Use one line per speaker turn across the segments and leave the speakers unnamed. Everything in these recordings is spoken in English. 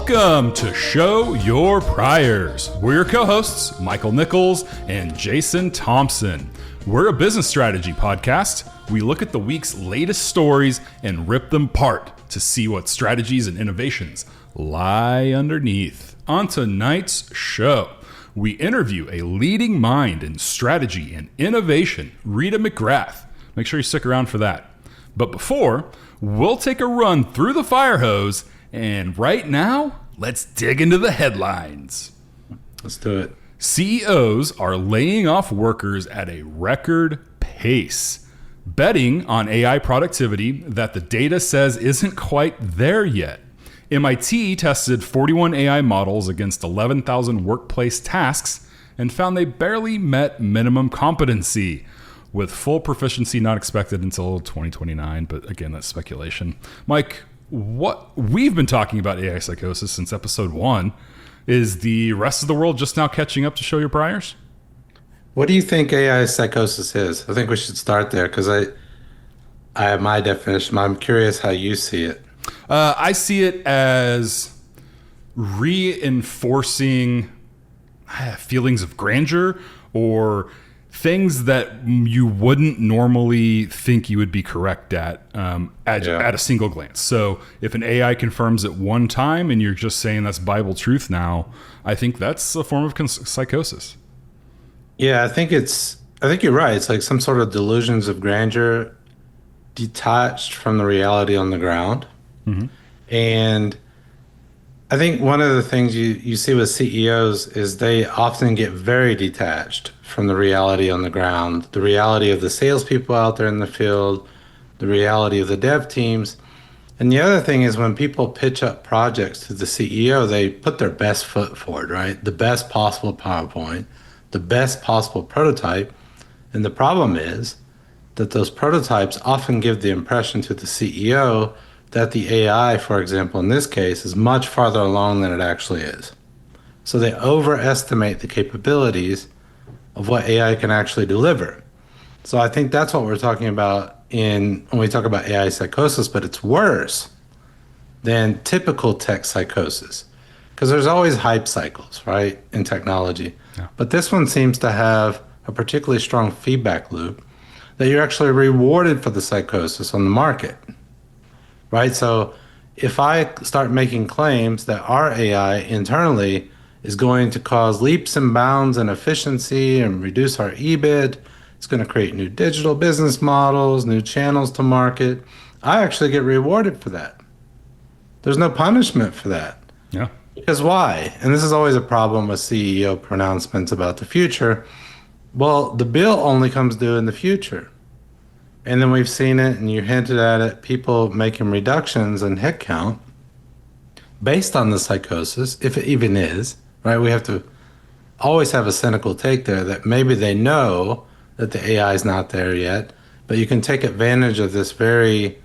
Welcome to Show Your Priors. We're your co-hosts, Michael Nichols and Jason Thompson. We're a business strategy podcast. We look at the week's latest stories and rip them apart to see what strategies and innovations lie underneath. On tonight's show, we interview a leading mind in strategy and innovation, Rita McGrath. Make sure you stick around for that. But before, we'll take a run through the fire hose. And right now, let's dig into the headlines.
Let's do it.
CEOs are laying off workers at a record pace, betting on AI productivity that the data says isn't quite there yet. MIT tested 41 AI models against 11,000 workplace tasks and found they barely met minimum competency, with full proficiency not expected until 2029. But again, that's speculation. Mike, what we've been talking about AI psychosis since episode 1. Is the rest of the world just now catching up to Show Your Priors?
What do you think AI psychosis is? I think we should start there because I have my definition. I'm curious how you see it.
I see it as reinforcing feelings of grandeur or things that you wouldn't normally think you would be correct at a single glance. So if an AI confirms it one time and you're just saying that's Bible truth now, I think that's a form of psychosis.
Yeah, I think you're right. It's like some sort of delusions of grandeur detached from the reality on the ground. Mm-hmm. And I think one of the things you see with CEOs is they often get very detached from the reality on the ground, the reality of the salespeople out there in the field, the reality of the dev teams. And the other thing is when people pitch up projects to the CEO, they put their best foot forward, right? The best possible PowerPoint, the best possible prototype. And the problem is that those prototypes often give the impression to the CEO that the AI, for example, in this case, is much farther along than it actually is. So they overestimate the capabilities of what AI can actually deliver. So I think that's what we're talking about when we talk about AI psychosis, but it's worse than typical tech psychosis because there's always hype cycles, right, in technology. Yeah. But this one seems to have a particularly strong feedback loop that you're actually rewarded for the psychosis on the market. Right, so if I start making claims that our AI internally is going to cause leaps and bounds in efficiency and reduce our EBIT, it's going to create new digital business models, new channels to market, I actually get rewarded for that. There's no punishment for that.
Yeah.
Because why? And this is always a problem with CEO pronouncements about the future. Well, the bill only comes due in the future. And then we've seen it, and you hinted at it, people making reductions in headcount based on the psychosis, if it even is, right? We have to always have a cynical take there that maybe they know that the AI is not there yet, but you can take advantage of this very,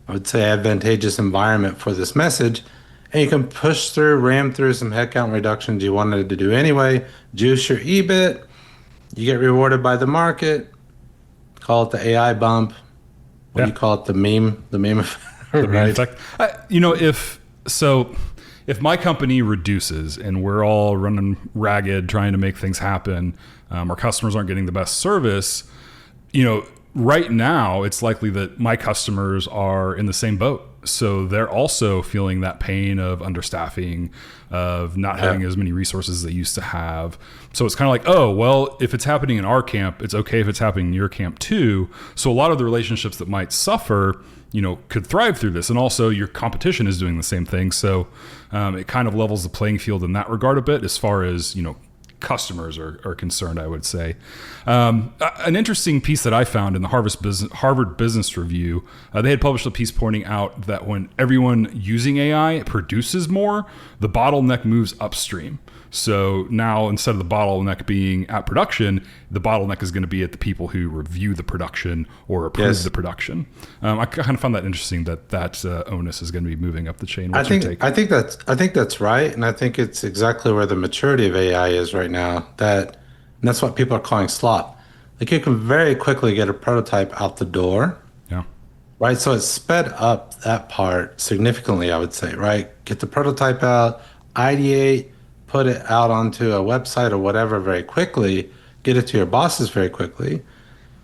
I would say, advantageous environment for this message, and you can push through, ram through some headcount reductions you wanted to do anyway, juice your EBIT, you get rewarded by the market. Call it the AI bump. What do you call it? The meme effect,
the meme effect. If my company reduces and we're all running ragged trying to make things happen, our customers aren't getting the best service, right now it's likely that my customers are in the same boat. So they're also feeling that pain of understaffing, of not having as many resources as they used to have. So it's kind of like, oh, well, if it's happening in our camp, it's okay if it's happening in your camp too. So a lot of the relationships that might suffer, could thrive through this. And also your competition is doing the same thing. So it kind of levels the playing field in that regard a bit as far as, customers are concerned, I would say. An interesting piece that I found in the Harvard Business Review, they had published a piece pointing out that when everyone using AI produces more, the bottleneck moves upstream. So now instead of the bottleneck being at production, the bottleneck is going to be at the people who review the production or approve the production. I kind of found that interesting that onus is going to be moving up the chain. What's your take?
I think that's right, and I think it's exactly where the maturity of AI is right now. And that's what people are calling slop. Like you can very quickly get a prototype out the door.
Yeah.
right? So it sped up that part significantly, I would say, right? Get the prototype out, ideate, put it out onto a website or whatever very quickly, get it to your bosses very quickly.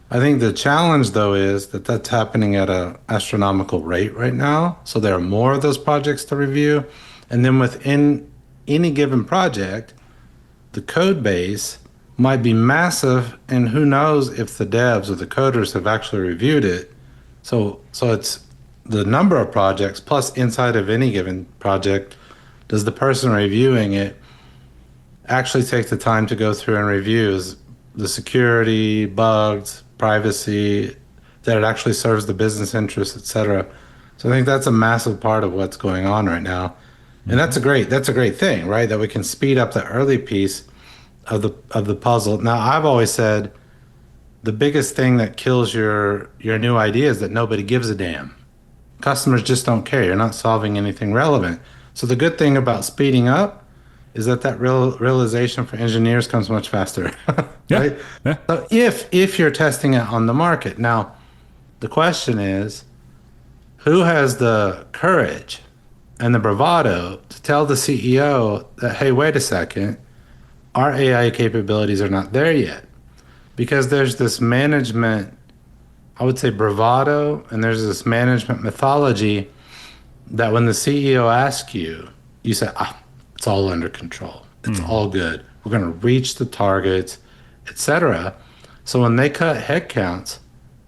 I think the challenge, though, is that that's happening at an astronomical rate right now. So there are more of those projects to review. And then within any given project, the code base might be massive, and who knows if the devs or the coders have actually reviewed it. So it's the number of projects plus inside of any given project, does the person reviewing it actually take the time to go through and review the security, bugs, privacy, that it actually serves the business interests, et cetera. So I think that's a massive part of what's going on right now. And that's a great thing, right? That we can speed up the early piece of the puzzle. Now, I've always said the biggest thing that kills your new idea is that nobody gives a damn. Customers just don't care. You're not solving anything relevant. So the good thing about speeding up is that realization for engineers comes much faster,
Yeah.
right?
Yeah.
So if you're testing it on the market, now the question is, who has the courage and the bravado to tell the CEO that, hey, wait a second, our AI capabilities are not there yet? Because there's this management, I would say bravado, and there's this management mythology that when the CEO asks you, you say, it's all under control. It's all good. We're going to reach the targets, etc. So when they cut headcounts,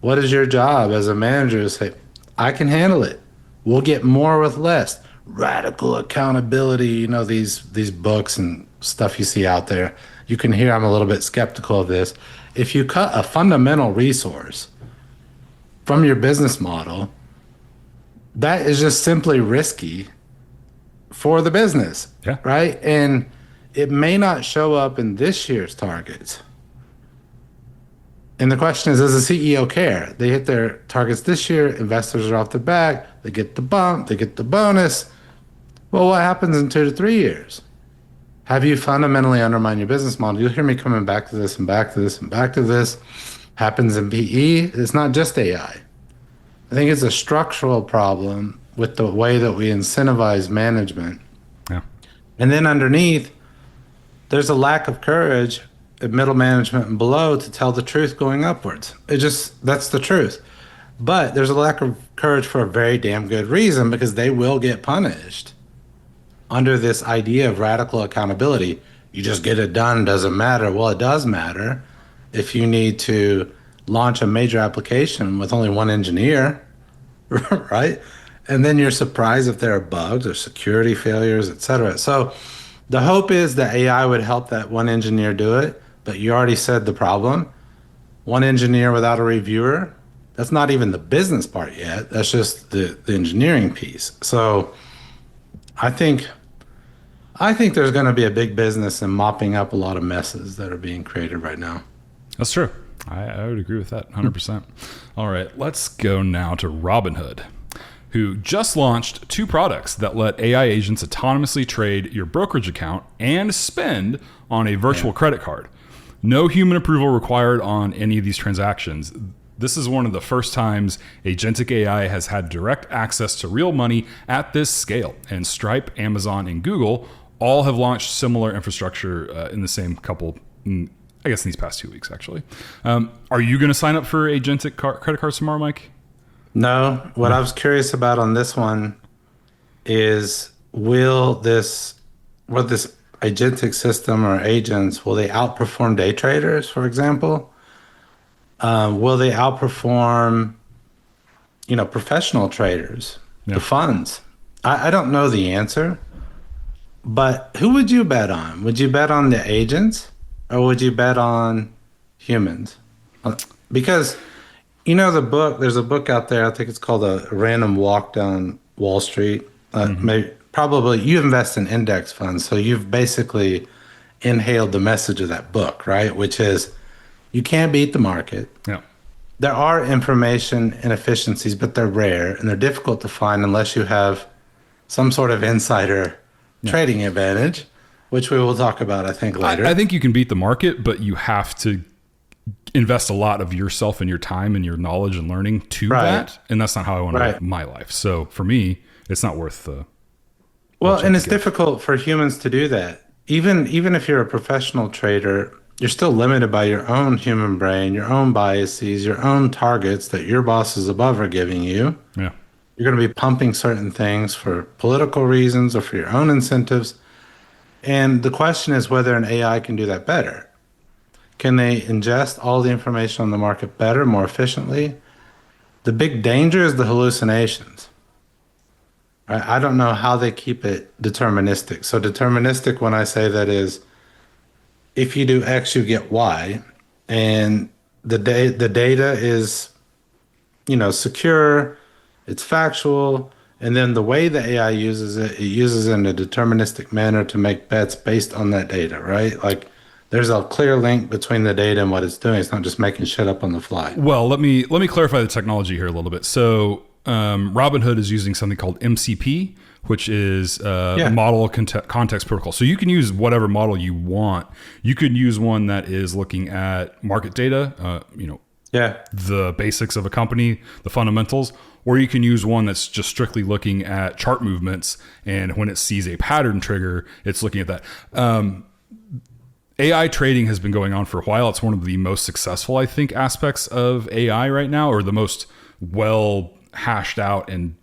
what is your job as a manager to say, I can handle it. We'll get more with less. Radical accountability, these books and stuff you see out there. You can hear I'm a little bit skeptical of this. If you cut a fundamental resource from your business model, that is just simply risky for the business,
Yeah.
right? And it may not show up in this year's targets. And the question is, does the CEO care? They hit their targets this year, investors are off the back, they get the bump, they get the bonus. Well, what happens in 2 to 3 years? Have you fundamentally undermined your business model? You'll hear me coming back to this and back to this and back to this. Happens in PE. It's not just AI. I think it's a structural problem with the way that we incentivize management.
Yeah.
And then underneath, there's a lack of courage at middle management and below to tell the truth going upwards. That's the truth. But there's a lack of courage for a very damn good reason, because they will get punished under this idea of radical accountability. You just get it done, doesn't matter. Well, it does matter if you need to launch a major application with only one engineer, right? And then you're surprised if there are bugs or security failures, et cetera. So the hope is that AI would help that one engineer do it, but you already said the problem. One engineer without a reviewer, that's not even the business part yet. That's just the engineering piece. So I think there's going to be a big business in mopping up a lot of messes that are being created right now.
That's true. I would agree with that 100%. All right, let's go now to Robinhood, who just launched 2 products that let AI agents autonomously trade your brokerage account and spend on a virtual credit card. No human approval required on any of these transactions. This is one of the first times agentic AI has had direct access to real money at this scale. And Stripe, Amazon, and Google all have launched similar infrastructure in the same couple, I guess in these past 2 weeks, actually. Are you going to sign up for agentic credit cards tomorrow, Mike?
No. What I was curious about on this one is, will this agentic system or agents, will they outperform day traders, for example? Will they outperform, professional traders, the funds? I don't know the answer, but who would you bet on? Would you bet on the agents, or would you bet on humans? Because, the book, there's a book out there, I think it's called A Random Walk Down Wall Street. Probably you invest in index funds, so you've basically inhaled the message of that book, right? Which is, you can't beat the market.
Yeah.
There are information inefficiencies, but they're rare and they're difficult to find unless you have some sort of insider trading advantage, which we will talk about, I think, later.
I think you can beat the market, but you have to invest a lot of yourself and your time and your knowledge and learning to
Right.
that. And that's not how I want to live my life. So for me, it's not worth the.
Well, and it's difficult for humans to do that. Even if you're a professional trader, you're still limited by your own human brain, your own biases, your own targets that your bosses above are giving you.
Yeah.
You're going to be pumping certain things for political reasons or for your own incentives. And the question is whether an AI can do that better. Can they ingest all the information on the market better, more efficiently? The big danger is the hallucinations. I don't know how they keep it deterministic. So deterministic, when I say that, is if you do X, you get Y, and the data is, secure, it's factual, and then the way the AI uses it, it uses it in a deterministic manner to make bets based on that data, right? Like there's a clear link between the data and what it's doing. It's not just making shit up on the fly.
Well, let me clarify the technology here a little bit. So Robinhood is using something called MCP, which is model context protocol. So you can use whatever model you want. You could use one that is looking at market data, the basics of a company, the fundamentals, or you can use one that's just strictly looking at chart movements. And when it sees a pattern trigger, it's looking at that. AI trading has been going on for a while. It's one of the most successful, I think, aspects of AI right now, or the most well hashed out and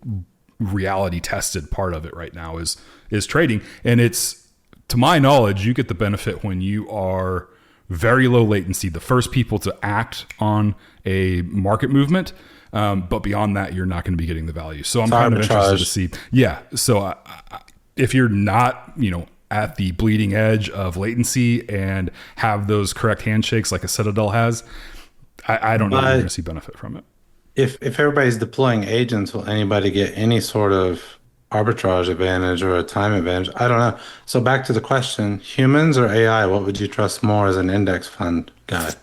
reality tested part of it right now is trading. And it's, to my knowledge, you get the benefit when you are very low latency, the first people to act on a market movement. But beyond that, you're not going to be getting the value. So I'm kind of interested to see. Yeah. So if you're not, at the bleeding edge of latency and have those correct handshakes like a Citadel has, I don't know if you're going to see benefit from it.
If everybody's deploying agents, will anybody get any sort of arbitrage advantage or a time advantage? I don't know. So back to the question, humans or AI, what would you trust more as an index fund guy?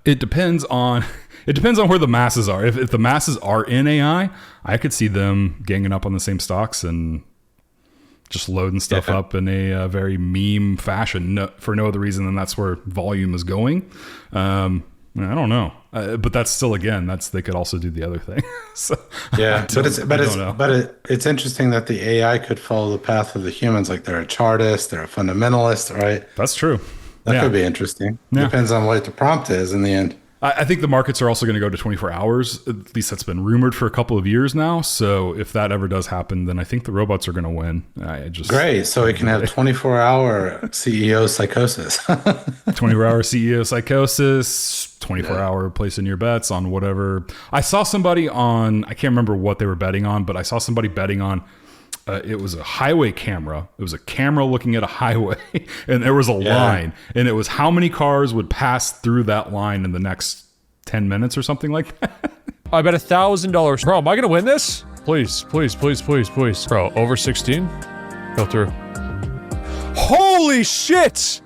It depends on where the masses are. If the masses are in AI, I could see them ganging up on the same stocks and just loading stuff up in a very meme fashion for no other reason than that's where volume is going. I don't know, but that's still, again, they could also do the other thing. So it's interesting that the AI could follow the path of the humans. Like they're a chartist, they're a fundamentalist, right? That's true.
That could be interesting. Yeah. Depends on what the prompt is in the end.
I think the markets are also going to go to 24 hours. At least that's been rumored for a couple of years now. So if that ever does happen, then I think the robots are going to win.
Great. So we can have 24-hour CEO psychosis.
24-hour CEO psychosis, 24-hour placing your bets on whatever. I saw somebody on, I can't remember what they were betting on, but I saw somebody betting on, it was a highway camera. It was a camera looking at a highway, and there was a line, and it was how many cars would pass through that line in the next 10 minutes or something like that.
I bet $1,000. Bro, am I going to win this? Please, please, please, please, please. Bro, over 16? Go through. Holy shit!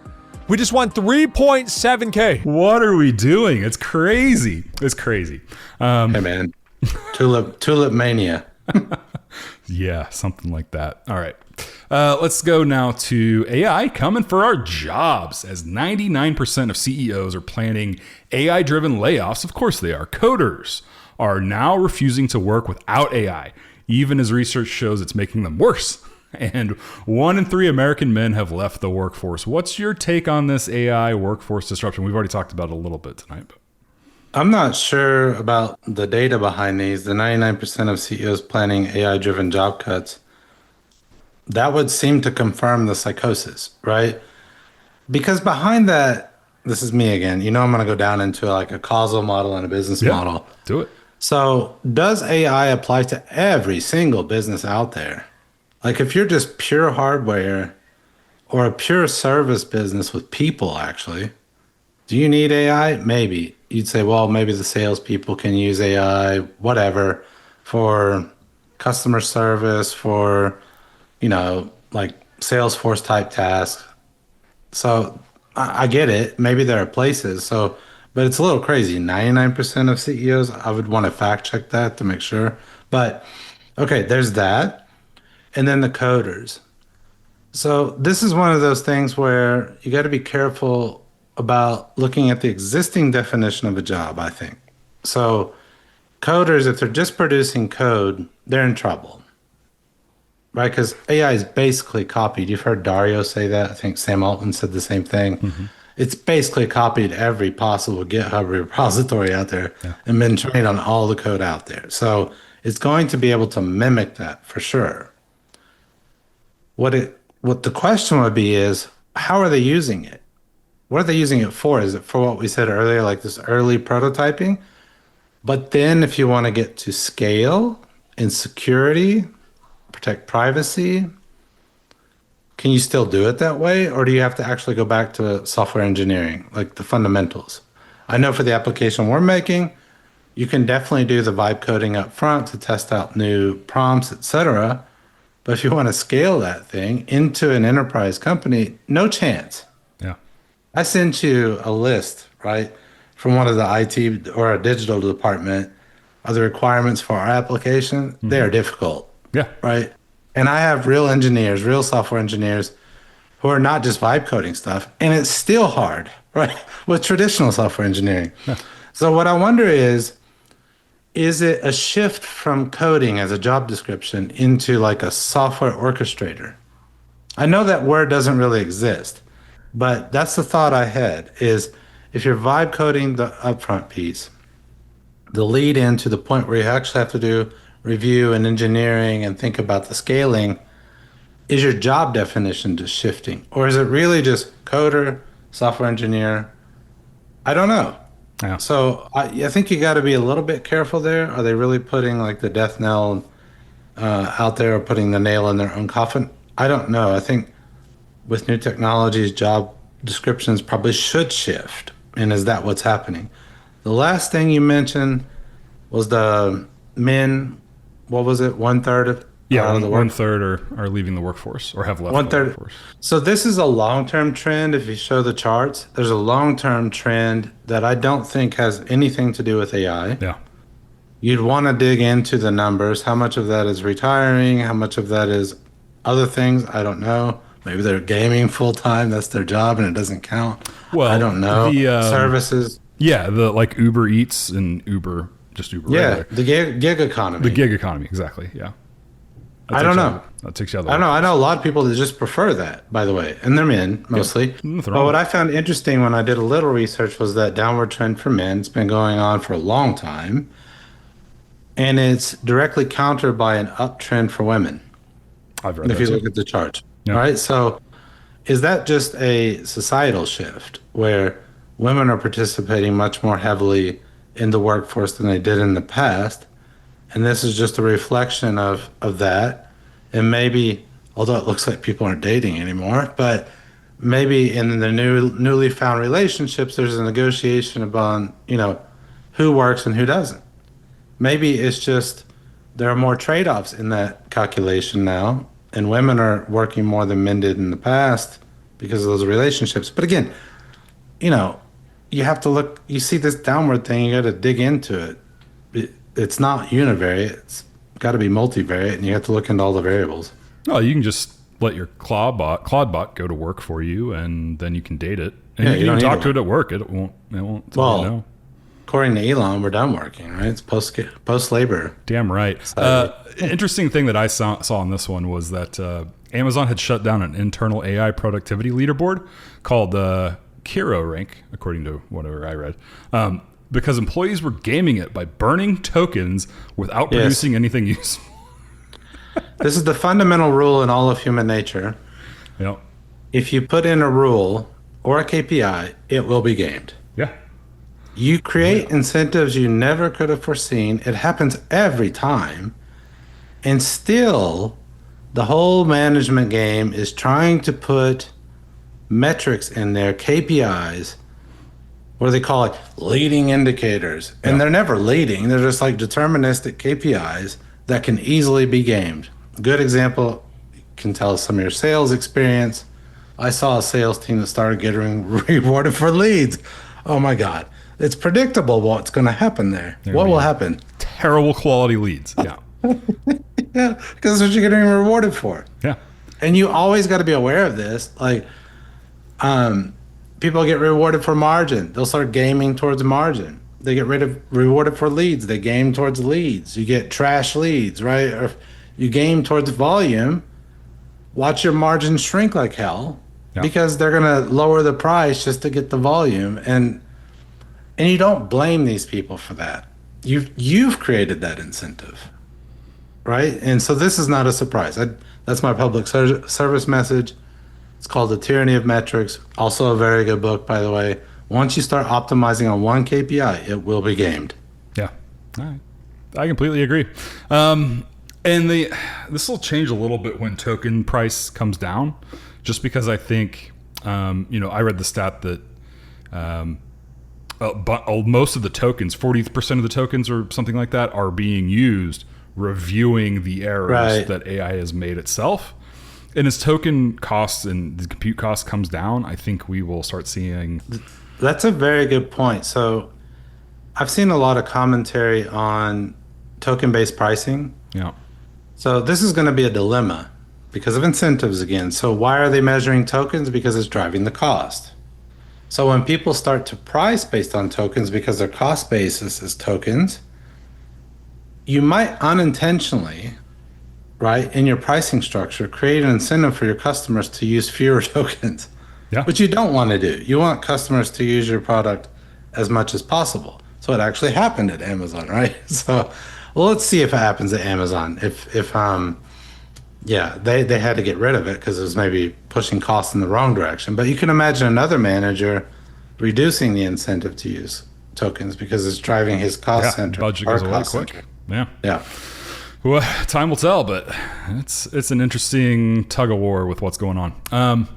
We just won 3.7K.
What are we doing? It's crazy. It's crazy.
Hey, man. Tulip mania.
Yeah, something like that. All right. Let's go now to AI coming for our jobs, as 99% of CEOs are planning AI-driven layoffs. Of course they are. Coders are now refusing to work without AI, even as research shows it's making them worse. And 1 in 3 American men have left the workforce. What's your take on this AI workforce disruption? We've already talked about it a little bit tonight. But
I'm not sure about the data behind these. The 99% of CEOs planning AI-driven job cuts, that would seem to confirm the psychosis, right? Because behind that, this is me again. I'm going to go down into like a causal model and a business model.
Do it.
So does AI apply to every single business out there? Like if you're just pure hardware or a pure service business with people, actually, do you need AI? Maybe. You'd say, well, maybe the salespeople can use AI, whatever, for customer service, for, like Salesforce type tasks. So I get it. Maybe there are places. So, but it's a little crazy. 99% of CEOs, I would want to fact check that to make sure. But okay, there's that. And then the coders. So this is one of those things where you got to be careful about looking at the existing definition of a job, I think. So coders, if they're just producing code, they're in trouble, right? Because AI is basically copied. You've heard Dario say that. I think Sam Altman said the same thing. It's basically copied every possible GitHub repository out there and been trained on all the code out there. So it's going to be able to mimic that for sure. What the question would be is, how are they using it? What are they using it for? Is it for what we said earlier, like this early prototyping? But then if you want to get to scale and security, protect privacy, can you still do it that way? Or do you have to actually go back to software engineering, like the fundamentals? I know for the application we're making, you can definitely do the vibe coding up front to test out new prompts, etc. But if you want to scale that thing into an enterprise company, no chance.
Yeah.
I sent you a list, right, from one of the IT or a digital department of the requirements for our application. They are difficult.
Yeah.
Right. And I have real engineers, real software engineers who are not just vibe coding stuff. And it's still hard, right, with traditional software engineering.
Yeah.
So what I wonder is it a shift from coding as a job description into like a software orchestrator? I know that word doesn't really exist, but that's the thought I had is if you're vibe coding the upfront piece, the lead in to the point where you actually have to do review and engineering and think about the scaling, is your job definition just shifting? Or is it really just coder, software engineer? I don't know.
Yeah.
So I think you got to be a little bit careful there. Are they really putting like the death knell out there or putting the nail in their own coffin? I don't know. I think with new technologies, job descriptions probably should shift. And is that what's happening? The last thing you mentioned was the men, what was it, 1/3 of the
one third are leaving the workforce or have left the
1/3.
workforce.
So this is a long-term trend. If you show the charts, there's a long-term trend that I don't think has anything to do with AI.
Yeah.
You'd want to dig into the numbers. How much of that is retiring? How much of that is other things? I don't know. Maybe they're gaming full time. That's their job and it doesn't count.
Well,
I don't know. Services.
Yeah, the like Uber Eats and Uber
Yeah,
regular.
the gig economy.
The gig economy, exactly. Yeah.
I don't know.
That takes you out of
I don't know. I know a lot of people that just prefer that, by the way, and they're men mostly.
Nothing
But
wrong
what
with
I found interesting when I did a little research was that downward trend for men. It's been going on for a long time, and it's directly countered by an uptrend for women.
I've read
If
that
you
too.
look at the chart,
Yeah.
right? So, is that just a societal shift where women are participating much more heavily in the workforce than they did in the past? And this is just a reflection of that. And maybe, although it looks like people aren't dating anymore, but maybe in the newly found relationships, there's a negotiation about, who works and who doesn't. Maybe it's just there are more trade-offs in that calculation now, and women are working more than men did in the past because of those relationships. But again, you have to look, you see this downward thing, you got to dig into it. It's not univariate, it's got to be multivariate, and you have to look into all the variables.
No, you can just let your Claude bot go to work for you, and then you can date it. And
Yeah,
you
you
can
don't
talk
need
to it at work. It won't tell
Well,
you no.
According to Elon, we're done working, right? It's post-labor.
Damn right. Interesting thing that I saw on this one was that Amazon had shut down an internal AI productivity leaderboard called Kiro Rank, according to whatever I read, because employees were gaming it by burning tokens without
Yes.
producing anything useful.
This is the fundamental rule in all of human nature.
Yep.
If you put in a rule or a KPI, it will be gamed.
Yeah.
You create incentives you never could have foreseen. It happens every time. And still, the whole management game is trying to put metrics in there, KPIs, what do they call it? Leading indicators. And
Yeah.
they're never leading. They're just like deterministic KPIs that can easily be gamed. Good example, can tell us some of your sales experience. I saw a sales team that started getting rewarded for leads. Oh my God. It's predictable what's going to happen there. What will happen?
Terrible quality leads. Yeah.
Yeah, because that's what you're getting rewarded for.
Yeah.
And you always got to be aware of this. Like, people get rewarded for margin. They'll start gaming towards margin. They get rewarded for leads. They game towards leads. You get trash leads, right? Or if you game towards volume, watch your margins shrink like hell because they're going to lower the price just to get the volume. And you don't blame these people for that. You've created that incentive, right? And so this is not a surprise. That's my public service message. It's called The Tyranny of Metrics. Also a very good book, by the way. Once you start optimizing on one KPI, it will be gamed.
Yeah. All right. I completely agree. And this will change a little bit when token price comes down, just because I think, I read the stat that most of the tokens, 40% of the tokens or something like that, are being used reviewing the errors that AI has made itself. And as token costs and the compute costs comes down, I think we will start seeing.
That's a very good point. So I've seen a lot of commentary on token-based pricing.
Yeah.
So this is going to be a dilemma because of incentives again. So why are they measuring tokens? Because it's driving the cost. So when people start to price based on tokens because their cost basis is tokens, you might unintentionally, right, in your pricing structure, create an incentive for your customers to use fewer tokens, which you don't want to do. You want customers to use your product as much as possible. So it actually happened at Amazon, right? So, well, let's see if it happens at Amazon. If they had to get rid of it because it was maybe pushing costs in the wrong direction. But you can imagine another manager reducing the incentive to use tokens because it's driving his cost center.
Budget goes away quick. Yeah. Well, time will tell, but it's an interesting tug of war with what's going on.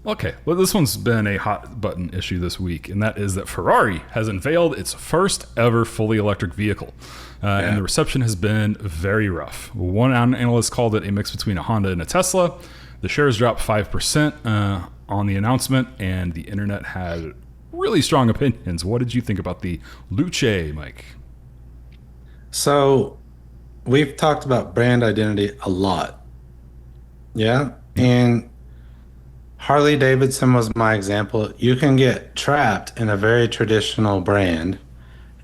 Okay, well, this one's been a hot button issue this week, and that is that Ferrari has unveiled its first ever fully electric vehicle. And the reception has been very rough. One analyst called it a mix between a Honda and a Tesla. The shares dropped 5% on the announcement, and the internet had really strong opinions. What did you think about the Luce, Mike?
So we've talked about brand identity a lot. Yeah. And Harley Davidson was my example. You can get trapped in a very traditional brand,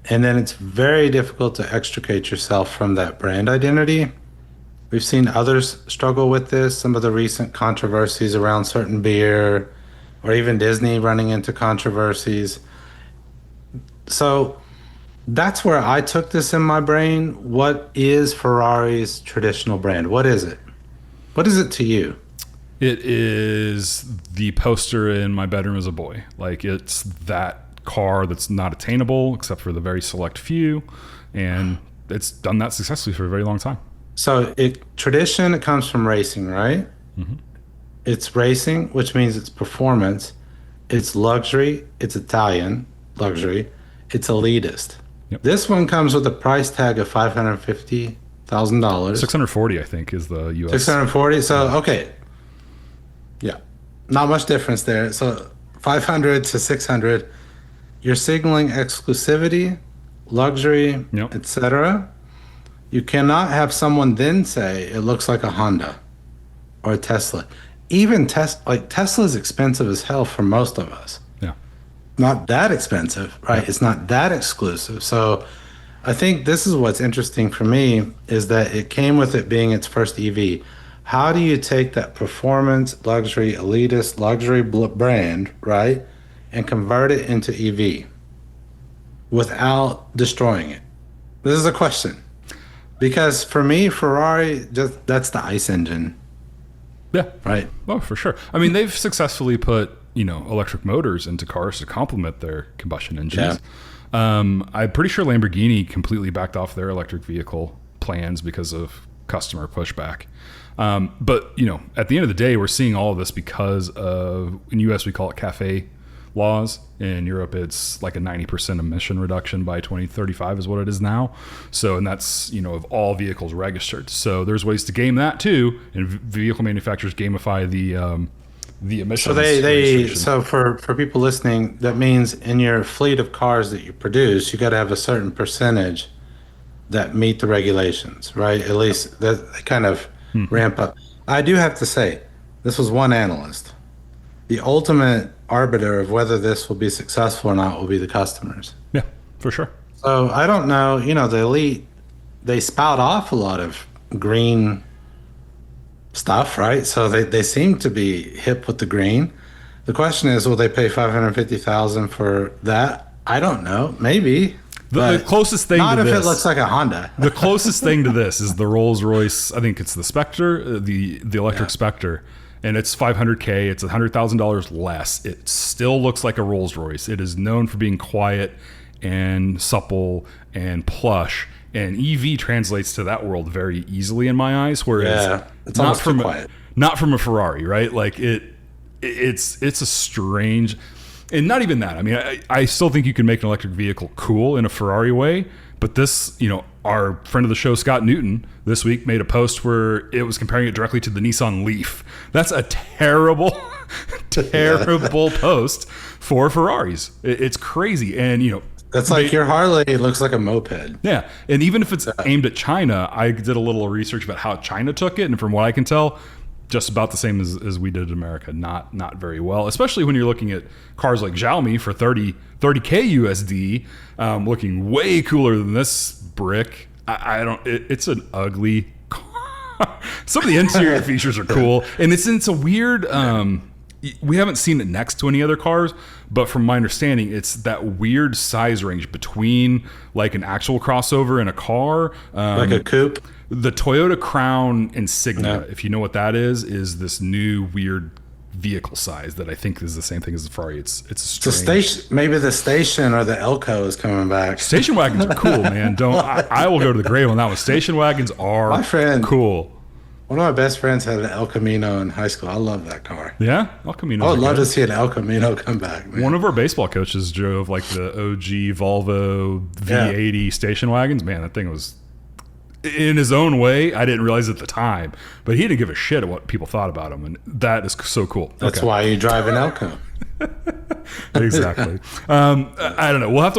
and then it's very difficult to extricate yourself from that brand identity. We've seen others struggle with this. Some of the recent controversies around certain beer, or even Disney running into controversies. So that's where I took this in my brain. What is Ferrari's traditional brand? What is it? What is it to you?
It is the poster in my bedroom as a boy. Like, it's that car that's not attainable except for the very select few, and it's done that successfully for a very long time. So
it comes from racing, right?
Mm-hmm.
It's racing, which means it's performance. It's luxury. It's Italian luxury. It's elitist.
Yep.
This one comes with a price tag of $550,000.
$640, I think, is the US.
$640. So okay. Yeah, not much difference there. So 500 to 600, you're signaling exclusivity, luxury, etc. You cannot have someone then say it looks like a Honda or a Tesla. Even Tesla is expensive as hell for most of us.
Yeah,
not that expensive, right? Yeah. It's not that exclusive. So I think this is what's interesting for me is that it came with it being its first EV. How do you take that performance, luxury, elitist, luxury brand, right, and convert it into EV without destroying it? This is a question. Because for me, Ferrari, that's the ICE engine.
Yeah.
Right.
Oh, for sure. I mean, they've successfully put, electric motors into cars to complement their combustion engines. Yeah. I'm pretty sure Lamborghini completely backed off their electric vehicle plans because of customer pushback. But at the end of the day, we're seeing all of this because of, in the US, we call it CAFE laws. In Europe, it's like a 90% emission reduction by 2035 is what it is now. So, and that's, of all vehicles registered. So there's ways to game that too. And vehicle manufacturers gamify the emissions.
So for people listening, that means in your fleet of cars that you produce, you got to have a certain percentage that meet the regulations, right? At least that kind of ramp up. I do have to say, this was one analyst. The ultimate arbiter of whether this will be successful or not will be the customers.
Yeah, for sure.
So I don't know, the Elite, they spout off a lot of green stuff, right? So they seem to be hip with the green. The question is, will they pay $550,000 for that? I don't know. Maybe.
The closest thing
not
to
if
this,
it looks like a Honda.
the closest thing to this is the Rolls-Royce. I think it's the Spectre, the electric Spectre, and it's $500K. It's $100,000 less. It still looks like a Rolls-Royce. It is known for being quiet and supple and plush. And EV translates to that world very easily in my eyes. Whereas
it's almost too quiet.
Not from a Ferrari, right? Like it's a strange, and not even that. I mean, I still think you can make an electric vehicle cool in a Ferrari way, but this, our friend of the show, Scott Newton, this week made a post where it was comparing it directly to the Nissan Leaf. That's a terrible, terrible post for Ferraris. It's crazy. And,
that's like your Harley looks like a moped.
yeah. And even if it's aimed at China, I did a little research about how China took it. And from what I can tell, just about the same as we did in America. Not very well, especially when you're looking at cars like Xiaomi for 30K USD, looking way cooler than this brick. It's an ugly car. Some of the interior features are cool. And it's a weird, we haven't seen it next to any other cars, but from my understanding, it's that weird size range between like an actual crossover and a car.
Like a coupe?
The Toyota Crown Insignia, if you know what that is this new weird vehicle size that I think is the same thing as the Ferrari. It's a strange...
station, maybe the station or the Elko is coming back.
Station wagons are cool, man. I will go to the grave on that one. Station wagons are cool.
One of my best friends had an El Camino in high school. I love that car.
Yeah, El Camino.
I would love to see an El Camino come back, man.
One of our baseball coaches drove like the OG Volvo V80 station wagons. Man, that thing was, in his own way, I didn't realize at the time, but he didn't give a shit at what people thought about him, and that is so cool.
That's why you drive an Elko.
Exactly. I don't know. We'll have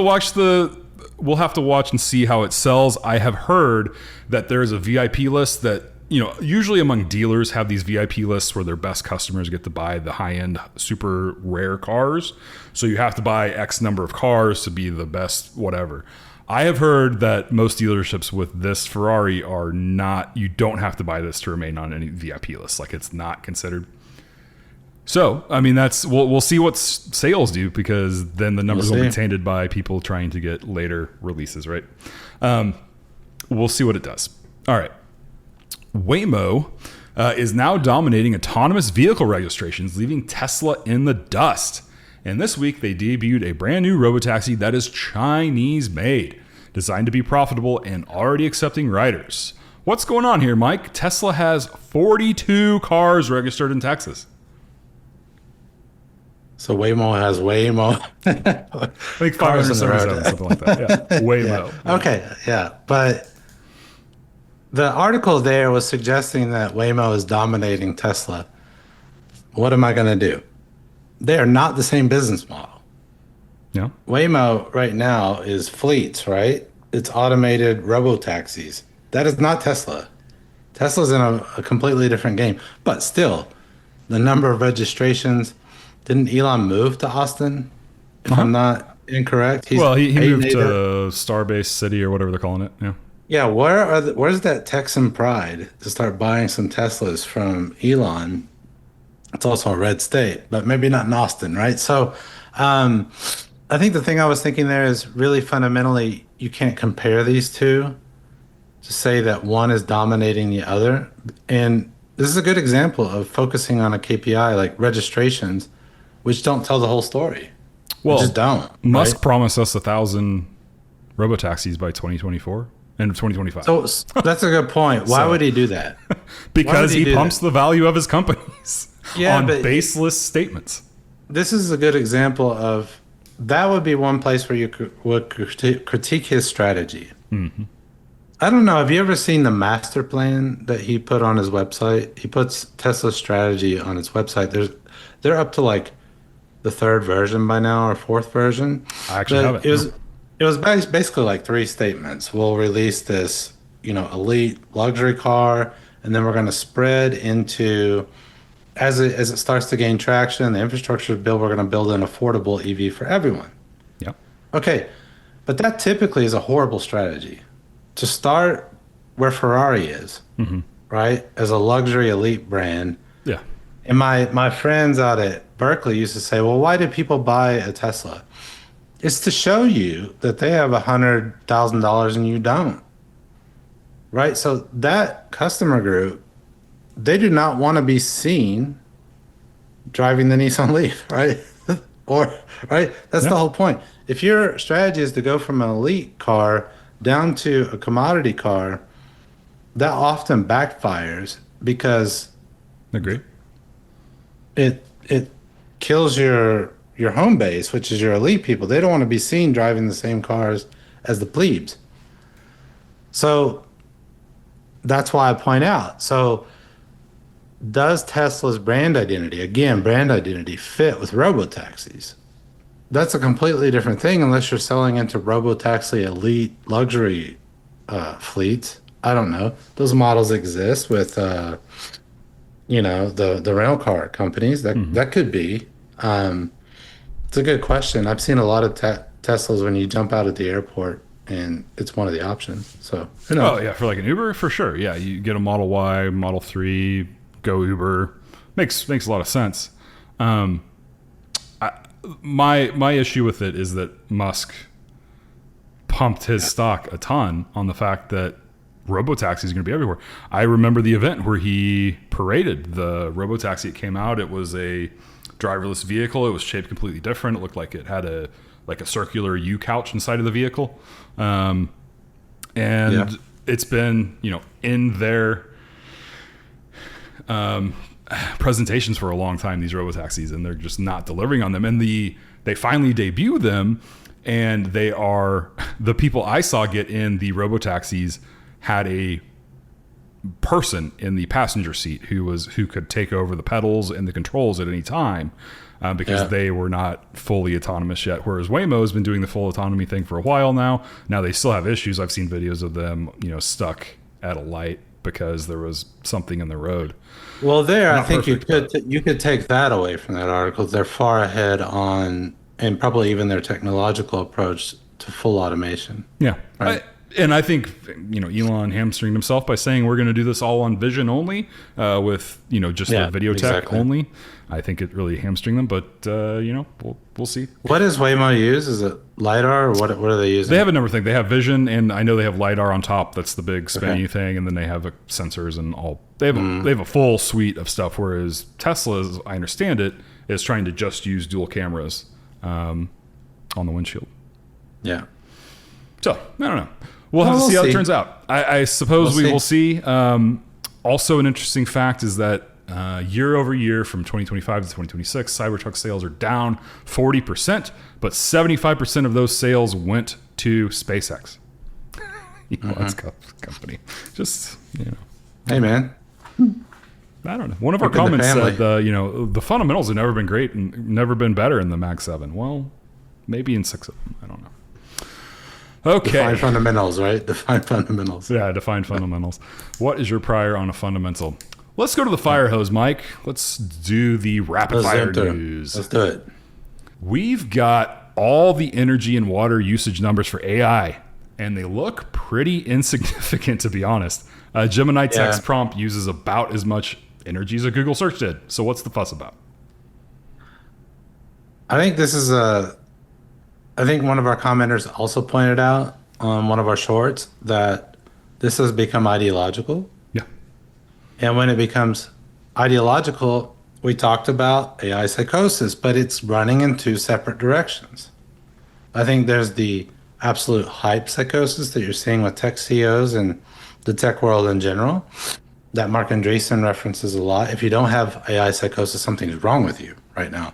to watch and see how it sells. I have heard that there is a VIP list that, usually among dealers have these VIP lists where their best customers get to buy the high-end, super rare cars. So you have to buy X number of cars to be the best whatever. I have heard that most dealerships with this Ferrari are not, you don't have to buy this to remain on any VIP list. Like, it's not considered. So, I mean, we'll see what sales do, because then the numbers will be tainted by people trying to get later releases, right? We'll see what it does. All right. Waymo is now dominating autonomous vehicle registrations, leaving Tesla in the dust. And this week, they debuted a brand new robotaxi that is Chinese-made, designed to be profitable and already accepting riders. What's going on here, Mike? Tesla has 42 cars registered in Texas.
So Waymo has Waymo.
I think 577, something like that. Yeah, Waymo.
Yeah. Okay, yeah. But the article there was suggesting that Waymo is dominating Tesla. What am I going to do? They are not the same business model.
Yeah.
Waymo right now is fleets, right? It's automated robo-taxis. That is not Tesla. Tesla's in a completely different game. But still, the number of registrations, didn't Elon move to Austin? If I'm not incorrect.
He moved to Starbase City or whatever they're calling it. Yeah.
Yeah, where's that Texan pride to start buying some Teslas from Elon? It's also a red state, but maybe not in Austin, right? So I think the thing I was thinking there is really fundamentally, you can't compare these two to say that one is dominating the other. And this is a good example of focusing on a KPI like registrations, which don't tell the whole story.
Well,
just don't.
Musk promised us 1,000 robotaxis by 2024 and 2025.
So that's a good point. Why would he do that?
Because he pumps the value of his companies on
but
baseless statements.
This is a good example of, that would be one place where you would critique his strategy.
Mm-hmm.
I don't know. Have you ever seen the master plan that he put on his website? He puts Tesla's strategy on his website. They're up to like the third version by now, or fourth version.
I actually have it.
It was basically like three statements. We'll release this, elite luxury car, and then we're going to spread into as it starts to gain traction, the infrastructure is built, we're going to build an affordable EV for everyone.
Yeah.
Okay, but that typically is a horrible strategy. To start where Ferrari is, right? As a luxury elite brand.
Yeah.
And my friends out at Berkeley used to say, well, why did people buy a Tesla? It's to show you that they have $100,000 and you don't. Right? So that customer group, they do not want to be seen driving the Nissan Leaf, right? Or right? That's the whole point. If your strategy is to go from an elite car down to a commodity car, that often backfires because
Agree.
it kills your home base, which is your elite people. They don't want to be seen driving the same cars as the plebes. So that's why I point out. So does Tesla's brand identity fit with robotaxis? That's a completely different thing unless you're selling into robotaxi elite luxury fleets. I don't know. Those models exist with the rental car companies. That could be. It's a good question. I've seen a lot of Teslas when you jump out at the airport, and it's one of the options. So who knows?
Oh yeah, for like an Uber, for sure. Yeah, you get a Model Y, Model 3, go Uber. Makes a lot of sense. My issue with it is that Musk pumped his stock a ton on the fact that robotaxi is going to be everywhere. I remember the event where he paraded the robotaxi. It came out. It was a driverless vehicle. It was shaped completely different. It looked like it had a circular U couch inside of the vehicle. It's been, in their presentations for a long time, these robotaxis, and they're just not delivering on them. And they finally debut them, and they are the people I saw get in the robotaxis had a person in the passenger seat who could take over the pedals and the controls at any time because they were not fully autonomous yet. Whereas Waymo has been doing the full autonomy thing for a while now. Now they still have issues. I've seen videos of them, stuck at a light because there was something in the road.
Well, I think you could take that away from that article. They're far ahead on, and probably even their technological approach to full automation.
Yeah.
Right?
I think, Elon hamstringed himself by saying we're going to do this all on vision only with, just the video tech only. I think it really hamstringed them, but, we'll see.
What does Waymo use? Is it LiDAR or what are they using?
They have a number of things. They have vision, and I know they have LiDAR on top. That's the big spinny thing. And then they have sensors and all. They have a full suite of stuff, whereas Tesla, as I understand it, is trying to just use dual cameras on the windshield.
Yeah.
So, I don't know. We'll have to see how it turns out. I suppose we will see. Also, an interesting fact is that year over year from 2025 to 2026, Cybertruck sales are down 40%, but 75% of those sales went to SpaceX. Elon's company. Just,
Hey, man.
I don't know. One of our comments said, the fundamentals have never been great and never been better in the Mag 7. Well, maybe in 6 of them. I don't know. Okay.
Define fundamentals, right? Define fundamentals.
Yeah, define fundamentals. What is your prior on a fundamental? Let's go to the fire hose, Mike. Let's do the rapid fire news.
Let's do it.
We've got all the energy and water usage numbers for AI, and they look pretty insignificant, to be honest. Gemini text prompt uses about as much energy as a Google search did. So what's the fuss about?
I think this is I think one of our commenters also pointed out on one of our shorts that this has become ideological.
Yeah.
And when it becomes ideological, we talked about AI psychosis, but it's running in two separate directions. I think there's the absolute hype psychosis that you're seeing with tech CEOs and the tech world in general that Mark Andreessen references a lot. If you don't have AI psychosis, something's wrong with you right now.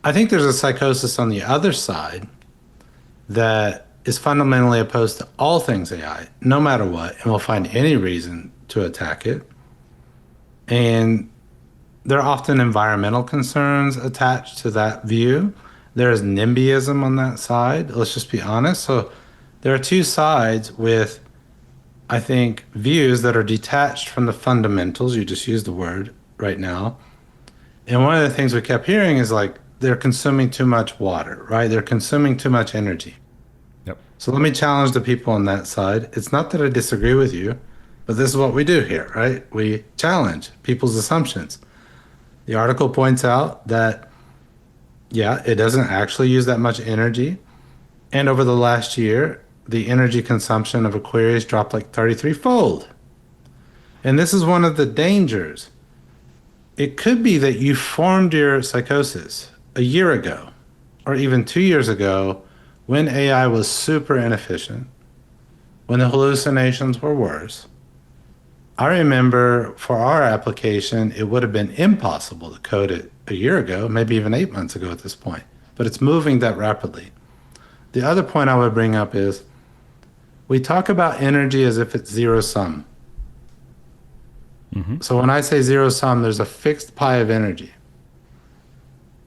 I think there's a psychosis on the other side that is fundamentally opposed to all things AI, no matter what, and will find any reason to attack it. And there are often environmental concerns attached to that view. There is NIMBYism on that side. Let's just be honest. So there are two sides with, I think, views that are detached from the fundamentals. You just used the word right now. And one of the things we kept hearing is like they're consuming too much water, right? They're consuming too much energy.
Yep.
So let me challenge the people on that side. It's not that I disagree with you, but this is what we do here, right? We challenge people's assumptions. The article points out that, yeah, it doesn't actually use that much energy. And over the last year, the energy consumption of Aquarius dropped like 33-fold. And this is one of the dangers. It could be that you formed your psychosis a year ago or even 2 years ago when AI was super inefficient, when the hallucinations were worse. I remember for our application, it would have been impossible to code it a year ago, maybe even 8 months ago at this point, but it's moving that rapidly. The other point I would bring up is we talk about energy as if it's zero sum. So when I say zero sum, there's a fixed pie of energy.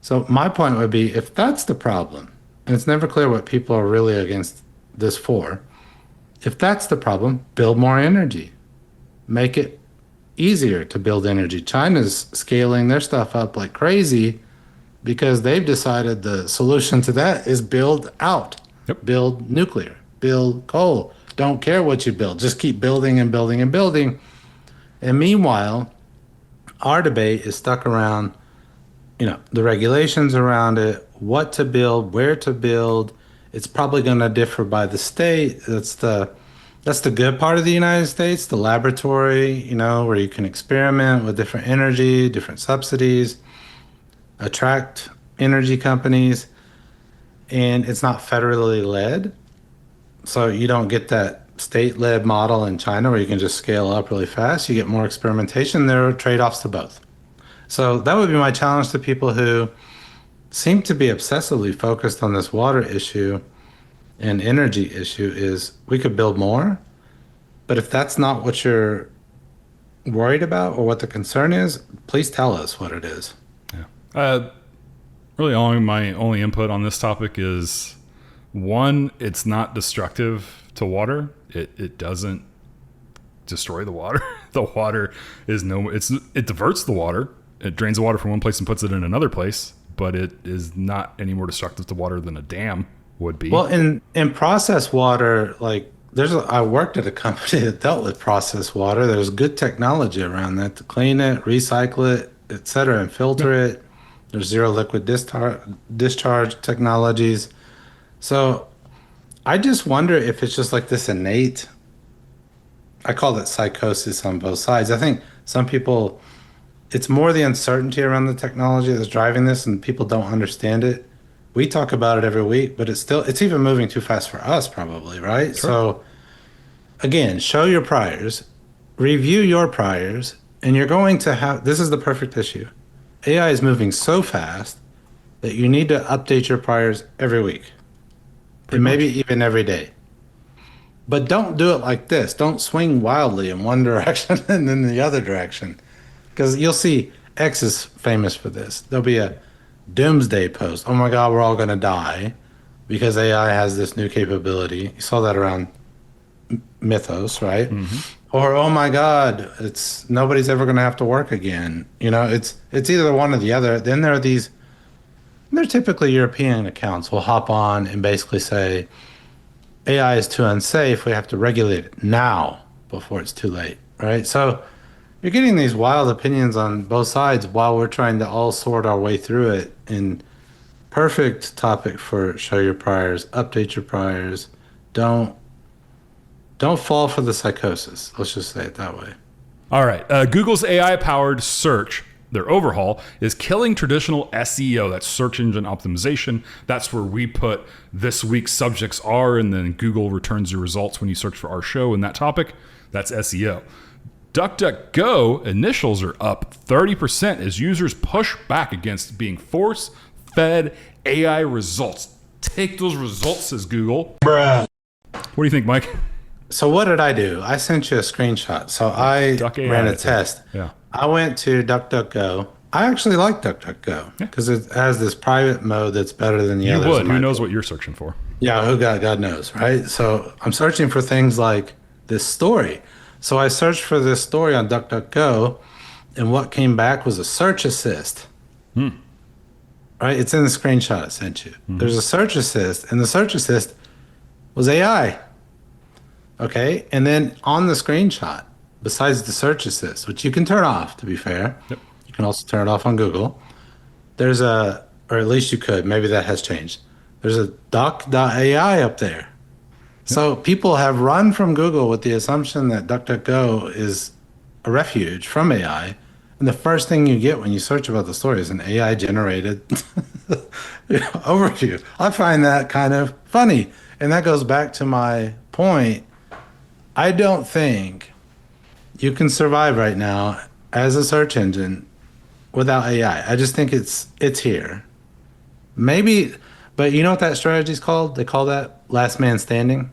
So my point would be if that's the problem, and it's never clear what people are really against this for, if that's the problem, build more energy. Make it easier to build energy. China's scaling their stuff up like crazy because they've decided the solution to that is build out.
Yep.
Build nuclear, build coal. Don't care what you build. Just keep building and building and building. And meanwhile, our debate is stuck around, the regulations around it, what to build, where to build. It's probably going to differ by the state. That's the good part of the United States, the laboratory, where you can experiment with different energy, different subsidies, attract energy companies, and it's not federally led. So you don't get that state-led model in China where you can just scale up really fast. You get more experimentation. There are trade-offs to both. So that would be my challenge to people who seem to be obsessively focused on this water issue and energy issue is we could build more, but if that's not what you're worried about or what the concern is, please tell us what it is.
Yeah. Really, my only input on this topic is one, it's not destructive to water. It doesn't destroy the water. The water is it diverts the water. It drains the water from one place and puts it in another place, but it is not any more destructive to water than a dam would be.
Well, in processed water, like I worked at a company that dealt with processed water. There's good technology around that to clean it, recycle it, et cetera, and filter it. There's zero liquid discharge technologies. So I just wonder if it's just like this innate, I call it psychosis on both sides. I think some people, it's more the uncertainty around the technology that's driving this and people don't understand it. We talk about it every week, but it's even moving too fast for us probably, right? Sure. So again, show your priors, review your priors, and you're going to have, this is the perfect issue. AI is moving so fast that you need to update your priors every week. And maybe even every day. But don't do it like this. Don't swing wildly in one direction and then the other direction. Because you'll see X is famous for this. There'll be a doomsday post. Oh my God, we're all going to die because AI has this new capability. You saw that around Mythos, right? Mm-hmm. Or, oh my God, nobody's ever going to have to work again. It's either one or the other. Then there are they're typically European accounts will hop on and basically say, AI is too unsafe. We have to regulate it now before it's too late, right? So you're getting these wild opinions on both sides while we're trying to all sort our way through it. And perfect topic for show your priors, update your priors. Don't fall for the psychosis. Let's just say it that way.
All right. Google's AI-powered search, their overhaul, is killing traditional SEO. That's search engine optimization. That's where we put this week's subjects are, and then Google returns your results when you search for our show and that topic. That's SEO. DuckDuckGo initials are up 30% as users push back against being force-fed AI results. Take those results, says Google. Bruh. What do you think, Mike?
So what did I do? I sent you a screenshot. So I ran a test.
Yeah.
I went to DuckDuckGo. I actually like DuckDuckGo because it has this private mode that's better than the others.
You would. Who knows what you're searching for?
Yeah, God knows, right? So I'm searching for things like this story. So I searched for this story on DuckDuckGo, and what came back was a search assist. Right? It's in the screenshot I sent you. There's a search assist, and the search assist was AI. Okay. And then on the screenshot, besides the search assist, which you can turn off, to be fair,
Yep.
you can also turn it off on Google. There's a, or at least you could, maybe that has changed. There's a duck.ai up there. So people have run from Google with the assumption that DuckDuckGo is a refuge from AI. And the first thing you get when you search about the story is an AI generated overview. I find that kind of funny. And that goes back to my point. I don't think you can survive right now as a search engine without AI. I just think it's here. Maybe, but you know what that strategy is called? They call that last man standing.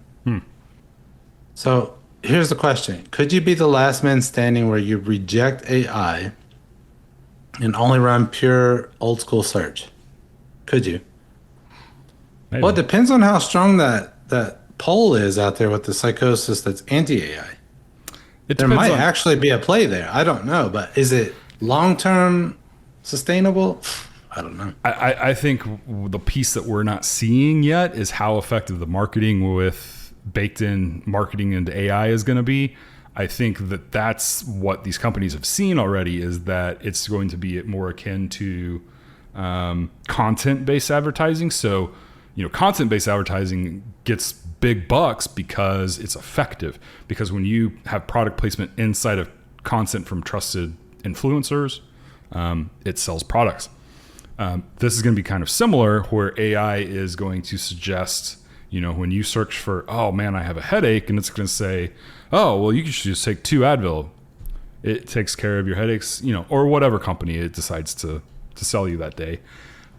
So here's the question. Could you be the last man standing where you reject AI and only run pure old school search? Could you?
Maybe.
Well, it depends on how strong that poll is out there with the psychosis that's anti-AI.
It
There
depends
might
on-
actually be a play there. I don't know. But is it long-term sustainable? I don't know.
I think the piece that we're not seeing yet is how effective the marketing with baked in marketing into AI is going to be. I think that that's what these companies have seen already, is that it's going to be more akin to content-based advertising. So, content-based advertising gets big bucks because it's effective. Because when you have product placement inside of content from trusted influencers, it sells products. This is going to be kind of similar, where AI is going to suggest, when you search for, oh man, I have a headache, and it's going to say, oh, well, you should just take 2 Advil. It takes care of your headaches, or whatever company it decides to sell you that day.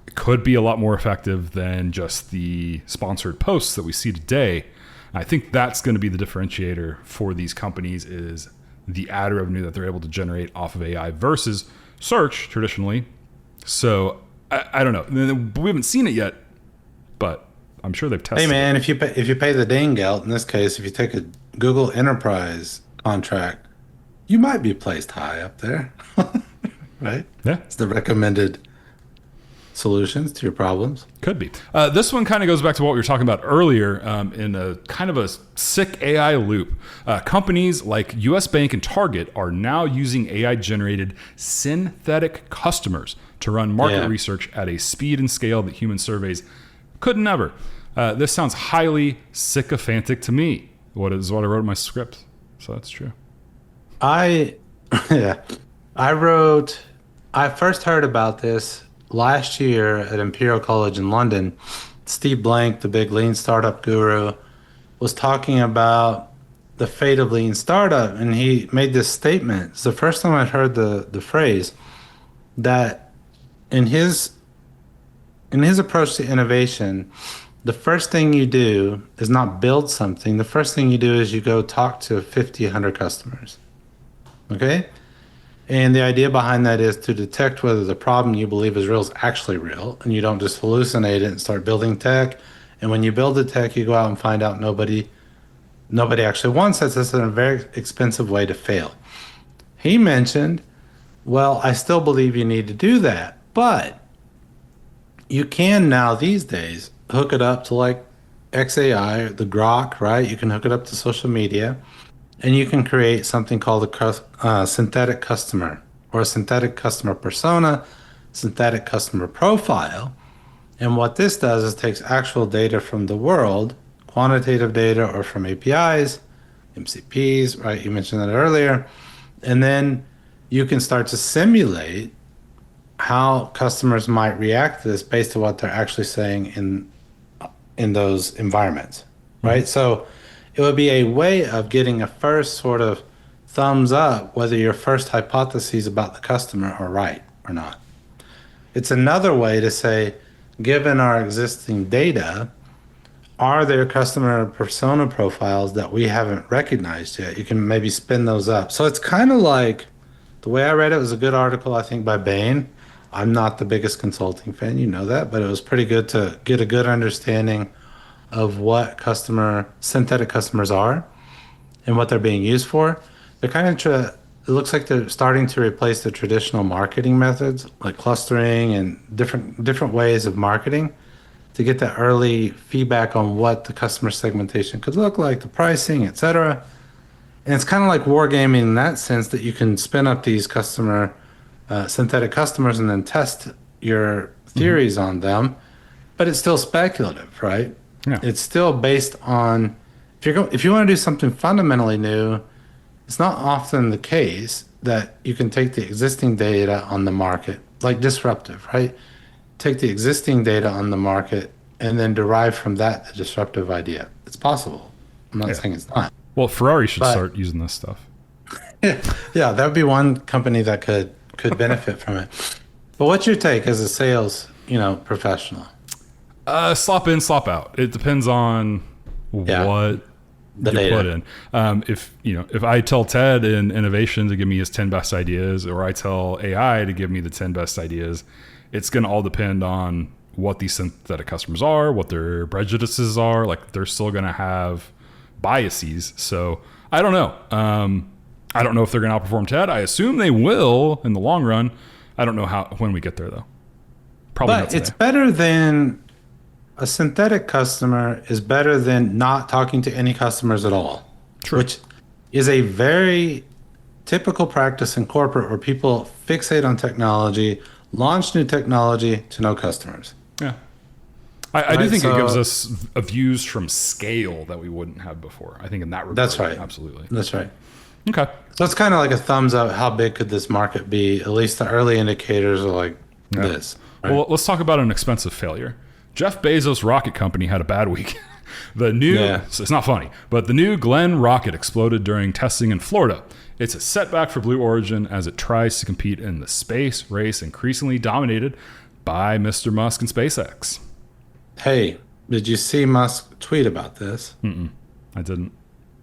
It could be a lot more effective than just the sponsored posts that we see today. I think that's going to be the differentiator for these companies, is the ad revenue that they're able to generate off of AI versus search traditionally. So I don't know. We haven't seen it yet, but I'm sure they've tested.
Hey man,
it.
if you pay the ding gelt, in this case, if you take a Google Enterprise contract, you might be placed high up there, right?
Yeah,
It's the recommended solutions to your problems.
could be. This one kind of goes back to what we were talking about earlier, in a kind of a sick AI loop. Companies like US Bank and Target are now using AI-generated synthetic customers to run market research at a speed and scale that human surveys could never. This sounds highly sycophantic to me. What is what I wrote in my script. So that's true.
I first heard about this last year at Imperial College in London. Steve Blank, the big lean startup guru, was talking about the fate of lean startup, and he made this statement. It's the first time I'd heard the phrase that in his approach to innovation, the first thing you do is not build something. The first thing you do is you go talk to 50, 100 customers. Okay? And the idea behind that is to detect whether the problem you believe is real is actually real, and you don't just hallucinate it and start building tech. And when you build the tech, you go out and find out nobody actually wants it. This is a very expensive way to fail. He mentioned, well, I still believe you need to do that, but you can now these days hook it up to like XAI or the Grok, right? You can hook it up to social media, and you can create something called a synthetic customer, or a synthetic customer persona, synthetic customer profile. And what this does is takes actual data from the world, quantitative data or from APIs, MCPs, right? You mentioned that earlier. And then you can start to simulate how customers might react to this based on what they're actually saying in those environments, right? So it would be a way of getting a first sort of thumbs up whether your first hypotheses about the customer are right or not. It's another way to say, given our existing data, are there customer persona profiles that we haven't recognized yet? You can maybe spin those up. So it's kind of like, the way I read it was a good article, I think, by Bain. I'm not the biggest consulting fan, you know that, but it was pretty good to get a good understanding of what synthetic customers are and what they're being used for. They're kind of it looks like they're starting to replace the traditional marketing methods like clustering and different ways of marketing to get that early feedback on what the customer segmentation could look like, the pricing, etc. And it's kind of like wargaming in that sense that you can spin up these synthetic customers and then test your theories on them, but it's still speculative, right?
Yeah.
It's still based on if you want to do something fundamentally new, it's not often the case that you can take the existing data on the market, like disruptive, right? Take the existing data on the market and then derive from that the disruptive idea. It's possible. I'm not saying it's not.
Well, Ferrari should start using this stuff.
Yeah, that would be one company that could benefit from it. But what's your take as a sales, professional?
Slop in, slop out. It depends on what
the
you
data.
put in. If I tell Ted in innovation to give me his 10 best ideas, or I tell AI to give me the 10 best ideas, it's going to all depend on what these synthetic customers are, what their prejudices are. Like, they're still going to have biases. So I don't know. I don't know if they're going to outperform Ted. I assume they will in the long run. I don't know when we get there, though. Probably not
But
today.
it's better than a synthetic customer is better than not talking to any customers at all.
True.
Which is a very typical practice in corporate where people fixate on technology, launch new technology to no customers.
Yeah. I do
Right,
think it
so-
gives us views from scale that we wouldn't have before. I think in that regard.
That's right.
Absolutely.
That's right.
Okay.
So it's kind of like a thumbs up. How big could this market be? At least the early indicators are like this. Right?
Well, let's talk about an expensive failure. Jeff Bezos' rocket company had a bad week. It's not funny, but the new Glenn rocket exploded during testing in Florida. It's a setback for Blue Origin as it tries to compete in the space race increasingly dominated by Mr. Musk and SpaceX.
Hey, did you see Musk tweet about this?
I didn't.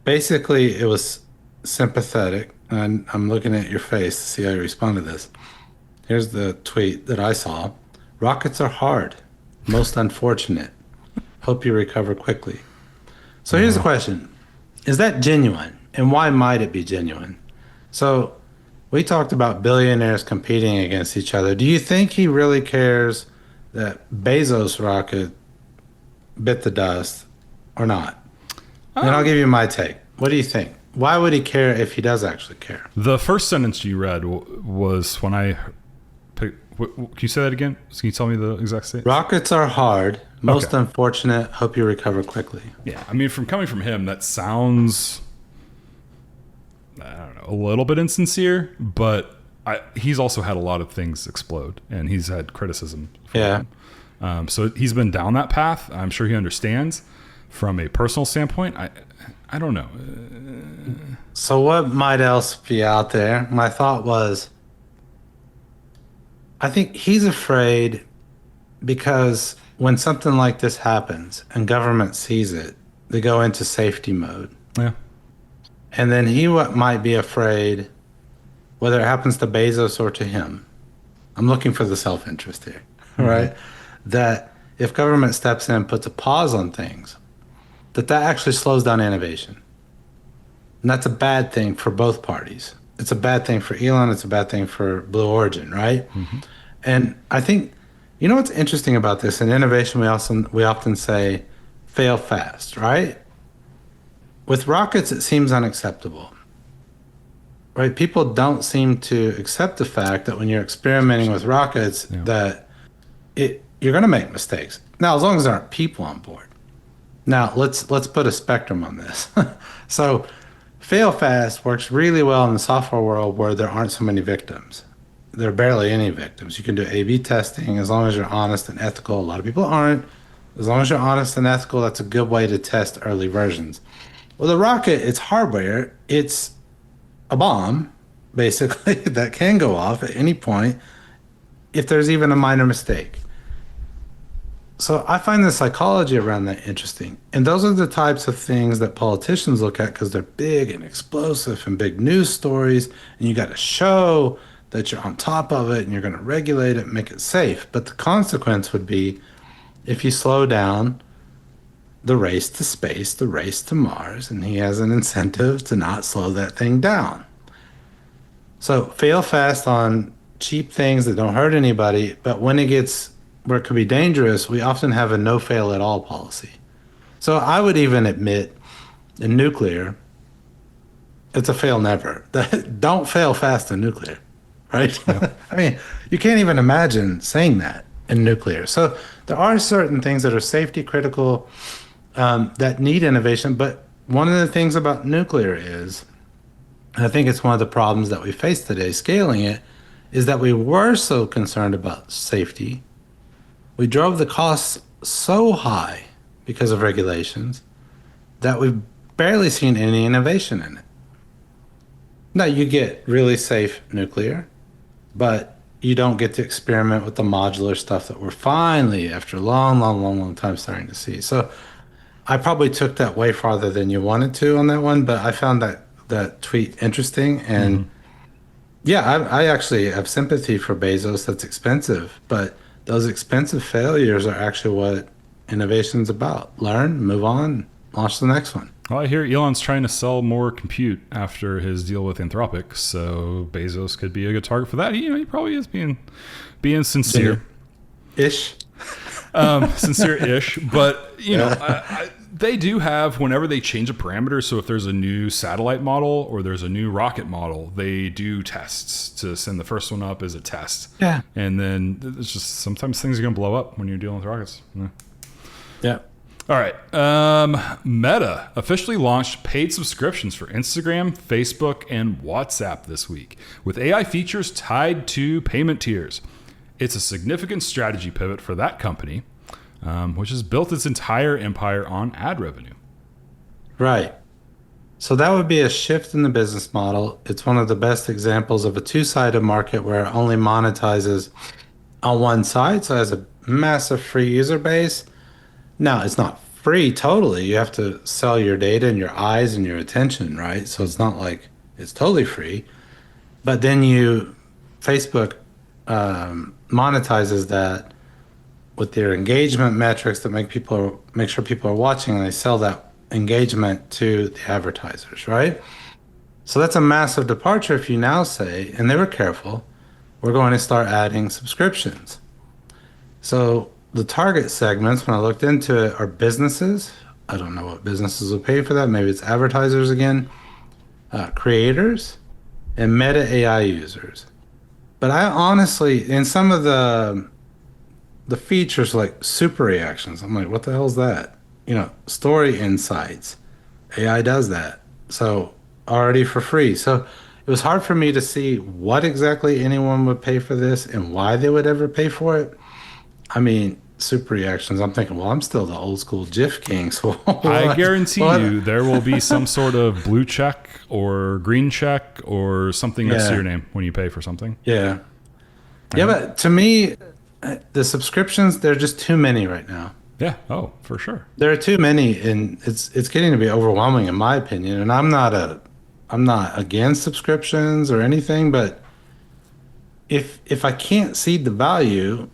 Basically, it was sympathetic. And I'm looking at your face to see how you respond to this. Here's the tweet that I saw. Rockets are hard. Most unfortunate. Hope you recover quickly. So here's the question. Is that genuine? And why might it be genuine? So we talked about billionaires competing against each other. Do you think he really cares that Bezos' rocket bit the dust or not? And I'll give you my take. What do you think? Why would he care if he does actually care?
The first sentence you read was when I... Can you say that again? Can you tell me the exact statement?
Rockets are hard. Most
Okay.
unfortunate. Hope you recover quickly.
Yeah, I mean, coming from him, that sounds, I don't know, a little bit insincere, but he's also had a lot of things explode, and he's had criticism.
Yeah.
So he's been down that path. I'm sure he understands. From a personal standpoint, I don't know.
So what might else be out there? My thought was, I think he's afraid because when something like this happens and government sees it, they go into safety mode.
Yeah.
And then he might be afraid, whether it happens to Bezos or to him. I'm looking for the self-interest here, right? That if government steps in and puts a pause on things, that actually slows down innovation. And that's a bad thing for both parties. It's a bad thing for Elon. It's a bad thing for Blue Origin, right? And I think, what's interesting about this? In innovation, we often say, fail fast, right? With rockets, it seems unacceptable, right? People don't seem to accept the fact that when you're experimenting with rockets, that you're going to make mistakes. Now, as long as there aren't people on board. Now, let's put a spectrum on this. So, fail fast works really well in the software world where there aren't so many victims. There are barely any victims. You can do A/B testing as long as you're honest and ethical. A lot of people aren't. As long as you're honest and ethical, that's a good way to test early versions. Well, the rocket, it's hardware. It's a bomb, basically, that can go off at any point if there's even a minor mistake. So I find the psychology around that interesting. And those are the types of things that politicians look at because they're big and explosive and big news stories. And you got to show that you're on top of it and you're going to regulate it and make it safe. But the consequence would be if you slow down the race to space, the race to Mars, and he has an incentive to not slow that thing down. So fail fast on cheap things that don't hurt anybody, but when it gets where it could be dangerous, we often have a no fail at all policy. So I would even admit in nuclear, it's a fail never. Don't fail fast in nuclear, right?
Yeah.
I mean, you can't even imagine saying that in nuclear. So there are certain things that are safety critical that need innovation. But one of the things about nuclear is, and I think it's one of the problems that we face today, scaling it, is that we were so concerned about safety. We drove the costs so high because of regulations that we've barely seen any innovation in it. Now, you get really safe nuclear, but you don't get to experiment with the modular stuff that we're finally, after a long time, starting to see. So I probably took that way farther than you wanted to on that one, but I found that tweet interesting. And yeah, I actually have sympathy for Bezos. That's expensive, but those expensive failures are actually what innovation's about. Learn, move on, launch the next one.
Well, I hear Elon's trying to sell more compute after his deal with Anthropic, so Bezos could be a good target for that. He probably is being sincere.
Ish.
Sincere-ish, but they do have, whenever they change a parameter, so if there's a new satellite model or there's a new rocket model, they do tests to send the first one up as a test.
Yeah.
And then it's just sometimes things are going to blow up when you're dealing with rockets.
Yeah.
All right. Meta officially launched paid subscriptions for Instagram, Facebook, and WhatsApp this week, with AI features tied to payment tiers. It's a significant strategy pivot for that company, which has built its entire empire on ad revenue.
Right. So that would be a shift in the business model. It's one of the best examples of a two-sided market where it only monetizes on one side, so it has a massive free user base. Now, it's not free totally. You have to sell your data and your eyes and your attention, right? So it's not like it's totally free. But then Facebook monetizes that with their engagement metrics that make sure people are watching, and they sell that engagement to the advertisers, right? So that's a massive departure if you now say, and they were careful, we're going to start adding subscriptions. So the target segments, when I looked into it, are businesses. I don't know what businesses will pay for that. Maybe it's advertisers again, creators, and Meta AI users. But I honestly, in some of the features like super reactions, I'm like, what the hell is that? Story insights. AI does that. So already for free. So it was hard for me to see what exactly anyone would pay for this and why they would ever pay for it. I mean, super reactions. I'm thinking, well, I'm still the old school GIF king. So
I guarantee you there will be some sort of blue check or green check or something next to your name when you pay for something.
Yeah. Yeah, but to me, the subscriptions, they're just too many right now.
Yeah. Oh, for sure.
There are too many, and it's getting to be overwhelming in my opinion. And I'm not against subscriptions or anything, but if I can't see the value,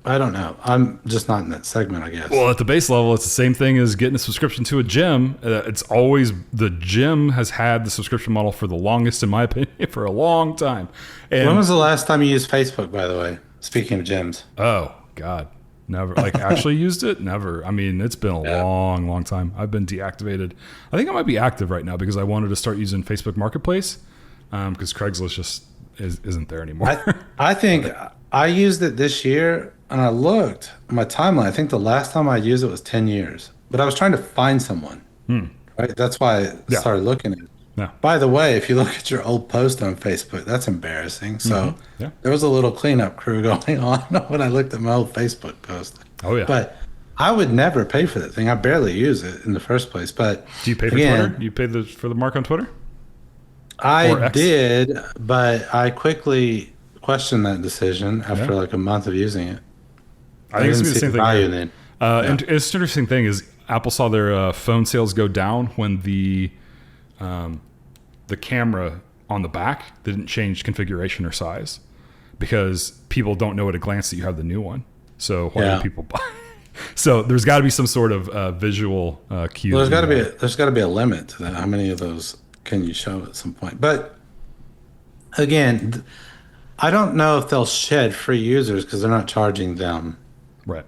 I don't know. I'm just not in that segment, I guess.
Well, at the base level, it's the same thing as getting a subscription to a gym. It's always, the gym has had the subscription model for the longest, in my opinion, for a long time. And
when was the last time you used Facebook, by the way? Speaking of gyms.
Oh, God. Never. Like, actually used it? Never. I mean, it's been a long time. I've been deactivated. I think I might be active right now because I wanted to start using Facebook Marketplace because Craigslist just isn't there anymore.
I think I used it this year, and I looked at my timeline. I think the last time I used it was 10 years. But I was trying to find someone. Right? That's why I started looking at it.
Yeah.
By the way, if you look at your old post on Facebook, that's embarrassing. So there was a little cleanup crew going on when I looked at my old Facebook post.
Oh, yeah.
But I would never pay for that thing. I barely use it in the first place. But
do you pay for Twitter? You pay for the mark on Twitter?
I did, but I quickly questioned that decision after like a month of using it.
I think it's the same thing.
Value then.
And it's an interesting thing is Apple saw their phone sales go down when the camera on the back didn't change configuration or size because people don't know at a glance that you have the new one. So why do people buy? So there's got to be some sort of visual cue.
Well, there's got to be a limit to that. How many of those can you show at some point? But again, I don't know if they'll shed free users because they're not charging them.
Right.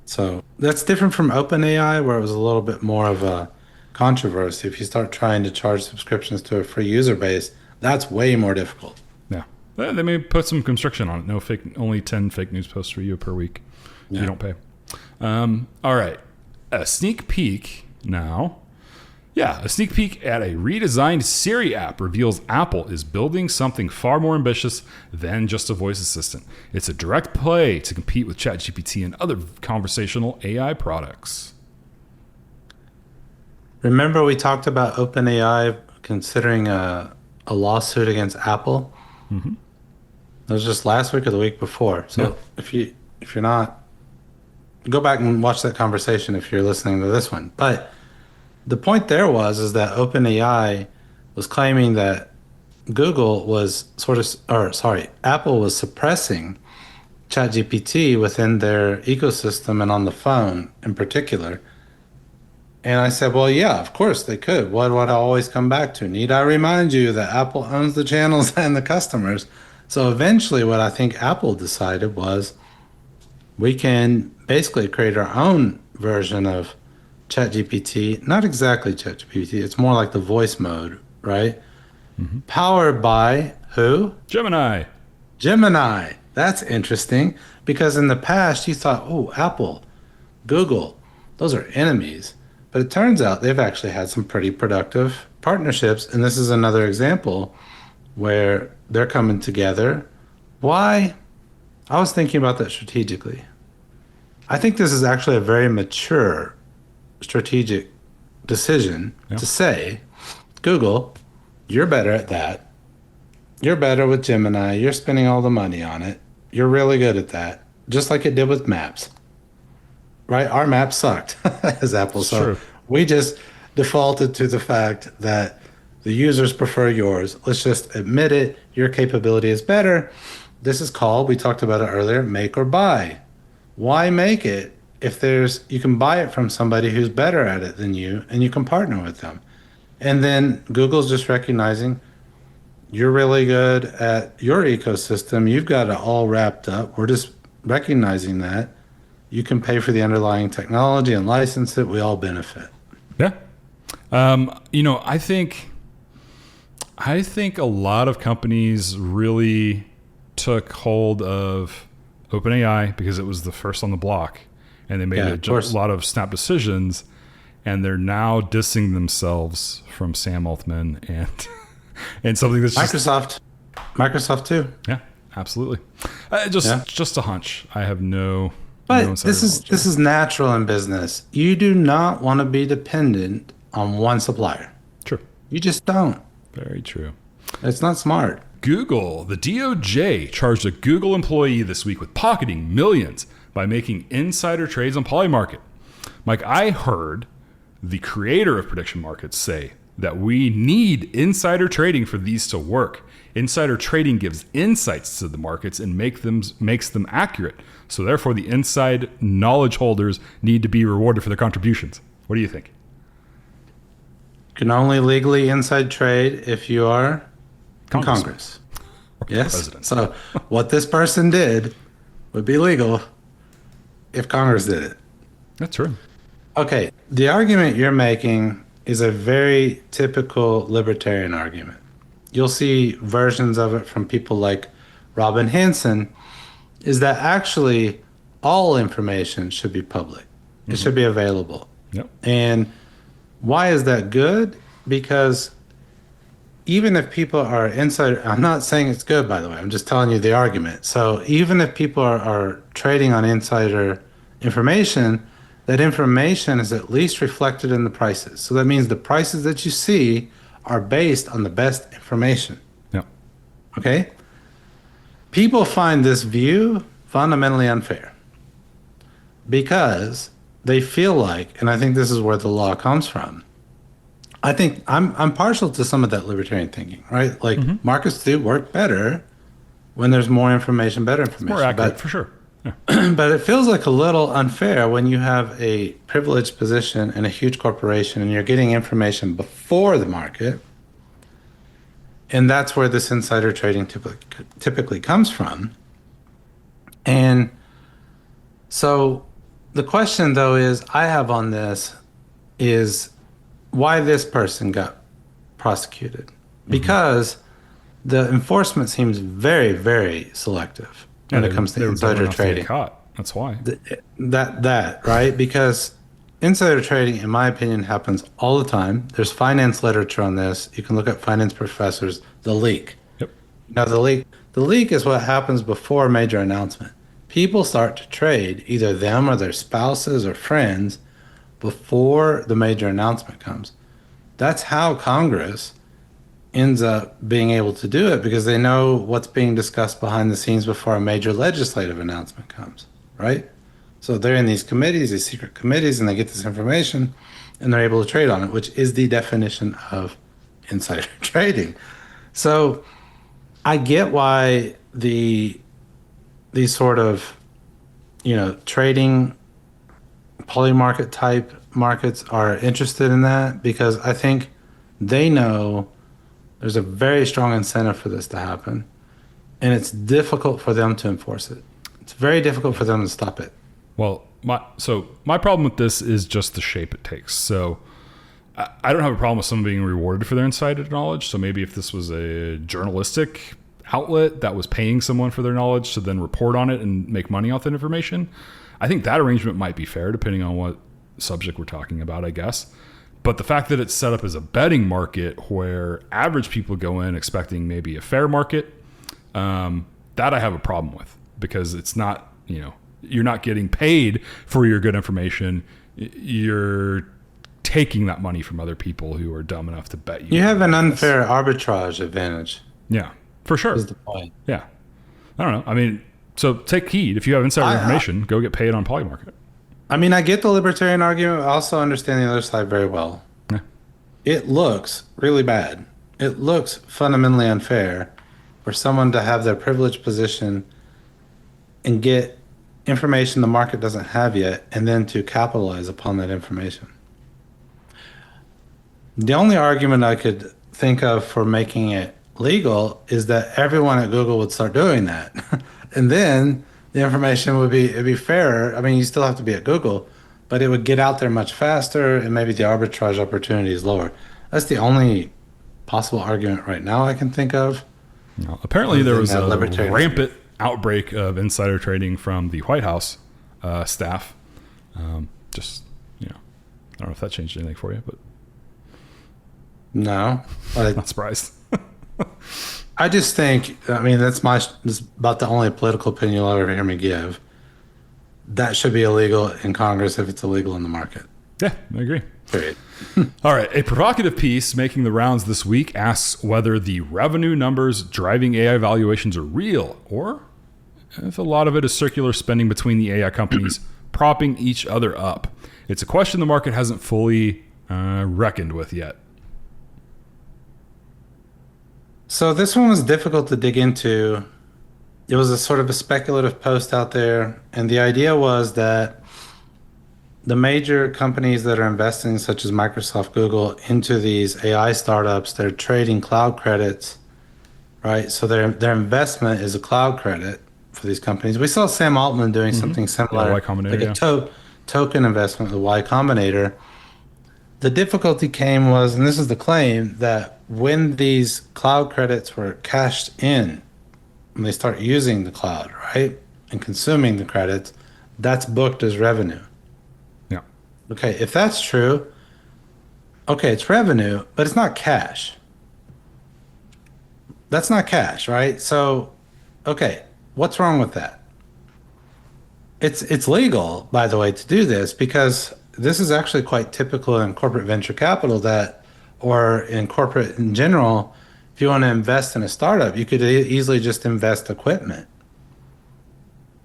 So that's different from OpenAI, where it was a little bit more of a controversy. If you start trying to charge subscriptions to a free user base, that's way more difficult.
Yeah. They may put some constriction on it. No fake, only 10 fake news posts for you per week if you don't pay. All right. A sneak peek now. Yeah, a sneak peek at a redesigned Siri app reveals Apple is building something far more ambitious than just a voice assistant. It's a direct play to compete with ChatGPT and other conversational AI products.
Remember we talked about OpenAI considering a lawsuit against Apple?
Mm-hmm.
That was just last week or the week before. So if you're not, go back and watch that conversation if you're listening to this one. But the point there is that OpenAI was claiming that Apple was suppressing ChatGPT within their ecosystem and on the phone in particular. And I said, well, yeah, of course they could. What would I always come back to? Need I remind you that Apple owns the channels and the customers? So eventually what I think Apple decided was we can basically create our own version of ChatGPT, not exactly ChatGPT, it's more like the voice mode, right? Mm-hmm. Powered by who?
Gemini.
That's interesting because in the past you thought, oh, Apple, Google, those are enemies. But it turns out they've actually had some pretty productive partnerships. And this is another example where they're coming together. Why? I was thinking about that strategically. I think this is actually a very mature strategic decision to say, Google, you're better at that. You're better with Gemini. You're spending all the money on it. You're really good at that. Just like it did with Maps. Right? Our Maps sucked as Apple. So we just defaulted to the fact that the users prefer yours. Let's just admit it. Your capability is better. This is called, we talked about it earlier, make or buy. Why make it if you can buy it from somebody who's better at it than you and you can partner with them? And then Google's just recognizing you're really good at your ecosystem. You've got it all wrapped up. We're just recognizing that. You can pay for the underlying technology and license it. We all benefit.
Yeah. I think a lot of companies really took hold of OpenAI because it was the first on the block, and they made a lot of snap decisions, and they're now dissing themselves from Sam Altman and something that's
Microsoft too.
Yeah, absolutely. Just a hunch. I have no.
But this is natural in business. You do not want to be dependent on one supplier.
True.
You just don't.
Very true.
It's not smart.
Google, the DOJ charged a Google employee this week with pocketing millions by making insider trades on Polymarket. Mike, I heard the creator of prediction markets say that we need insider trading for these to work. Insider trading gives insights to the markets and makes them accurate. So therefore, the inside knowledge holders need to be rewarded for their contributions. What do you think?
You can only legally inside trade if you are in Congress. Yes. President. So what this person did would be legal if Congress did it.
That's true.
Okay. The argument you're making is a very typical libertarian argument. You'll see versions of it from people like Robin Hanson, is that actually all information should be public. It should be available.
Yep.
And why is that good? Because even if people are insider, I'm not saying it's good, by the way, I'm just telling you the argument. So even if people are trading on insider information, that information is at least reflected in the prices. So that means the prices that you see are based on the best information.
Yep.
Okay? People find this view fundamentally unfair because they feel like, and I think this is where the law comes from, I think I'm partial to some of that libertarian thinking, right? Like markets do work better when there's more information, better information.
It's more accurate, for sure. Yeah.
But it feels like a little unfair when you have a privileged position in a huge corporation and you're getting information before the market, And that's where this insider trading typically comes from. And so the question, though, I have on this is why this person got prosecuted. Because the enforcement seems very, very selective when it comes to insider trading.
Caught. That's why.
That right? Because insider trading, in my opinion, happens all the time. There's finance literature on this. You can look at finance professors. The leak.
Yep.
Now the leak is what happens before a major announcement. People start to trade, either them or their spouses or friends, before the major announcement comes. That's how Congress ends up being able to do it, because they know what's being discussed behind the scenes before a major legislative announcement comes, right? So they're in these committees, these secret committees, and they get this information and they're able to trade on it, which is the definition of insider trading. So I get why these sort of, trading polymarket type markets are interested in that, because I think they know there's a very strong incentive for this to happen, and it's difficult for them to enforce it. It's very difficult for them to stop it.
Well, my problem with this is just the shape it takes. So I don't have a problem with someone being rewarded for their insider knowledge. So maybe if this was a journalistic outlet that was paying someone for their knowledge to then report on it and make money off that information, I think that arrangement might be fair, depending on what subject we're talking about, I guess. But the fact that it's set up as a betting market where average people go in expecting maybe a fair market, that I have a problem with, because it's not, you're not getting paid for your good information. You're taking that money from other people who are dumb enough to bet you.
You have an unfair arbitrage advantage.
Yeah, for sure.
Is the point.
Yeah. I don't know. I mean, so take heed. If you have insider information, go get paid on Polymarket.
I mean, I get the libertarian argument. I also understand the other side very well.
Yeah.
It looks really bad. It looks fundamentally unfair for someone to have their privileged position and get information the market doesn't have yet, and then to capitalize upon that information. The only argument I could think of for making it legal is that everyone at Google would start doing that. And then the information would be fairer. I mean, you still have to be at Google, but it would get out there much faster, and maybe the arbitrage opportunity is lower. That's the only possible argument right now I can think of.
No, apparently there was a rampant outbreak of insider trading from the White House staff. I don't know if that changed anything for you, but
no,
I'm not surprised.
I just think, that's about the only political opinion you'll ever hear me give. That should be illegal in Congress if it's illegal in the market.
Yeah, I agree.
Period.
All right. A provocative piece making the rounds this week asks whether the revenue numbers driving AI valuations are real, or if a lot of it is circular spending between the AI companies propping each other up. It's a question the market hasn't fully reckoned with yet.
So this one was difficult to dig into. It was a sort of a speculative post out there, and the idea was that the major companies that are investing, such as Microsoft, Google, into these AI startups, they're trading cloud credits, right? So their investment is a cloud credit for these companies. We saw Sam Altman doing something similar,
Y Combinator,
like a token investment, the Y Combinator. The difficulty came was, and this is the claim, that when these cloud credits were cashed in, when they start using the cloud, right, and consuming the credits, that's booked as revenue.
Yeah.
Okay, if that's true, okay, it's revenue, but it's not cash. That's not cash, right? So, okay, what's wrong with that? It's legal, by the way, to do this, because this is actually quite typical in corporate venture capital, or in corporate in general. If you want to invest in a startup, you could easily just invest equipment.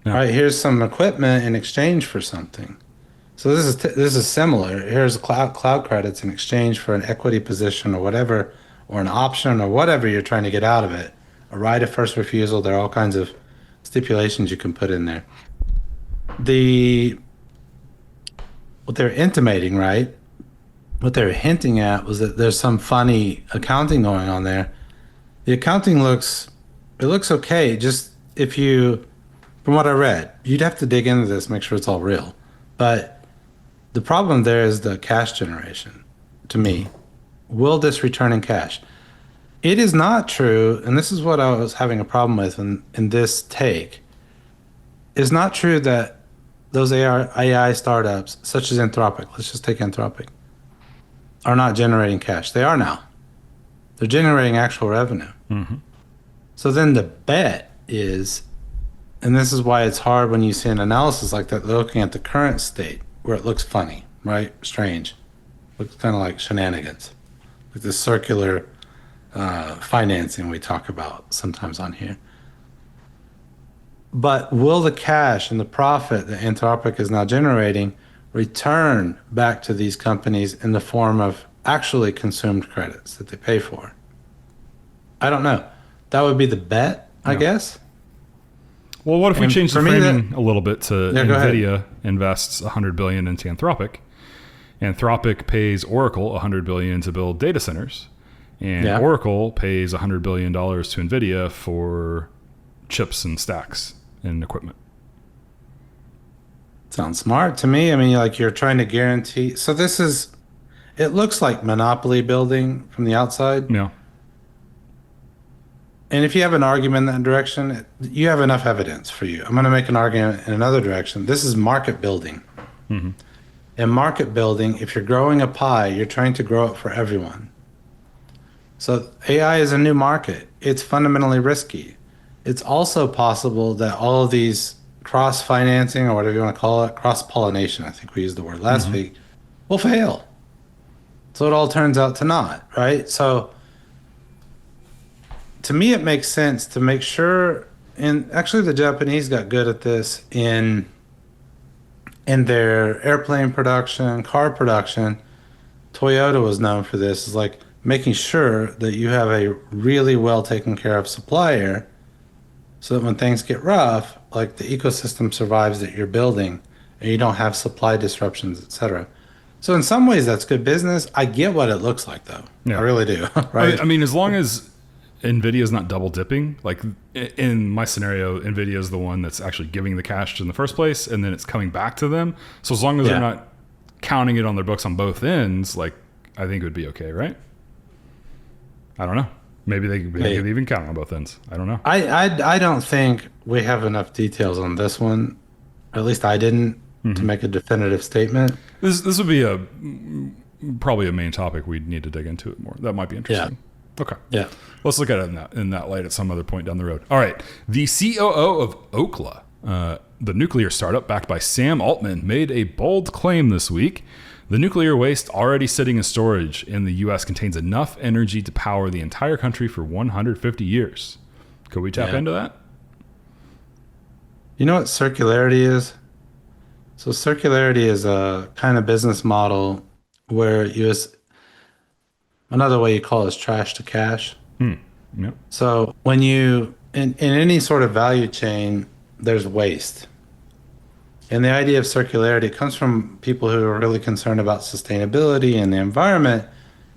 Yeah. All right, here's some equipment in exchange for something. So this is similar. Here's cloud credits in exchange for an equity position or whatever, or an option or whatever you're trying to get out of it. A right of first refusal. There are all kinds of stipulations you can put in there. What they're intimating, right? What they're hinting at was that there's some funny accounting going on there. The accounting looks okay. Just if you, from what I read, you'd have to dig into this, make sure it's all real. But the problem there is the cash generation. To me, will this return in cash? It is not true, and this is what I was having a problem with in this take. It's not true that those AI startups, such as Anthropic, let's just take Anthropic, are not generating cash. They are now. They're generating actual revenue.
Mm-hmm.
So then the bet is, and this is why it's hard when you see an analysis like that, looking at the current state where it looks funny, right? Strange. Looks kind of like shenanigans. Like this circular financing we talk about sometimes on here. But will the cash and the profit that Anthropic is now generating return back to these companies in the form of actually consumed credits that they pay for? I don't know. That would be the bet, I guess.
Well, what if we
And
change the
for me,
framing a little bit to
Yeah, go ahead.
NVIDIA invests $100 billion into Anthropic. Anthropic pays Oracle $100 billion to build data centers, and
Yeah.
Oracle pays $100 billion to NVIDIA for chips and stacks and equipment.
Sounds smart to me. I mean, like you're trying to guarantee. So this is, it looks like monopoly building from the outside.
Yeah.
And if you have an argument in that direction, you have enough evidence for you. I'm going to make an argument in another direction. This is market building.
Mm-hmm.
In market building, if you're growing a pie, you're trying to grow it for everyone. So AI is a new market. It's fundamentally risky. It's also possible that all of these cross-financing, or whatever you want to call it, cross-pollination, I think we used the word last week, will fail. So it all turns out to not, right? So to me, it makes sense to make sure, and actually the Japanese got good at this in their airplane production, car production. Toyota was known for this, is like making sure that you have a really well taken care of supplier so that when things get rough, like the ecosystem survives that you're building and you don't have supply disruptions, etc. So in some ways that's good business. I get what it looks like though.
Yeah.
I really do. Right?
I mean, as long as NVIDIA is not double dipping, like in my scenario, NVIDIA is the one that's actually giving the cash in the first place, and then it's coming back to them. So as long as they're not counting it on their books on both ends, like I think it would be okay, right? I don't know. Maybe they could even count on both ends. I don't know.
I don't think we have enough details on this one. At least I didn't to make a definitive statement.
This would be probably a main topic we'd need to dig into it more. That might be interesting. Okay.
Yeah.
Let's look at it in that light at some other point down the road. All right. The COO of Okla, the nuclear startup backed by Sam Altman, made a bold claim this week. The nuclear waste already sitting in storage in the U.S. contains enough energy to power the entire country for 150 years. Could we tap into that?
You know what circularity is? So circularity is a kind of business model where another way you call it is trash to cash.
Yep.
So when you, in any sort of value chain, there's waste. And the idea of circularity comes from people who are really concerned about sustainability and the environment,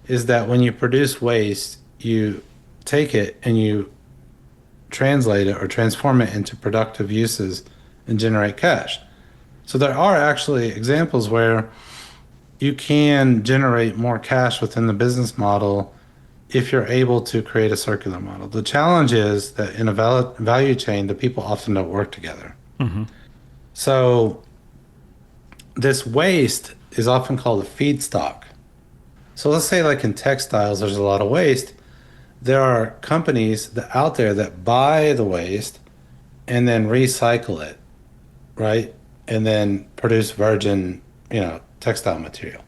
is that when you produce waste, you take it and you translate it or transform it into productive uses and generate cash. So there are actually examples where you can generate more cash within the business model if you're able to create a circular model. The challenge is that in a value chain, the people often don't work together.
Mm-hmm.
So this waste is often called a feedstock. So let's say like in textiles, there's a lot of waste. There are companies out there that buy the waste and then recycle it, right? And then produce virgin, textile material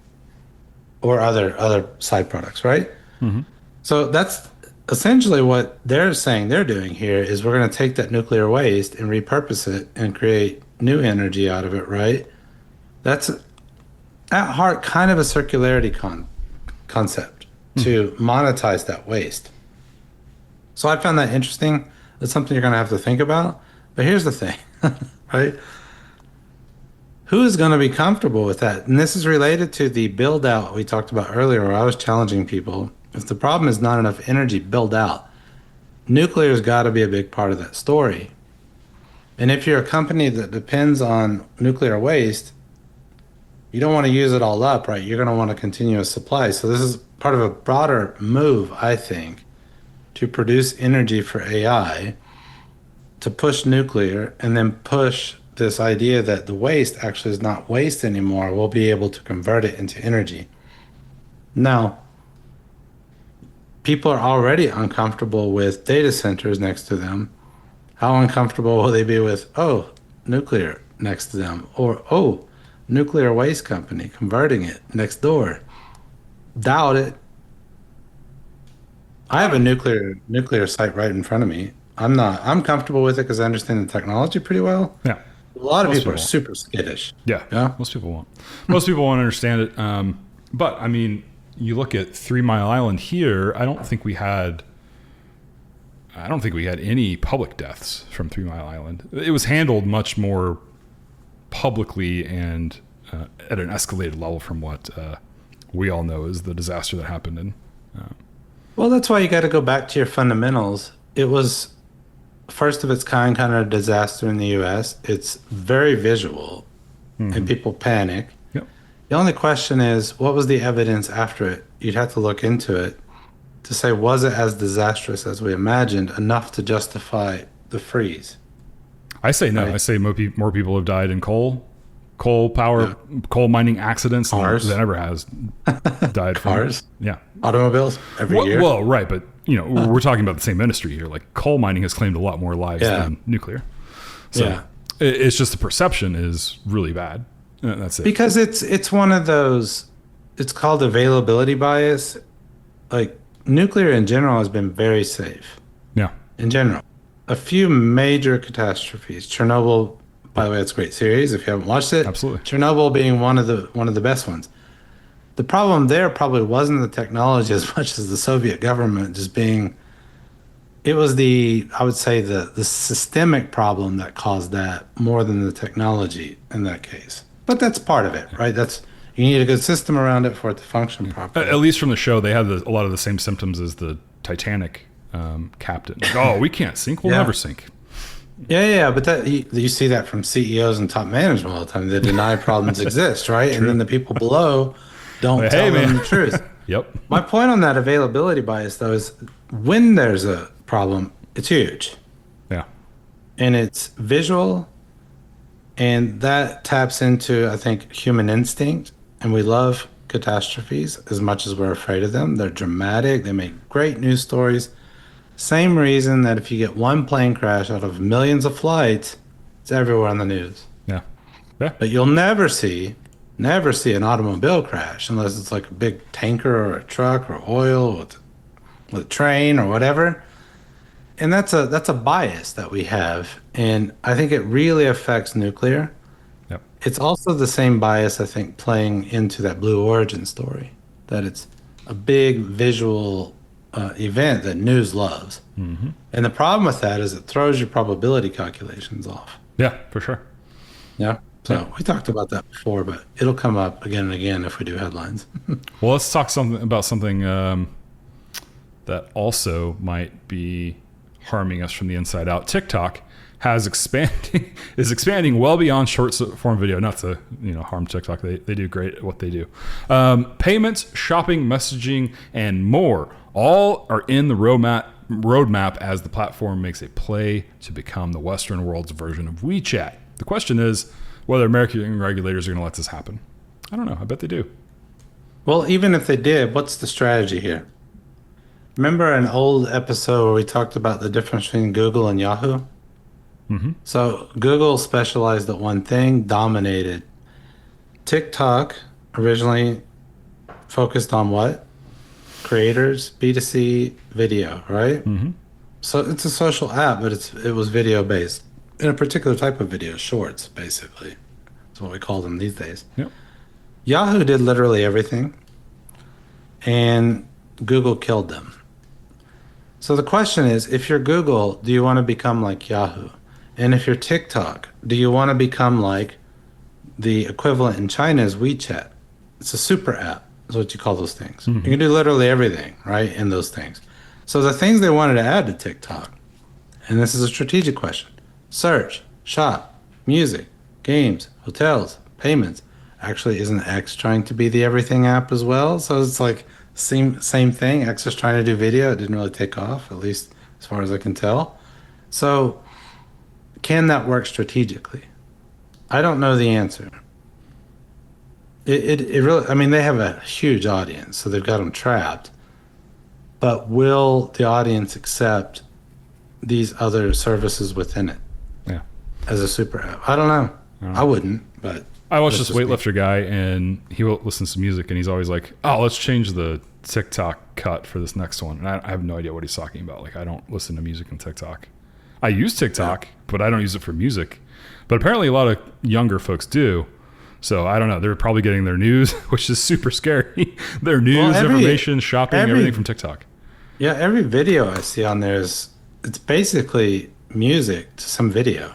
or other side products, right?
Mm-hmm.
So that's essentially what they're saying they're doing here is we're going to take that nuclear waste and repurpose it and create new energy out of it, right? That's at heart kind of a circularity concept to monetize that waste. So I found that interesting. That's something you're going to have to think about. But here's the thing, right? Who is going to be comfortable with that? And this is related to the build out we talked about earlier, where I was challenging people. If the problem is not enough energy, build out. nuclear's got to be a big part of that story. And if you're a company that depends on nuclear waste, you don't want to use it all up, right? You're going to want a continuous supply. So this is part of a broader move, I think, to produce energy for AI, to push nuclear, and then push this idea that the waste actually is not waste anymore. We'll be able to convert it into energy. Now, people are already uncomfortable with data centers next to them. How uncomfortable will they be with, oh, nuclear next to them? Or, oh, nuclear waste company converting it next door? Doubt it. I have a nuclear site right in front of me. I'm comfortable with it because I understand the technology pretty well.
Yeah.
A lot of
Most
people are
people.
super skittish.
Yeah.
Yeah.
Most people won't. Most people won't understand it. But I mean, you look at 3 Mile Island here, I don't think we had any public deaths from 3 Mile Island. It was handled much more publicly and at an escalated level from what we all know is the disaster that happened in.
Well, that's why you got to go back to your fundamentals. It was first of its kind of disaster in the U.S. It's very visual, and people panic.
Yep.
The only question is, what was the evidence after it? You'd have to look into it to say, was it as disastrous as we imagined, enough to justify the freeze?
I say no.
Right.
I say more people have died in coal mining accidents
Cars.
than ever has died from
Cars,
Yeah.
automobiles every year.
Well, right, but we're talking about the same industry here. Like coal mining has claimed a lot more lives than nuclear. So
Yeah.
it's just the perception is really bad. That's it.
Because it's one of those, it's called availability bias. Like nuclear in general has been very safe
Yeah.
in general. A few major catastrophes. Chernobyl, by the way, it's a great series if you haven't watched it.
Absolutely.
Chernobyl being one of the best ones. The problem there probably wasn't the technology as much as the Soviet government just being, it was I would say the systemic problem that caused that more than the technology in that case. But that's part of it, right? You need a good system around it for it to function properly.
At least from the show, they had a lot of the same symptoms as the Titanic captain. Like, oh, we can't sink. We'll never sink.
Yeah, but you see that from CEOs and top management all the time. They deny problems exist, right? And then the people below don't tell them the truth.
Yep.
My point on that availability bias, though, is when there's a problem, it's huge.
Yeah.
And it's visual, and that taps into, I think, human instinct. And we love catastrophes as much as we're afraid of them. They're dramatic. They make great news stories. Same reason that if you get one plane crash out of millions of flights, it's everywhere on the news.
Yeah. Yeah.
But you'll never see an automobile crash unless it's like a big tanker or a truck or oil with a train or whatever. And that's a bias that we have. And I think it really affects nuclear.
Yep.
It's also the same bias, I think, playing into that Blue Origin story, that it's a big visual event that news loves. Mm-hmm. And the problem with that is it throws your probability calculations off.
Yeah, for sure.
Yeah. So we talked about that before, but it'll come up again and again if we do headlines.
Well, let's talk about something that also might be harming us from the inside out. TikTok is expanding well beyond short form video. Not to harm TikTok. They do great at what they do. Payments, shopping, messaging, and more all are in the roadmap as the platform makes a play to become the Western world's version of WeChat. The question is whether American regulators are going to let this happen. I don't know. I bet they do.
Well, even if they did, what's the strategy here? Remember an old episode where we talked about the difference between Google and Yahoo? Mm-hmm. So Google specialized at one thing, dominated. TikTok originally focused on what? Creators, B2C video, right? Mm-hmm. So it's a social app, but it was video based in a particular type of video, shorts, basically. That's what we call them these days.
Yep.
Yahoo did literally everything, and Google killed them. So the question is, if you're Google, do you want to become like Yahoo? And if you're TikTok, do you want to become like the equivalent in China is WeChat? It's a super app, is what you call those things. Mm-hmm. You can do literally everything, right, in those things. So the things they wanted to add to TikTok, and this is a strategic question: search, shop, music, games, hotels, payments. Actually, isn't X trying to be the everything app as well? So it's like same thing. X is trying to do video. It didn't really take off, at least as far as I can tell. So can that work strategically? I don't know the answer. It really, I mean, they have a huge audience, so they've got them trapped. But will the audience accept these other services within it
Yeah.
as a super app? I don't know. I wouldn't, but
I watch
that's
this
just me.
weightlifter guy, and he listens to music, and he's always like, "Oh, let's change the TikTok cut for this next one." And I have no idea what he's talking about. Like, I don't listen to music on TikTok. I use TikTok, but I don't use it for music. But apparently, a lot of younger folks do. So I don't know. They're probably getting their news, which is super scary. Their news, information, shopping, everything from TikTok.
Yeah, every video I see on there it's basically music to some video.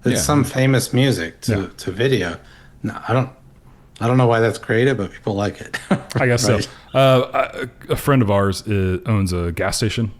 It's some famous music to video. No, I don't know why that's creative, but people like it.
I guess
Right.
so. A friend of ours owns a gas station.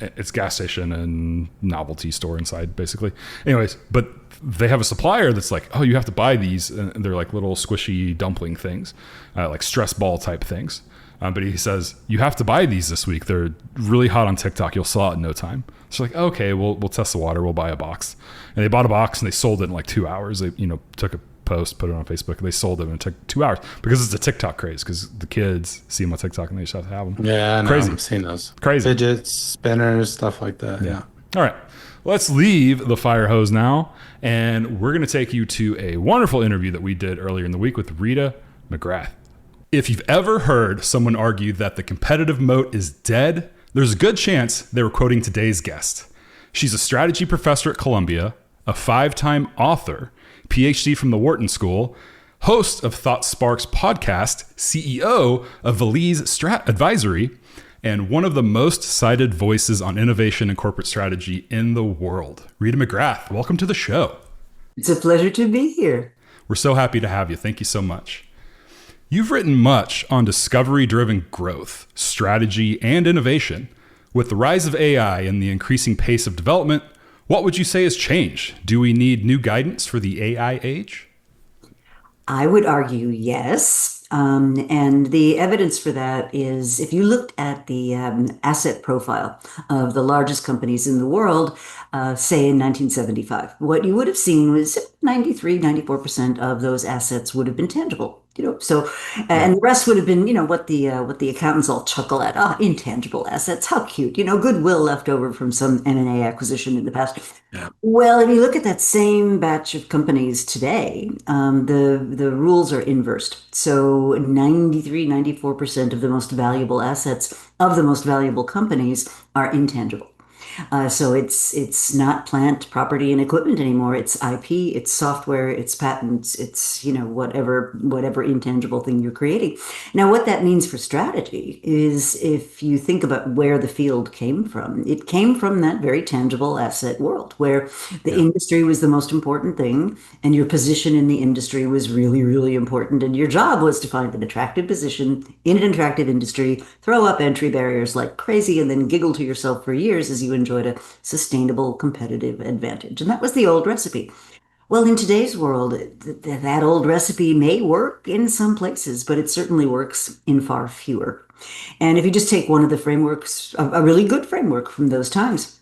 It's gas station and novelty store inside, basically. Anyways, but they have a supplier that's like, oh, you have to buy these. And they're like little squishy dumpling things, like stress ball type things. But he says, you have to buy these this week. They're really hot on TikTok. You'll sell it in no time. So like, okay, we'll test the water. We'll buy a box. And they bought a box and they sold it in like 2 hours. They, took a post, put it on Facebook, and they sold it and it took 2 hours because it's a TikTok craze, because the kids see them on TikTok and they just have to have them.
Yeah, I know.
Crazy.
I've seen those.
Crazy.
Fidgets, spinners, stuff like that. Yeah.
All right. Let's leave the fire hose now. And we're going to take you to a wonderful interview that we did earlier in the week with Rita McGrath. If you've ever heard someone argue that the competitive moat is dead, there's a good chance they were quoting today's guest. She's a strategy professor at Columbia, a 5-time author, PhD from the Wharton School, host of Thought Sparks podcast, CEO of Valise Strat Advisory, and one of the most cited voices on innovation and corporate strategy in the world. Rita McGrath, welcome to the show.
It's a pleasure to be here.
We're so happy to have you. Thank you so much. You've written much on discovery-driven growth, strategy, and innovation. With the rise of AI and the increasing pace of development, what would you say has changed? Do we need new guidance for the AI age?
I would argue yes. And the evidence for that is if you looked at the asset profile of the largest companies in the world, say in 1975, what you would have seen was 93, 94% of those assets would have been tangible. And the rest would have been, what the accountants all chuckle at. Ah, intangible assets, how cute. Goodwill left over from some M&A acquisition in the past.
Yeah.
Well, if you look at that same batch of companies today, the rules are inversed. So 93, 94% of the most valuable assets of the most valuable companies are intangible. So it's not plant, property, and equipment anymore. It's IP, it's software, it's patents, it's whatever intangible thing you're creating. Now, what that means for strategy is if you think about where the field came from, it came from that very tangible asset world where the industry was the most important thing, and your position in the industry was really, really important, and your job was to find an attractive position in an attractive industry, throw up entry barriers like crazy, and then giggle to yourself for years as you enjoyed a sustainable competitive advantage. And that was the old recipe. Well, in today's world, that old recipe may work in some places, but it certainly works in far fewer. And if you just take one of the frameworks, a really good framework from those times,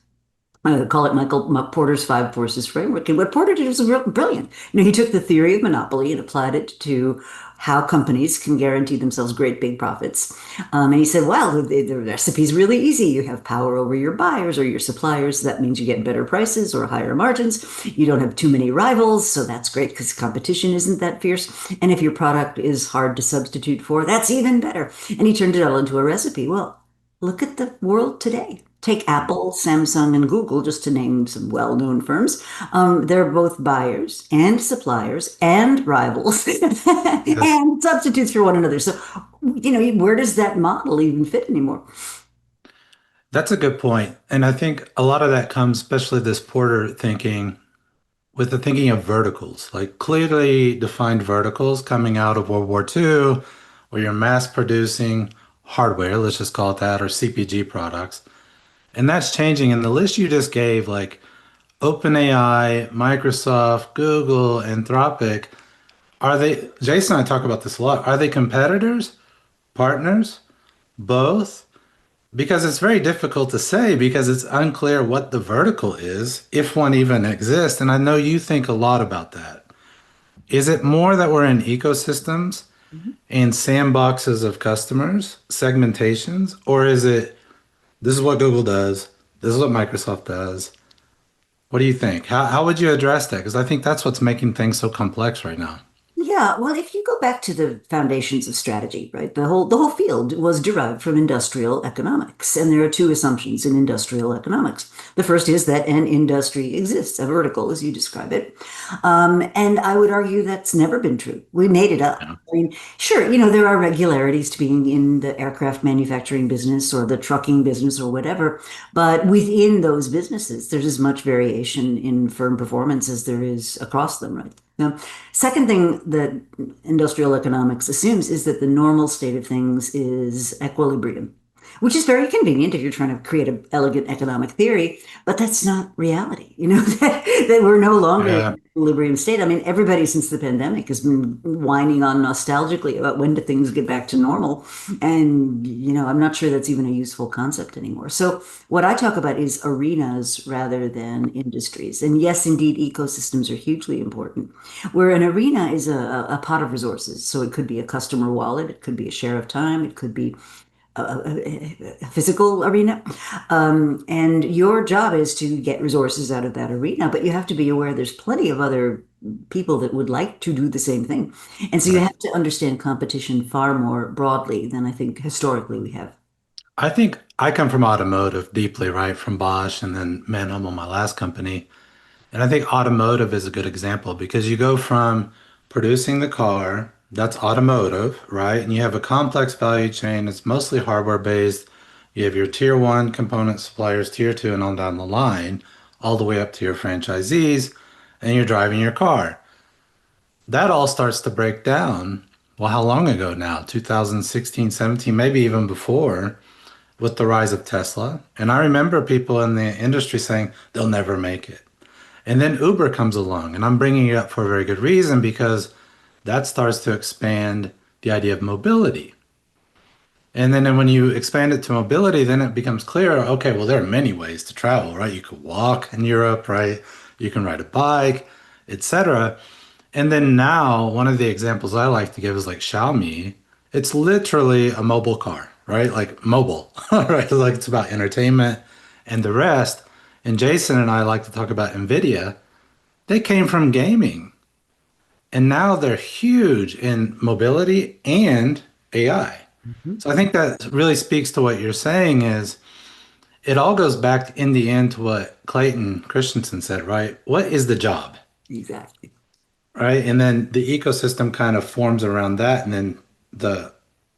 I call it Michael Porter's 5 Forces framework. And what Porter did was brilliant. He took the theory of monopoly and applied it to how companies can guarantee themselves great big profits. And he said, well, the recipe's really easy. You have power over your buyers or your suppliers. That means you get better prices or higher margins. You don't have too many rivals. So that's great because competition isn't that fierce. And if your product is hard to substitute for, that's even better. And he turned it all into a recipe. Well, look at the world today. Take Apple, Samsung, and Google, just to name some well-known firms. They're both buyers and suppliers and rivals and substitutes for one another. So, where does that model even fit anymore?
That's a good point. And I think a lot of that comes, especially this Porter thinking, with the thinking of verticals, like clearly defined verticals coming out of World War II, where you're mass producing hardware, let's just call it that, or CPG products. And that's changing. And the list you just gave, like OpenAI, Microsoft, Google, Anthropic, are they, Jason and I talk about this a lot. Are they competitors, partners, both? Because it's very difficult to say because it's unclear what the vertical is, if one even exists. And I know you think a lot about that. Is it more that we're in ecosystems and sandboxes of customers, segmentations, or is it this is what Google does, this is what Microsoft does? What do you think? How would you address that? Because I think that's what's making things so complex right now.
Yeah, well, if you go back to the foundations of strategy, right, the whole field was derived from industrial economics, and there are two assumptions in industrial economics. The first is that an industry exists, a vertical, as you describe it, and I would argue that's never been true. We made it up.
Yeah.
I mean, sure, there are regularities to being in the aircraft manufacturing business or the trucking business or whatever, but within those businesses, there's as much variation in firm performance as there is across them, right? Now, second thing that industrial economics assumes is that the normal state of things is equilibrium, which is very convenient if you're trying to create an elegant economic theory, but that's not reality. That we're no longer in
Yeah.
an equilibrium state. I mean, everybody since the pandemic has been whining on nostalgically about when do things get back to normal. And, I'm not sure that's even a useful concept anymore. So what I talk about is arenas rather than industries. And yes, indeed, ecosystems are hugely important. Where an arena is a pot of resources. So it could be a customer wallet, it could be a share of time, it could be a physical arena. And your job is to get resources out of that arena, but you have to be aware there's plenty of other people that would like to do the same thing. And so you
Right.
have to understand competition far more broadly than I think historically we have.
I think I come from automotive deeply, right? From Bosch and then Manham, my last company. And I think automotive is a good example because you go from producing the car, that's automotive, right? And you have a complex value chain. It's mostly hardware based. You have your tier one component suppliers, tier two, and on down the line, all the way up to your franchisees, and you're driving your car. That all starts to break down. Well, how long ago now? 2016, 17, maybe even before, with the rise of Tesla. And I remember people in the industry saying they'll never make it. And then Uber comes along, and I'm bringing it up for a very good reason because that starts to expand the idea of mobility. And then when you expand it to mobility, then it becomes clear, okay, well, there are many ways to travel, right? You could walk in Europe, right? You can ride a bike, etc. And then now, one of the examples I like to give is like Xiaomi. It's literally a mobile car, right? Like mobile, right? Like it's about entertainment and the rest. And Jason and I like to talk about NVIDIA. They came from gaming, and now they're huge in mobility and AI.
Mhm.
So I think that really speaks to what you're saying is it all goes back in the end to what Clayton Christensen said, right? What is the job,
Exactly.
right? And then the ecosystem kind of forms around that, and then the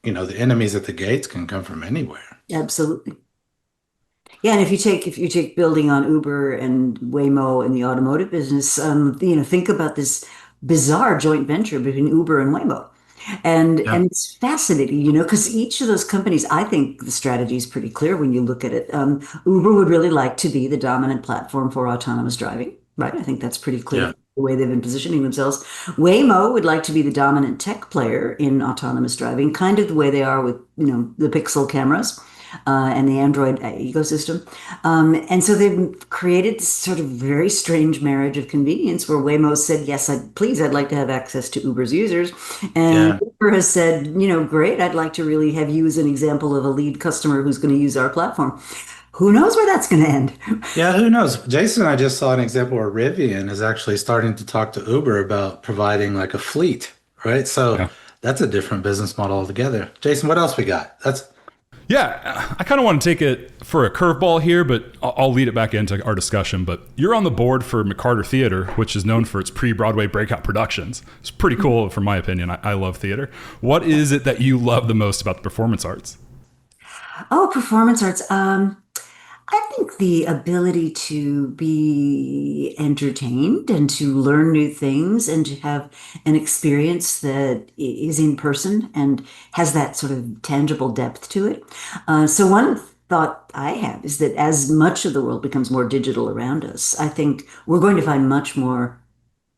the enemies at the gates can come from anywhere.
Absolutely. Yeah, and if you take building on Uber and Waymo in the automotive business, think about this bizarre joint venture between Uber and Waymo. And
Yeah,
and it's fascinating, because each of those companies, I think the strategy is pretty clear when you look at it. Uber would really like to be the dominant platform for autonomous driving, right? I think that's pretty clear
yeah,
the way they've been positioning themselves. Waymo would like to be the dominant tech player in autonomous driving, kind of the way they are with, the Pixel cameras. And the Android ecosystem. And so they've created this sort of very strange marriage of convenience where Waymo said, yes, I'd like to have access to Uber's users. And
yeah.
Uber has said, great, I'd like to really have you as an example of a lead customer who's going to use our platform. Who knows where that's going to end?
Yeah, who knows? Jason and I just saw an example where Rivian is actually starting to talk to Uber about providing like a fleet, right? So
Yeah.
that's a different business model altogether. Jason, what else we got? That's
Yeah, I kind of want to take it for a curveball here, but I'll lead it back into our discussion. But you're on the board for McCarter Theater, which is known for its pre-Broadway breakout productions. It's pretty cool, from my opinion. I love theater. What is it that you love the most about the performance arts?
Oh, performance arts. I think the ability to be entertained and to learn new things and to have an experience that is in person and has that sort of tangible depth to it. So one thought I have is that as much of the world becomes more digital around us, I think we're going to find much more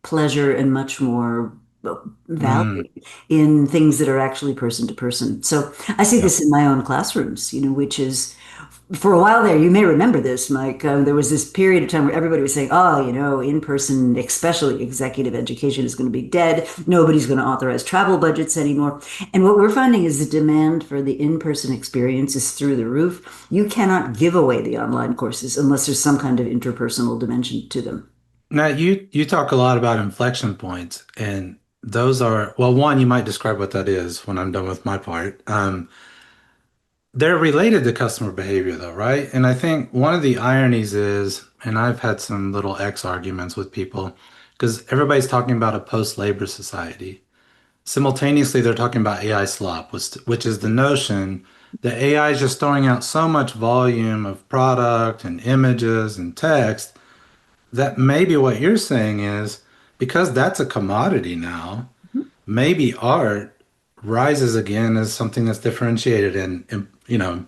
pleasure and much more
Mm,
value in things that are actually person to person. So I see
yeah.
this in my own classrooms, which is for a while there, you may remember this, Mike. There was this period of time where everybody was saying, oh, in person, especially executive education, is going to be dead. Nobody's going to authorize travel budgets anymore. And what we're finding is the demand for the in person experience is through the roof. You cannot give away the online courses unless there's some kind of interpersonal dimension to them.
Now you talk a lot about inflection points, and those are, well, one, you might describe what that is when I'm done with my part. They're related to customer behavior though, right? And I think one of the ironies is, and I've had some little X arguments with people, because everybody's talking about a post-labor society. Simultaneously, they're talking about AI slop, which is the notion that AI is just throwing out so much volume of product and images and text that maybe what you're saying is because that's a commodity now, maybe art rises again as something that's differentiated in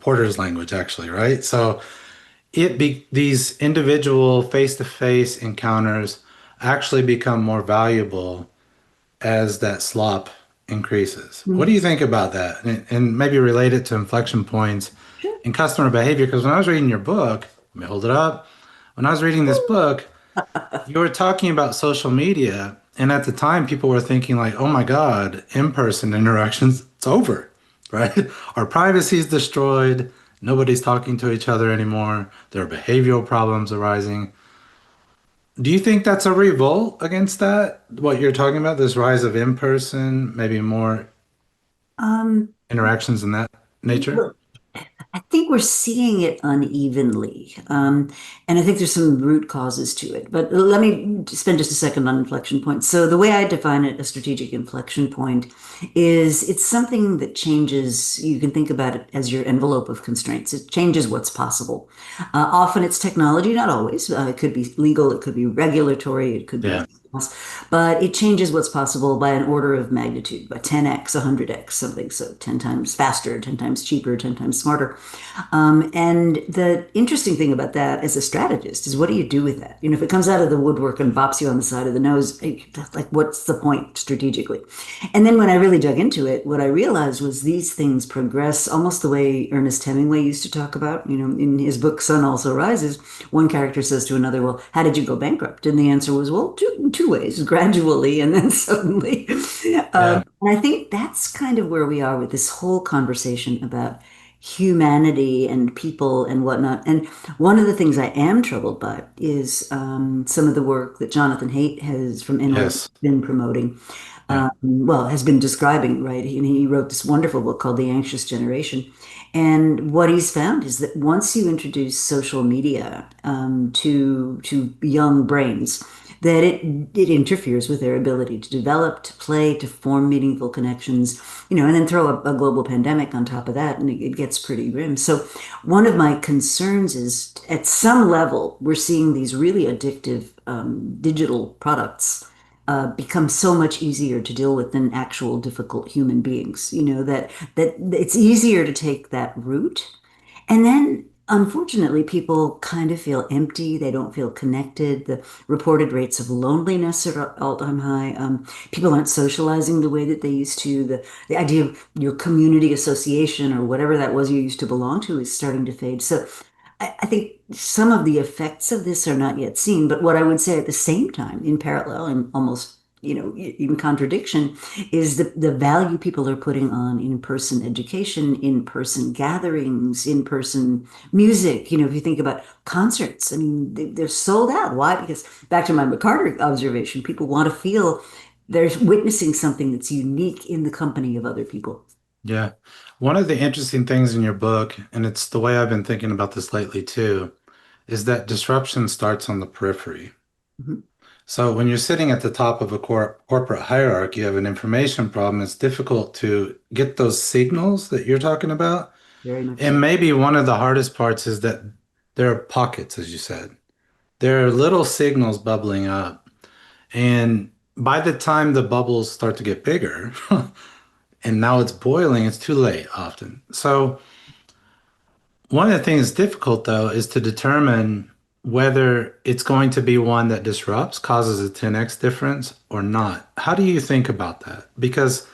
Porter's language, actually, right? So these individual face-to-face encounters actually become more valuable as that slop increases. What do
Mhm.
you think about that? And maybe relate it to inflection points
Sure.
in customer behavior. Because when I was reading your book, let me hold it up. When I was reading this book, you were talking about social media, and at the time, people were thinking like, "Oh my God, in-person interactions, it's over, right? Our privacy is destroyed. Nobody's talking to each other anymore. There are behavioral problems arising." Do you think that's a revolt against that? What you're talking about, this rise of in-person, maybe more
Um,
interactions in that nature?
I think we're seeing it unevenly. And I think there's some root causes to it. But let me spend just a second on inflection points. So, the way I define it, a strategic inflection point, is it's something that changes, you can think about it as your envelope of constraints. It changes what's possible. Often it's technology, not always. It could be legal, it could be regulatory, it could be
Yeah.
anything else. But it changes what's possible by an order of magnitude, by 10x, 100x, something. So 10 times faster, 10 times cheaper, 10 times smarter. And the interesting thing about that as a strategist is what do you do with that? If it comes out of the woodwork and bops you on the side of the nose, like what's the point strategically? And then when I really dug into it, what I realized was these things progress almost the way Ernest Hemingway used to talk about. In his book Sun Also Rises, one character says to another, well, how did you go bankrupt? And the answer was, well, two ways, gradually and then suddenly.
Yeah.
And I think that's kind of where we are with this whole conversation about humanity and people and whatnot. And one of the things I am troubled by is some of the work that Jonathan Haidt has from NYU
Yes.
been promoting,
Yeah.
well, has been describing, right? And he wrote this wonderful book called The Anxious Generation. And what he's found is that once you introduce social media to young brains, that it interferes with their ability to develop, to play, to form meaningful connections, and then throw a global pandemic on top of that, and it gets pretty grim. So one of my concerns is at some level, we're seeing these really addictive digital products become so much easier to deal with than actual difficult human beings. That it's easier to take that route. And then, unfortunately, people kind of feel empty. They don't feel connected. The reported rates of loneliness are at all-time high. People aren't socializing the way that they used to. The idea of your community association or whatever that was you used to belong to is starting to fade. So I think some of the effects of this are not yet seen. But what I would say at the same time, in parallel and almost in contradiction, is the value people are putting on in-person education, in-person gatherings, in-person music. If you think about concerts, I mean, they're sold out. Why? Because back to my McCarter observation, people want to feel they're witnessing something that's unique in the company of other people.
Yeah. One of the interesting things in your book, and it's the way I've been thinking about this lately too, is that disruption starts on the periphery.
Mhm.
So when you're sitting at the top of a corporate hierarchy, you have an information problem, it's difficult to get those signals that you're talking about.
Very much so.
And maybe one of the hardest parts is that there are pockets, as you said. There are little signals bubbling up. And by the time the bubbles start to get bigger, and now it's boiling, it's too late often. So, one of the things that's difficult though is to determine whether it's going to be one that disrupts, causes a 10x difference or not. How do you think about that? Because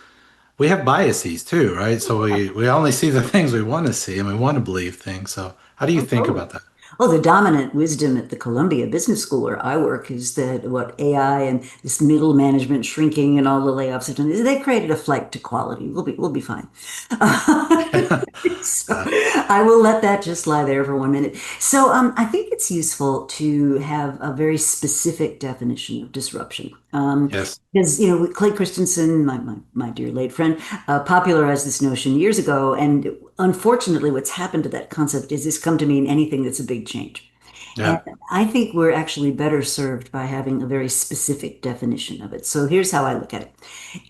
we have biases too, right? So we only see the things we want to see and we want to believe things. So how do you
Oh,
think
totally.
about that?
Well, the dominant wisdom at the Columbia Business School where I work is that what AI and this middle management shrinking and all the layoffs have done is they created a flight to quality. We'll be fine. So
Uh,
I will let that just lie there for 1 minute. So I think it's useful to have a very specific definition of disruption.
yes.
Because, Clay Christensen, my dear late friend, popularized this notion years ago. And unfortunately, what's happened to that concept is it's come to mean anything that's a big change. And
Yeah.
I think we're actually better served by having a very specific definition of it. So here's how I look at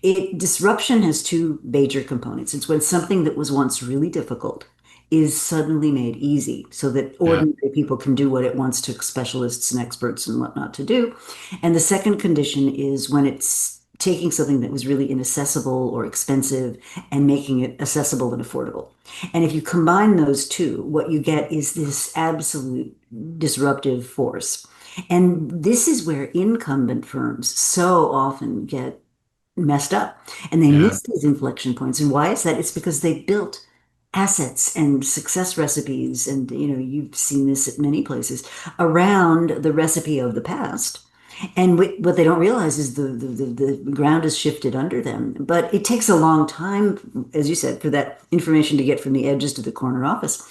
it. Disruption has two major components. It's when something that was once really difficult is suddenly made easy so that
Yeah.
ordinary people can do what it once took specialists and experts and whatnot to do. And the second condition is when it's taking something that was really inaccessible or expensive and making it accessible and affordable. And if you combine those two, what you get is this absolute disruptive force. And this is where incumbent firms so often get messed up and they
Yeah.
miss these inflection points. And why is that? It's because they built assets and success recipes. And, you've seen this at many places around the recipe of the past. And what they don't realize is the ground has shifted under them. But it takes a long time, as you said, for that information to get from the edges to the corner office.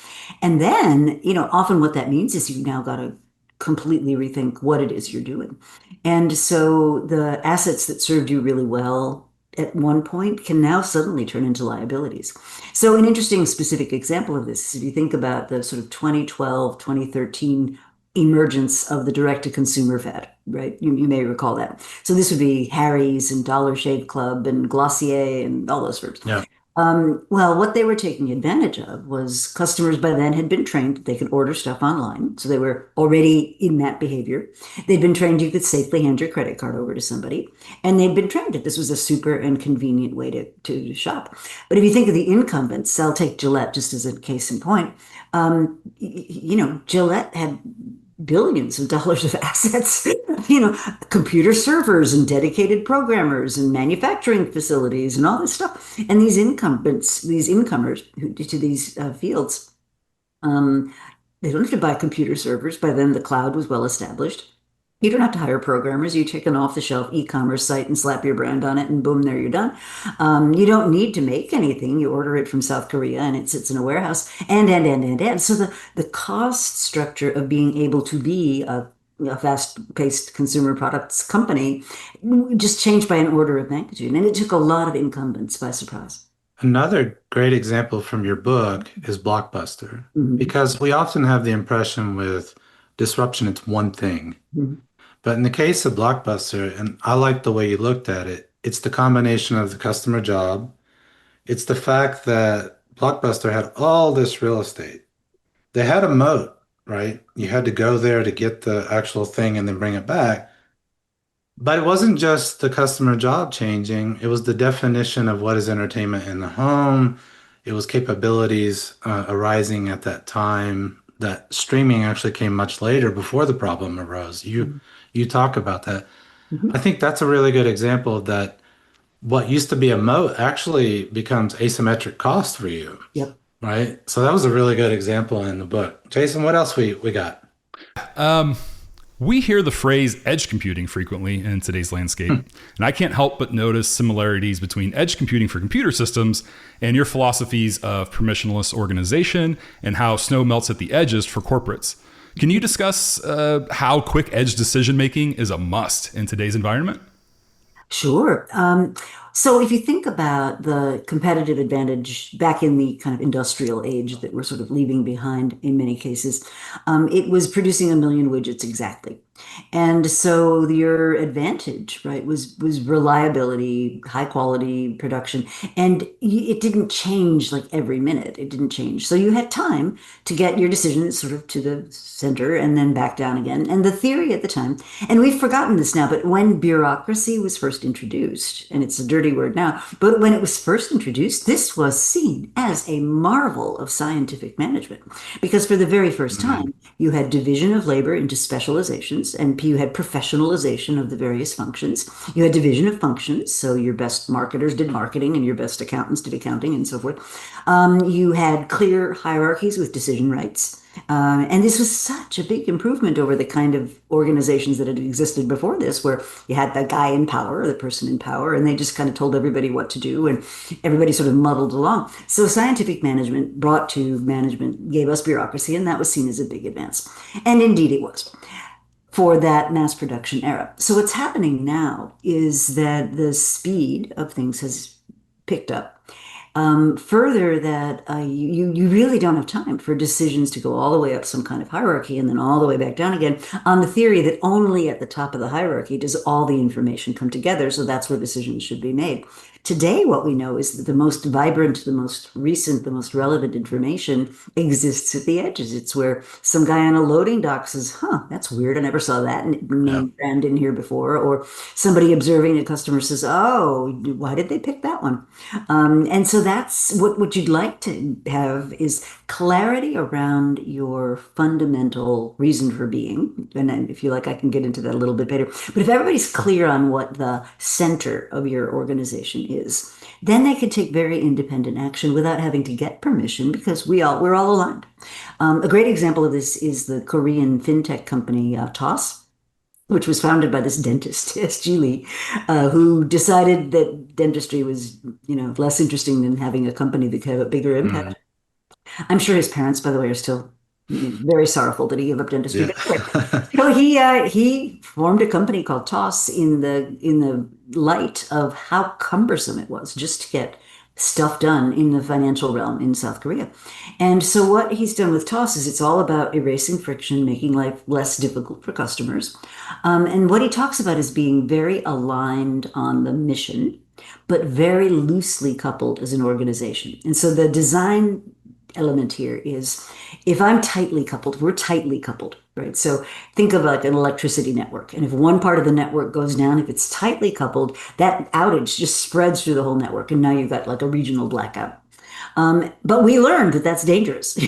And then, often what that means is you've now got to completely rethink what it is you're doing. And so the assets that served you really well at one point can now suddenly turn into liabilities. So an interesting specific example of this is if you think about the sort of 2012, 2013 emergence of the direct-to-consumer fad, right? You may recall that. So this would be Harry's and Dollar Shave Club and Glossier and all those firms.
Yeah.
Well, what they were taking advantage of was customers by then had been trained that they could order stuff online. So they were already in that behavior. They'd been trained you could safely hand your credit card over to somebody. And they'd been trained that this was a super and convenient way to shop. But if you think of the incumbents, I'll take Gillette just as a case in point. Gillette had billions of dollars of assets, computer servers and dedicated programmers and manufacturing facilities and all this stuff. And these incumbents, these incomers to these fields, they don't have to buy computer servers. By then, the cloud was well established. You don't have to hire programmers. You take an off-the-shelf e-commerce site and slap your brand on it, and boom, there you're done. You don't need to make anything. You order it from South Korea, and it sits in a warehouse. And. So the cost structure of being able to be a fast-paced consumer products company just changed by an order of magnitude, and it took a lot of incumbents by surprise.
Another great example from your book is Blockbuster,
Mhm.
because we often have the impression with disruption, it's one thing.
Mhm.
But in the case of Blockbuster, and I like the way you looked at it, it's the combination of the customer job. It's the fact that Blockbuster had all this real estate. They had a moat, right? You had to go there to get the actual thing and then bring it back. But it wasn't just the customer job changing, it was the definition of what is entertainment in the home. It was capabilities arising at that time that streaming actually came much later before the problem arose. You talk about that. I
Mhm.
think that's a really good example of that what used to be a moat actually becomes asymmetric cost for you,
Yep.
right? So that was a really good example in the book. Jason, what else we got?
We hear the phrase edge computing frequently in today's landscape, and I can't help but notice similarities between edge computing for computer systems and your philosophies of permissionless organization and how snow melts at the edges for corporates. Can you discuss how quick edge decision making is a must in today's environment?
Sure. So if you think about the competitive advantage back in the kind of industrial age that we're sort of leaving behind in many cases, it was producing a million widgets exactly. And so your advantage, right, was reliability, high quality production, and it didn't change like every minute. It didn't change. So you had time to get your decision sort of to the center and then back down again. And the theory at the time, and we've forgotten this now, but when bureaucracy was first introduced, and it's a dirty word now, but when it was first introduced, this was seen as a marvel of scientific management. Because for the very first time, you had division of labor into specializations, and you had professionalization of the various functions. You had division of functions, so your best marketers did marketing, and your best accountants did accounting, and so forth. You had clear hierarchies with decision rights. And this was such a big improvement over the kind of organizations that had existed before this, where you had the guy in power, the person in power, and they just kind of told everybody what to do, and everybody sort of muddled along. So scientific management brought to management gave us bureaucracy, and that was seen as a big advance. And indeed it was for that mass production era. So what's happening now is that the speed of things has picked up. Further, that you really don't have time for decisions to go all the way up some kind of hierarchy and then all the way back down again on the theory that only at the top of the hierarchy does all the information come together. So that's where decisions should be made. Today, what we know is that the most vibrant, the most recent, the most relevant information exists at the edges. It's where some guy on a loading dock says, huh, that's weird. I never saw that
Yeah.
name brand in here before. Or somebody observing a customer says, oh, why did they pick that one? And so that's what you'd like to have is clarity around your fundamental reason for being. And then if you like, I can get into that a little bit later. But if everybody's clear on what the center of your organization is, then they can take very independent action without having to get permission because we're all aligned. A great example of this is the Korean fintech company Toss, which was founded by this dentist, S.G. Lee, who decided that dentistry was, less interesting than having a company that could have a bigger
Mhm.
impact. I'm sure his parents, by the way, are still very sorrowful that he gave up dentistry.
Yeah.
But anyway, so he formed a company called Toss in the light of how cumbersome it was just to get stuff done in the financial realm in South Korea. And so what he's done with Toss is it's all about erasing friction, making life less difficult for customers. And what he talks about is being very aligned on the mission, but very loosely coupled as an organization. And so the design element here is if I'm tightly coupled, we're tightly coupled, right? So think of like an electricity network. And if one part of the network goes down, if it's tightly coupled, that outage just spreads through the whole network. And now you've got like a regional blackout. But we learned that that's dangerous,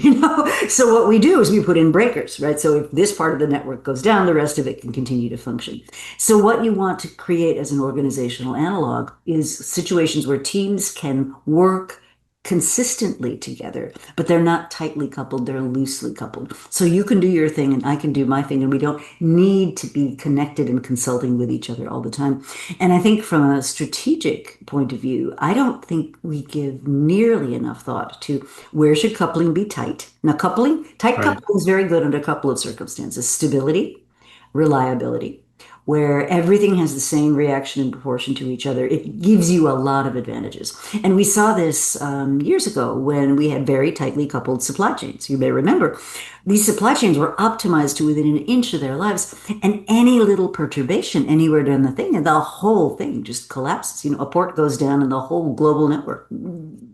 So what we do is we put in breakers, right? So if this part of the network goes down, the rest of it can continue to function. So what you want to create as an organizational analog is situations where teams can work consistently together, but they're not tightly coupled, they're loosely coupled. So you can do your thing and I can do my thing, and we don't need to be connected and consulting with each other all the time. And I think from a strategic point of view, I don't think we give nearly enough thought to where should coupling be tight. Now, tight
Right.
coupling is very good under a couple of circumstances: stability, reliability, where everything has the same reaction in proportion to each other. It gives you a lot of advantages. And we saw this years ago when we had very tightly coupled supply chains. You may remember these supply chains were optimized to within an inch of their lives, and any little perturbation anywhere down the thing, and the whole thing just collapses. A port goes down and the whole global network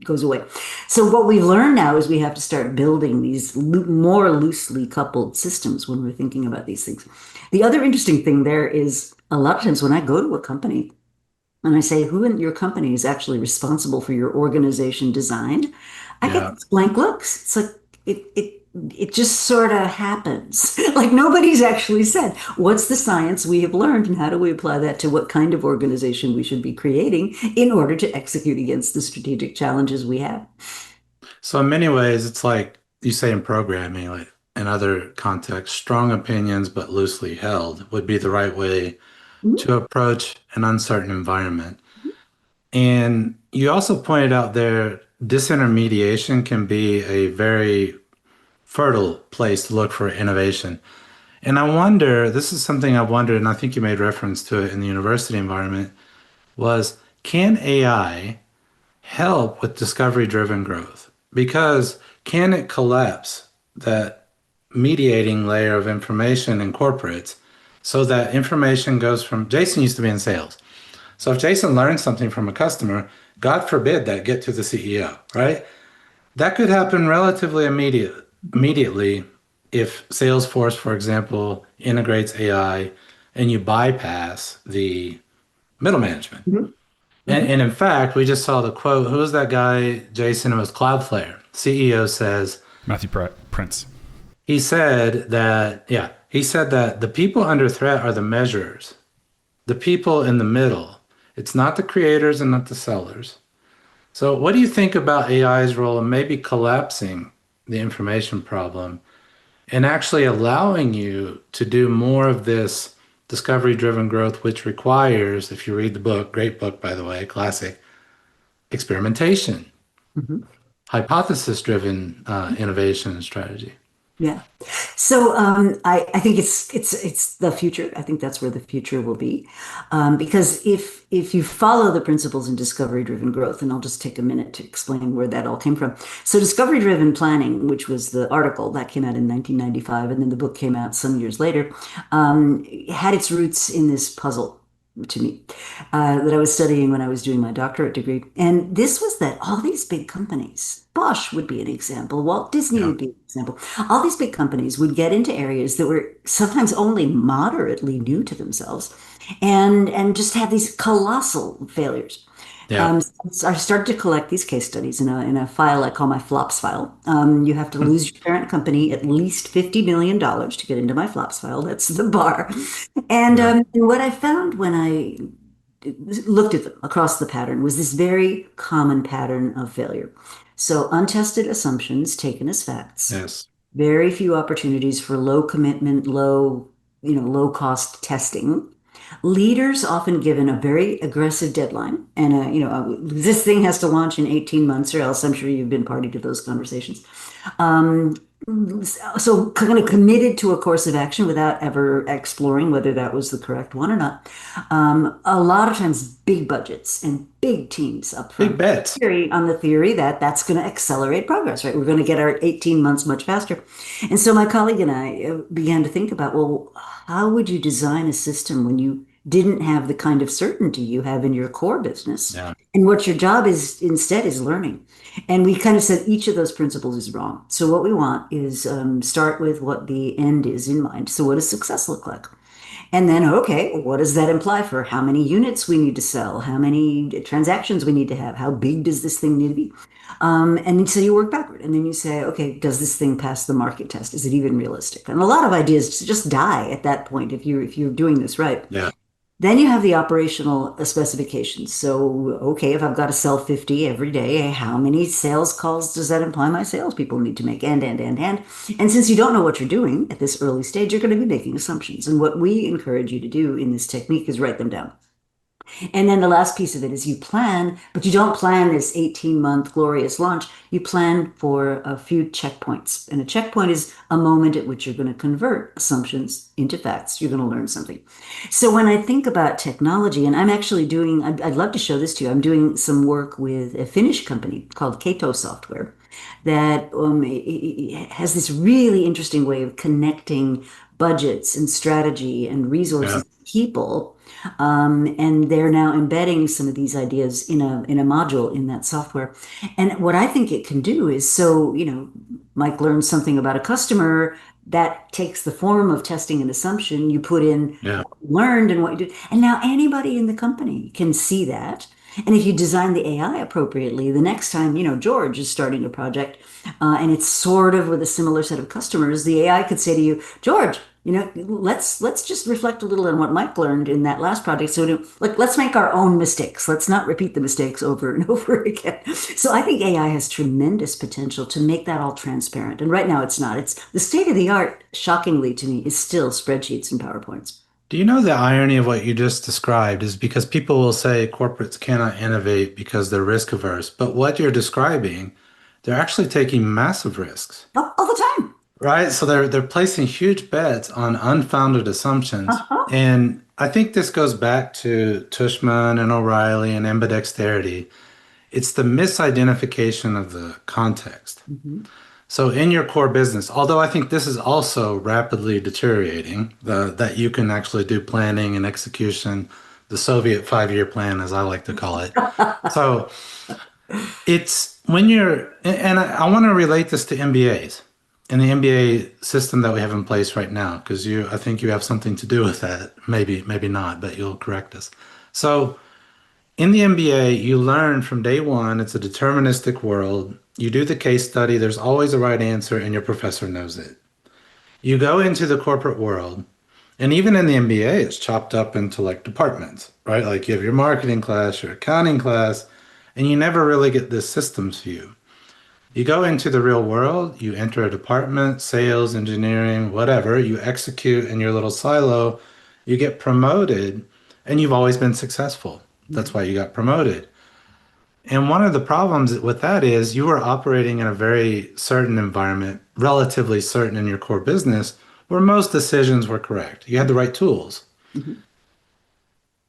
goes away. So what we've learned now is we have to start building these more loosely coupled systems when we're thinking about these things. The other interesting thing there is a lot of times when I go to a company and I say, who in your company is actually responsible for your organization design? I get
Yeah.
these blank looks. It's like it just sort of happens. Like nobody's actually said, what's the science we have learned and how do we apply that to what kind of organization we should be creating in order to execute against the strategic challenges we have?
So in many ways, it's like you say in programming, like in other contexts, strong opinions but loosely held would be the right way
Mhm.
to approach an uncertain environment. And you also pointed out there, disintermediation can be a very fertile place to look for innovation. And I wonder, this is something I wondered, and I think you made reference to it in the university environment, was can AI help with discovery-driven growth? Because can it collapse that mediating layer of information in corporates so that information goes from Jason used to be in sales. So if Jason learns something from a customer, God forbid that get to the CEO, right? That could happen relatively immediately if Salesforce, for example, integrates AI and you bypass the middle management.
Mhm.
And in fact, we just saw the quote. Who was that guy, Jason? It was Cloudflare. CEO says,
Matthew Prince.
he said that the people under threat are the measurers, the people in the middle. It's not the creators and not the sellers. So, what do you think about AI's role in maybe collapsing the information problem and actually allowing you to do more of this discovery driven growth, which requires, if you read the book, great book, by the way, classic, experimentation,
Mhm.
hypothesis driven innovation and strategy?
Yeah. So I think it's the future. I think that's where the future will be, because if you follow the principles in discovery-driven growth, and I'll just take a minute to explain where that all came from. So discovery-driven planning, which was the article that came out in 1995, and then the book came out some years later, had its roots in this puzzle to me that I was studying when I was doing my doctorate degree. And this was that all these big companies, Bosch would be an example, Walt Disney
Yeah.
would be an example, all these big companies would get into areas that were sometimes only moderately new to themselves and just have these colossal failures.
Yeah.
So I started to collect these case studies in a file I call my flops file. You have to lose your parent company at least $50 million to get into my flops file. That's the bar.
Yeah.
And what I found when I looked at them across the pattern was this very common pattern of failure. So untested assumptions taken as facts,
Yes.
very few opportunities for low commitment, low cost testing. Leaders often given a very aggressive deadline and this thing has to launch in 18 months or else. I'm sure you've been party to those conversations. Um, so kind of committed to a course of action without ever exploring whether that was the correct one or not. A lot of times big budgets and big teams up
Big
front
bets.
on the theory that that's going to accelerate progress, right? We're going to get our 18 months much faster. And so my colleague and I began to think about, well, how would you design a system when you didn't have the kind of certainty you have in your core business?
Yeah.
And what your job is instead is learning. And we kind of said each of those principles is wrong. So what we want is start with what the end is in mind. So what does success look like? And then, okay, what does that imply for how many units we need to sell? How many transactions we need to have? How big does this thing need to be? And so you work backward and then you say, okay, does this thing pass the market test? Is it even realistic? And a lot of ideas just die at that point if you're doing this right.
Yeah.
Then you have the operational specifications. So, okay, if I've got to sell 50 every day, how many sales calls does that imply my salespeople need to make? And. And since you don't know what you're doing at this early stage, you're going to be making assumptions. And what we encourage you to do in this technique is write them down. And then the last piece of it is you plan, but you don't plan this 18-month glorious launch. You plan for a few checkpoints. And a checkpoint is a moment at which you're going to convert assumptions into facts. You're going to learn something. So when I think about technology, and I'm actually I'd love to show this to you. I'm doing some work with a Finnish company called Kato Software that has this really interesting way of connecting budgets and strategy and
Yeah.
resources, people, and they're now embedding some of these ideas in a module in that software. And what I think it can do is, so Mike learns something about a customer that takes the form of testing an assumption. You put in
Yeah.
what you learned and what you did, and now anybody in the company can see that. And if you design the AI appropriately, the next time, George is starting a project, and it's sort of with a similar set of customers, the AI could say to you, George, let's just reflect a little on what Mike learned in that last project. So let's make our own mistakes. Let's not repeat the mistakes over and over again. So I think AI has tremendous potential to make that all transparent. And right now it's not. It's the state of the art, shockingly to me, is still spreadsheets and PowerPoints.
Do you know the irony of what you just described is because people will say corporates cannot innovate because they're risk averse, but what you're describing, they're actually taking massive risks,
All the time.
right? So they're placing huge bets on unfounded assumptions.
Uh-huh.
And I think this goes back to Tushman and O'Reilly and ambidexterity. It's the misidentification of the context.
Mhm.
So in your core business, although I think this is also rapidly deteriorating, that you can actually do planning and execution, the Soviet 5-year plan, as I like to call it. So it's when you're, and I want to relate this to MBAs and the MBA system that we have in place right now, because I think you have something to do with that. Maybe, maybe not, but you'll correct us. So in the MBA, you learn from day one, it's a deterministic world. You do the case study, there's always a right answer, and your professor knows it. You go into the corporate world, and even in the MBA, it's chopped up into like departments, right? Like you have your marketing class, your accounting class, and you never really get this systems view. You go into the real world, you enter a department, sales, engineering, whatever, you execute in your little silo, you get promoted, and you've always been successful. That's why you got promoted. And one of the problems with that is you were operating in a very certain environment, relatively certain in your core business, where most decisions were correct. You had the right tools.
Mhm.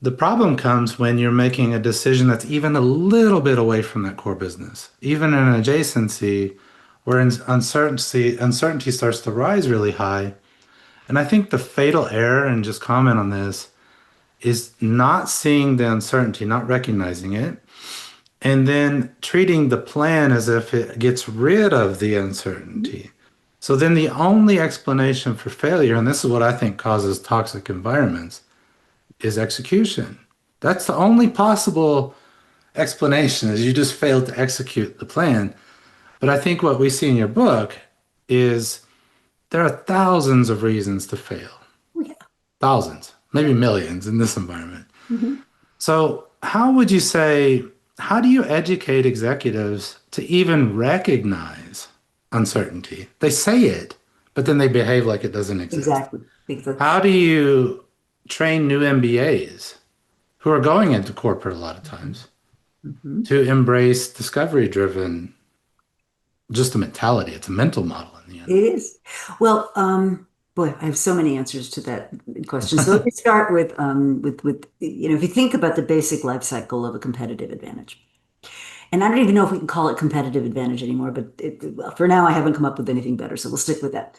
The problem comes when you're making a decision that's even a little bit away from that core business, even in an adjacency where uncertainty starts to rise really high. And I think the fatal error, and just comment on this, is not seeing the uncertainty, not recognizing it, and then treating the plan as if it gets rid of the uncertainty. So then the only explanation for failure, and this is what I think causes toxic environments, is execution. That's the only possible explanation is you just failed to execute the plan. But I think what we see in your book is there are thousands of reasons to fail.
Oh, yeah.
Thousands, maybe millions in this environment.
Mhm.
So, how do you educate executives to even recognize uncertainty? They say it, but then they behave like it doesn't exist.
Exactly. Exactly.
How do you train new MBAs who are going into corporate a lot of times
Mhm.
to embrace discovery driven, just a mentality? It's a mental model in the end.
It is. Well, boy, I have so many answers to that question. So let me start with if you think about the basic life cycle of a competitive advantage. And I don't even know if we can call it competitive advantage anymore, but well, for now, I haven't come up with anything better, so we'll stick with that.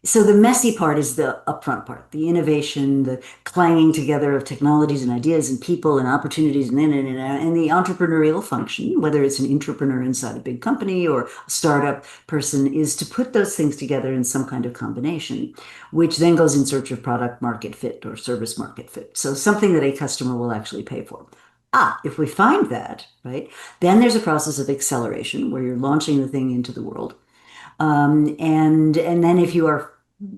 So the messy part is the upfront part, the innovation, the clanging together of technologies and ideas and people and opportunities and the entrepreneurial function, whether it's an entrepreneur inside a big company or a startup person, is to put those things together in some kind of combination, which then goes in search of product market fit or service market fit. So something that a customer will actually pay for. If we find that, right, then there's a process of acceleration where you're launching the thing into the world. And then if you are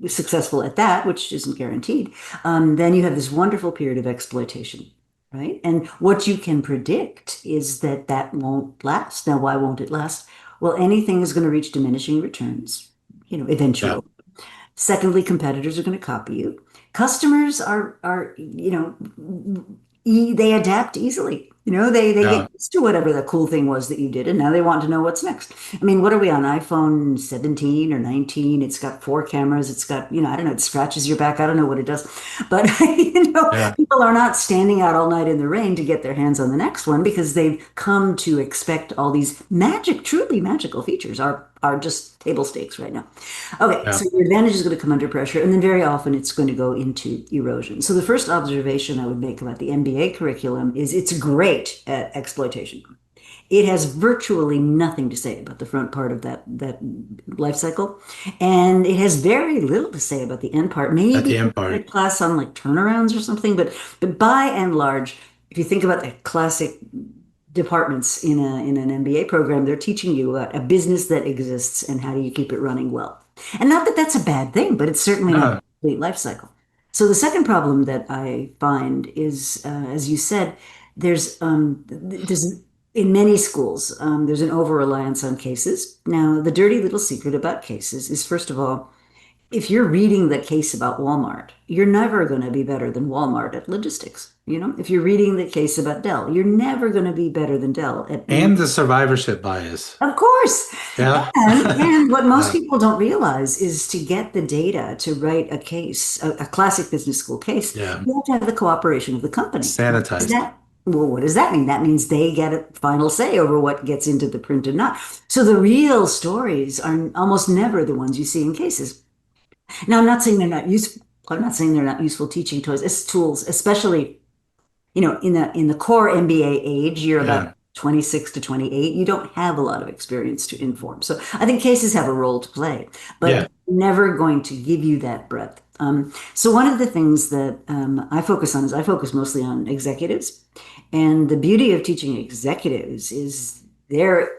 successful at that, which isn't guaranteed, then you have this wonderful period of exploitation, right? And what you can predict is that that won't last. Now, why won't it last? Well, anything is going to reach diminishing returns,
Yeah.
eventually. Secondly, competitors are going to copy you. Customers they adapt easily. They get
Yeah.
used to whatever the cool thing was that you did, and now they want to know what's next. I mean, what are we on, iPhone 17 or 19? It's got 4 cameras. It's got, I don't know, it scratches your back. I don't know what it does. But,
Yeah.
people are not standing out all night in the rain to get their hands on the next one because they've come to expect all these truly magical features are just table stakes right now. Okay,
Yeah.
so your advantage is going to come under pressure, and then very often it's going to go into erosion. So the first observation I would make about the MBA curriculum is it's great at exploitation. It has virtually nothing to say about the front part of that life cycle, and it has very little to say about the end part.
At the
Maybe
end
a
part.
class on like turnarounds or something, but by and large, if you think about the classic departments in an MBA program, they're teaching you about a business that exists and how do you keep it running well. And not that that's a bad thing, but it's certainly not a
No.
complete life cycle. So the second problem that I find is, as you said, there's in many schools there's an over reliance on cases. Now, the dirty little secret about cases is, first of all, if you're reading the case about Walmart, you're never going to be better than Walmart at logistics. If you're reading the case about Dell, you're never going to be better than Dell at,
And the survivorship bias.
of course.
Yeah.
And what most
Yeah.
people don't realize is to get the data to write a case, a classic business school case,
Yeah.
you have to have the cooperation of the company. Is
Sanitized.
that Well, what does that mean? That means they get a final say over what gets into the print and not. So the real stories are almost never the ones you see in cases. Now, I'm not saying they're not useful. I'm not saying they're not useful teaching tools, especially in the core MBA age, you're about
Yeah.
26 to 28. You don't have a lot of experience to inform. So I think cases have a role to play,
Yeah.
but never going to give you that breadth. So one of the things that I focus on is I focus mostly on executives. And the beauty of teaching executives is they're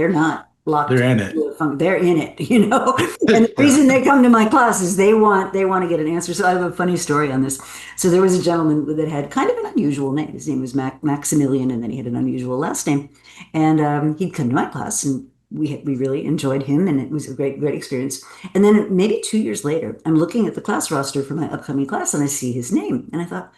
not locked
They're in it.
into a they're in it. And the
Yeah.
reason they come to my class is they want to get an answer. So I have a funny story on this. So there was a gentleman that had kind of an unusual name. His name was Maximilian, and then he had an unusual last name. And he'd come to my class, and we really enjoyed him, and it was a great experience. And then maybe 2 years later, I'm looking at the class roster for my upcoming class, and I see his name, and I thought,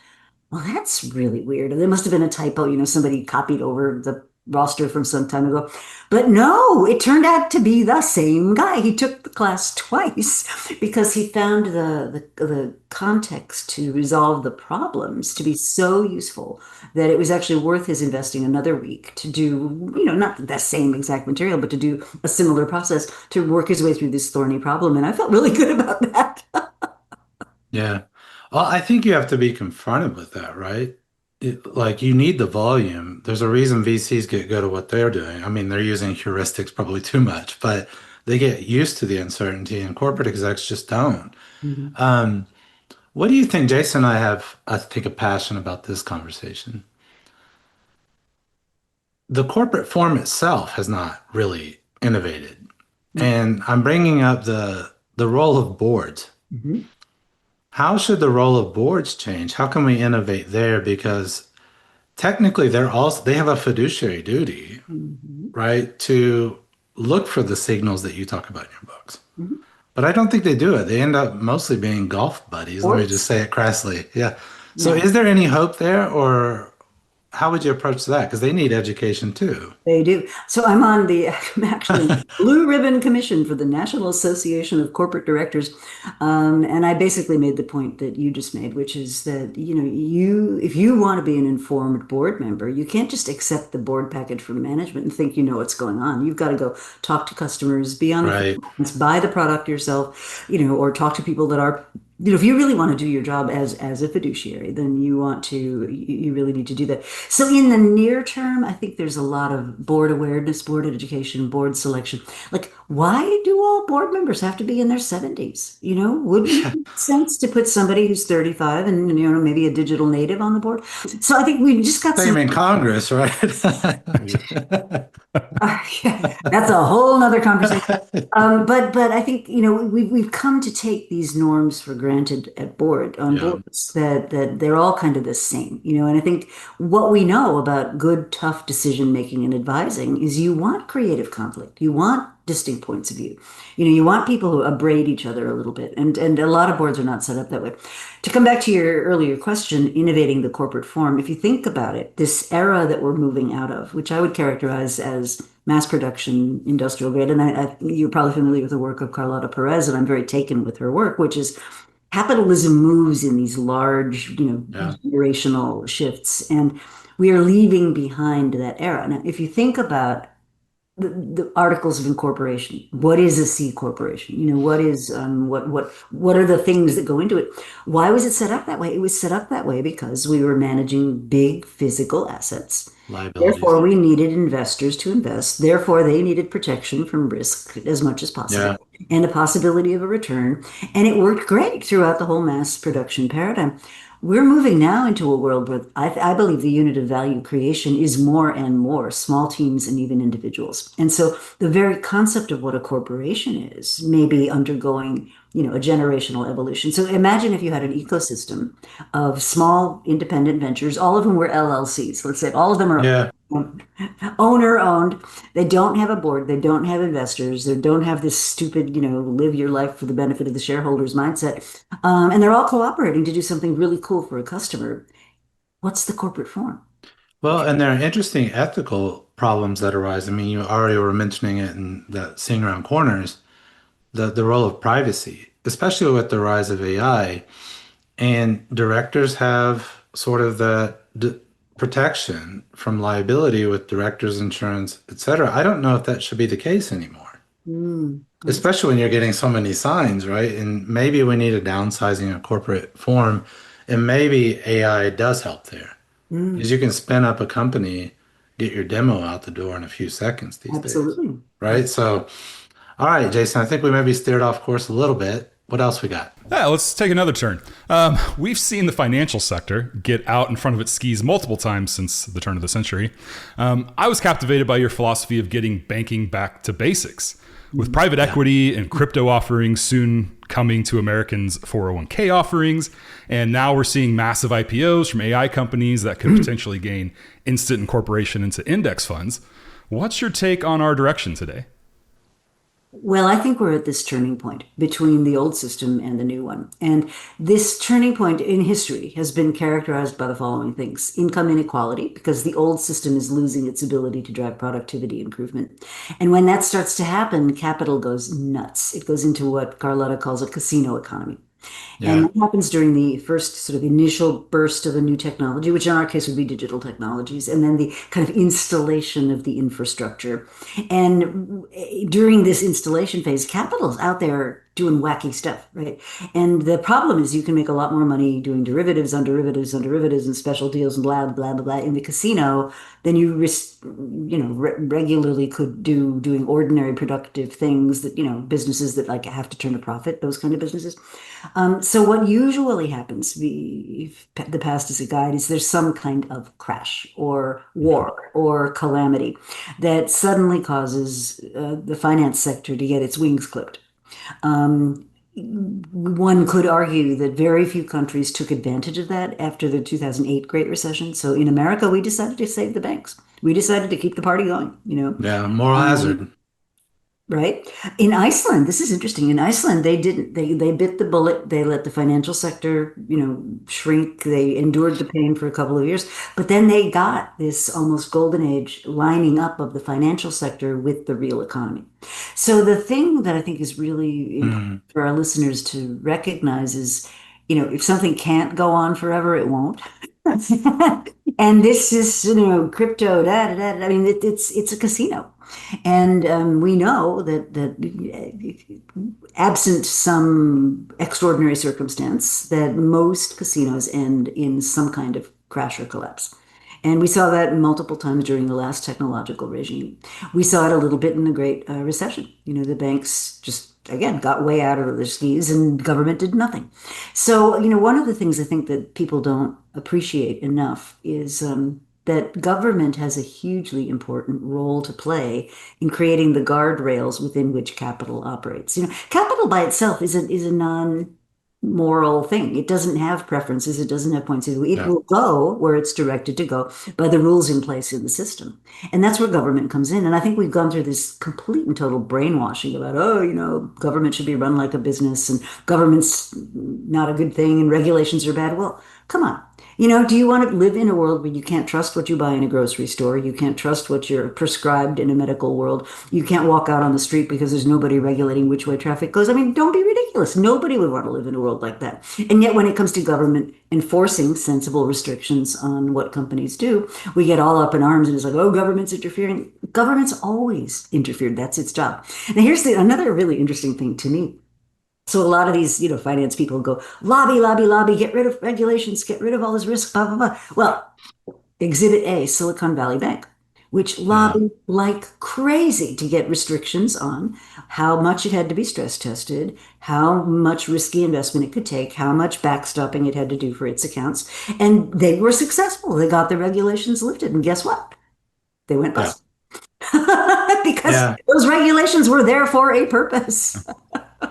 well, that's really weird. There must have been a typo. Somebody copied over the roster from some time ago. But no, it turned out to be the same guy. He took the class twice because he found the context to resolve the problems to be so useful that it was actually worth his investing another week to do, not the same exact material, but to do a similar process to work his way through this thorny problem. And I felt really good about that.
Yeah. Well, I think you have to be confronted with that, right? Like you need the volume. There's a reason VCs get good at what they're doing. I mean, they're using heuristics probably too much, but they get used to the uncertainty and corporate execs just don't.
Mhm.
Um, what do you think? Jason and I have, I think, a passion about this conversation. The corporate form itself has not really innovated. And I'm bringing up the role of boards.
Mhm.
How should the role of boards change? How can we innovate there? Because technically they have a fiduciary duty,
Mhm.
right, to look for the signals that you talk about in your books.
Mhm.
But I don't think they do it. They end up mostly being golf buddies. Let me just
Sports?
say it crassly. Yeah. So
Yeah,
is there any hope there, or how would you approach that? Because they need education too.
they do. So I'm actually on the Blue Ribbon Commission for the National Association of Corporate Directors. And I basically made the point that you just made, which is that, if you want to be an informed board member, you can't just accept the board package from management and think you know what's going on. You've got to go talk to customers, be on the front
Right.
lines, buy the product yourself, or talk to people that are if you really want to do your job as a fiduciary, then you really need to do that. So in the near term, I think there's a lot of board awareness, board education, board selection. Like, why do all board members have to be in their 70s? Wouldn't it make sense to put somebody who's 35 and maybe a digital native on the board? So I think we just got
Same
some
in Congress, right?
Yeah, that's a whole nother conversation. But I think we've come to take these norms for granted on
Yeah.
boards that they're all kind of the same, and I think what we know about good, tough decision making and advising is you want creative conflict, you want distinct points of view, you want people who abrade each other a little bit, and a lot of boards are not set up that way. To come back to your earlier question, innovating the corporate form, if you think about it, this era that we're moving out of, which I would characterize as mass production, industrial grade, and you're probably familiar with the work of Carlota Perez, and I'm very taken with her work, which is capitalism moves in these large,
Yeah.
generational shifts, and we are leaving behind that era. Now, if you think about the articles of incorporation. What is a C corporation? What is what are the things that go into it? Why was it set up that way? It was set up that way because we were managing big physical assets.
Liabilities.
Therefore, we needed investors to invest. Therefore, they needed protection from risk as much as possible
Yeah.
and a possibility of a return. And it worked great throughout the whole mass production paradigm. We're moving now into a world where I believe the unit of value creation is more and more small teams and even individuals. And so the very concept of what a corporation is may be undergoing, a generational evolution. So imagine if you had an ecosystem of small independent ventures, all of them were LLCs. Let's say all of them are
Yeah.
owner owned. They don't have a board. They don't have investors. They don't have this stupid, live your life for the benefit of the shareholders mindset. And they're all cooperating to do something really cool for a customer. What's the corporate form?
Well, and there are interesting ethical problems that arise. I mean, you already were mentioning it in that seeing around corners, the role of privacy, especially with the rise of AI. And directors have sort of protection from liability with directors insurance, et cetera. I don't know if that should be the case anymore,
Mm,
especially when you're getting so many signs, right? And maybe we need a downsizing of corporate form, and maybe AI does help there
mm,
because you can spin up a company, get your demo out the door in a few seconds these days,
absolutely.
right? So, all right, Jason, I think we maybe steered off course a little bit. What else we got?
Yeah, let's take another turn. We've seen the financial sector get out in front of its skis multiple times since the turn of the century. I was captivated by your philosophy of getting banking back to basics. With private equity and crypto offerings soon coming to Americans' 401k offerings, and now we're seeing massive IPOs from AI companies that could potentially gain instant incorporation into index funds. What's your take on our direction today?
Well, I think we're at this turning point between the old system and the new one. And this turning point in history has been characterized by the following things: income inequality, because the old system is losing its ability to drive productivity improvement. And when that starts to happen, capital goes nuts. It goes into what Carlotta calls a casino economy. And
Yeah.
that happens during the first sort of initial burst of a new technology, which in our case would be digital technologies, and then the kind of installation of the infrastructure. And during this installation phase, capital's out there doing wacky stuff, right? And the problem is you can make a lot more money doing derivatives on derivatives on derivatives and special deals and blah, blah, blah, blah in the casino than you regularly could do doing ordinary productive things that, businesses that like have to turn a profit, those kind of businesses. So what usually happens, if the past is a guide, is there's some kind of crash or war or calamity that suddenly causes the finance sector to get its wings clipped. Um, One could argue that very few countries took advantage of that after the 2008 Great Recession. So in America, we decided to save the banks. We decided to keep the party going.
Yeah. Moral
Um,
hazard.
Right? In Iceland, this is interesting. In Iceland, they didn't. They bit the bullet. They let the financial sector, shrink. They endured the pain for a couple of years, but then they got this almost golden age lining up of the financial sector with the real economy. So the thing that I think is really important
Mm.
for our listeners to recognize is, if something can't go on forever, it won't. And this is, crypto, da, da, da, da. I mean, it's a casino. And we know that absent some extraordinary circumstance, that most casinos end in some kind of crash or collapse. And we saw that multiple times during the last technological regime. We saw it a little bit in the Great Recession. The banks just, again, got way out of their skis and government did nothing. So, one of the things I think that people don't appreciate enough is that government has a hugely important role to play in creating the guardrails within which capital operates. Capital by itself is a non-moral thing. It doesn't have preferences. It doesn't have points of view. It
Yeah.
will go where it's directed to go by the rules in place in the system. And that's where government comes in. And I think we've gone through this complete and total brainwashing about, oh, government should be run like a business and government's not a good thing and regulations are bad. Well, come on. Do you want to live in a world where you can't trust what you buy in a grocery store? You can't trust what you're prescribed in a medical world. You can't walk out on the street because there's nobody regulating which way traffic goes. I mean, don't be ridiculous. Nobody would want to live in a world like that. And yet, when it comes to government enforcing sensible restrictions on what companies do, we get all up in arms and it's like, oh, government's interfering. Government's always interfered. That's its job. Now, here's another really interesting thing to me. So a lot of these, finance people go lobby, lobby, lobby, get rid of regulations, get rid of all this risk, blah, blah, blah. Well, Exhibit A, Silicon Valley Bank, which
Yeah.
lobbied like crazy to get restrictions on how much it had to be stress tested, how much risky investment it could take, how much backstopping it had to do for its accounts. And they were successful. They got the regulations lifted. And guess what? They went
Yeah.
bust because
Yeah.
those regulations were there for a purpose.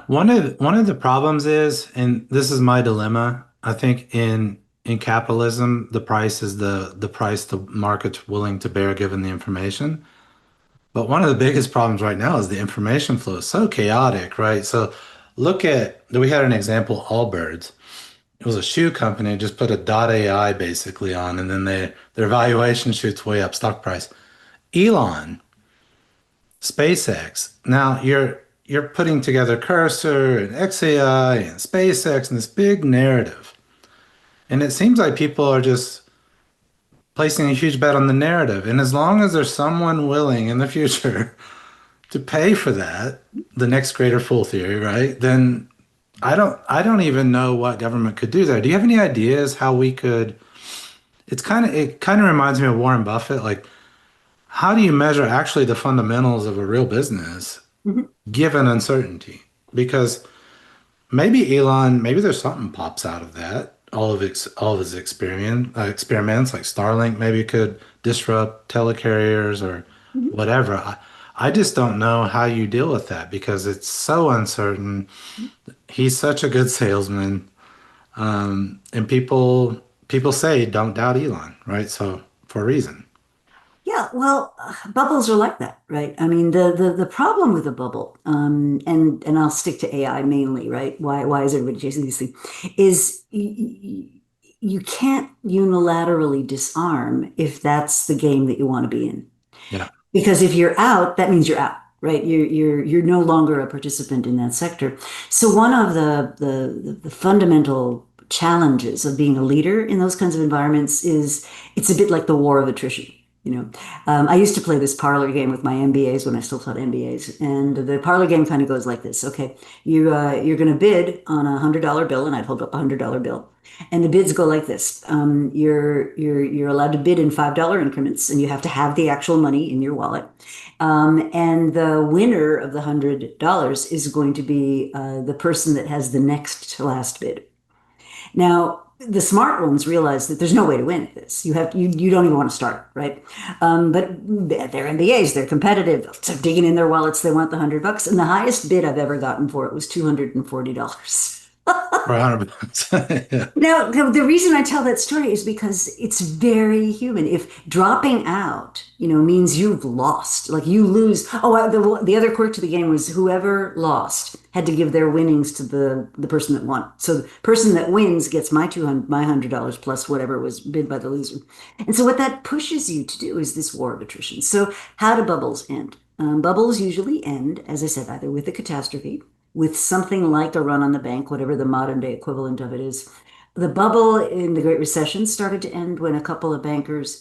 One of the problems is, and this is my dilemma, I think in capitalism, the price is the price the market's willing to bear given the information. But one of the biggest problems right now is the information flow is so chaotic, right? So we had an example, Allbirds. It was a shoe company, just put a .ai basically on, and then their valuation shoots way up, stock price. Elon, SpaceX. Now you're putting together Cursor and XAI and SpaceX and this big narrative. And it seems like people are just placing a huge bet on the narrative. And as long as there's someone willing in the future to pay for that, the next greater fool theory, right? Then I don't even know what government could do there. Do you have any ideas how we could it kind of reminds me of Warren Buffett. Like, how do you measure actually the fundamentals of a real business
Mhm.
given uncertainty? Because maybe Elon, maybe there's something pops out of that. All of his experiments, like Starlink, maybe could disrupt telecarriers or
Mhm.
whatever. I just don't know how you deal with that because it's so uncertain. He's such a good salesman, and people say don't doubt Elon, right? So for a reason.
Yeah, well, bubbles are like that, right? I mean, the problem with a bubble, and I'll stick to AI mainly, right? Why is everybody chasing these things? Is you can't unilaterally disarm if that's the game that you want to be in.
Yeah,
Because if you're out, that means you're out, right? You're no longer a participant in that sector. So one of the fundamental challenges of being a leader in those kinds of environments is it's a bit like the war of attrition. You know, I used to play this parlor game with my MBAs when I still taught MBAs, and the parlor game kind of goes like this. Okay, you're going to bid on $100 bill, and I'd hold up $100 bill. And the bids go like this. You're allowed to bid in $5 increments, and you have to have the actual money in your wallet. And the winner of the $100 is going to be the person that has the next to last bid. Now, the smart ones realize that there's no way to win at this. You don't even want to start, right? But they're MBAs, they're competitive, they're digging in their wallets, they want the $100, and the highest bid I've ever gotten for it was $240.
for 100 bucks. Yeah,
Now, the reason I tell that story is because it's very human. If dropping out, means you've lost, like you lose. Oh, the other quirk to the game was whoever lost had to give their winnings to the person that won. So the person that wins gets my $100 plus whatever was bid by the loser. And so what that pushes you to do is this war of attrition. So how do bubbles end? Bubbles usually end, as I said, either with a catastrophe, with something like a run on the bank, whatever the modern day equivalent of it is. The bubble in the Great Recession started to end when a couple of bankers,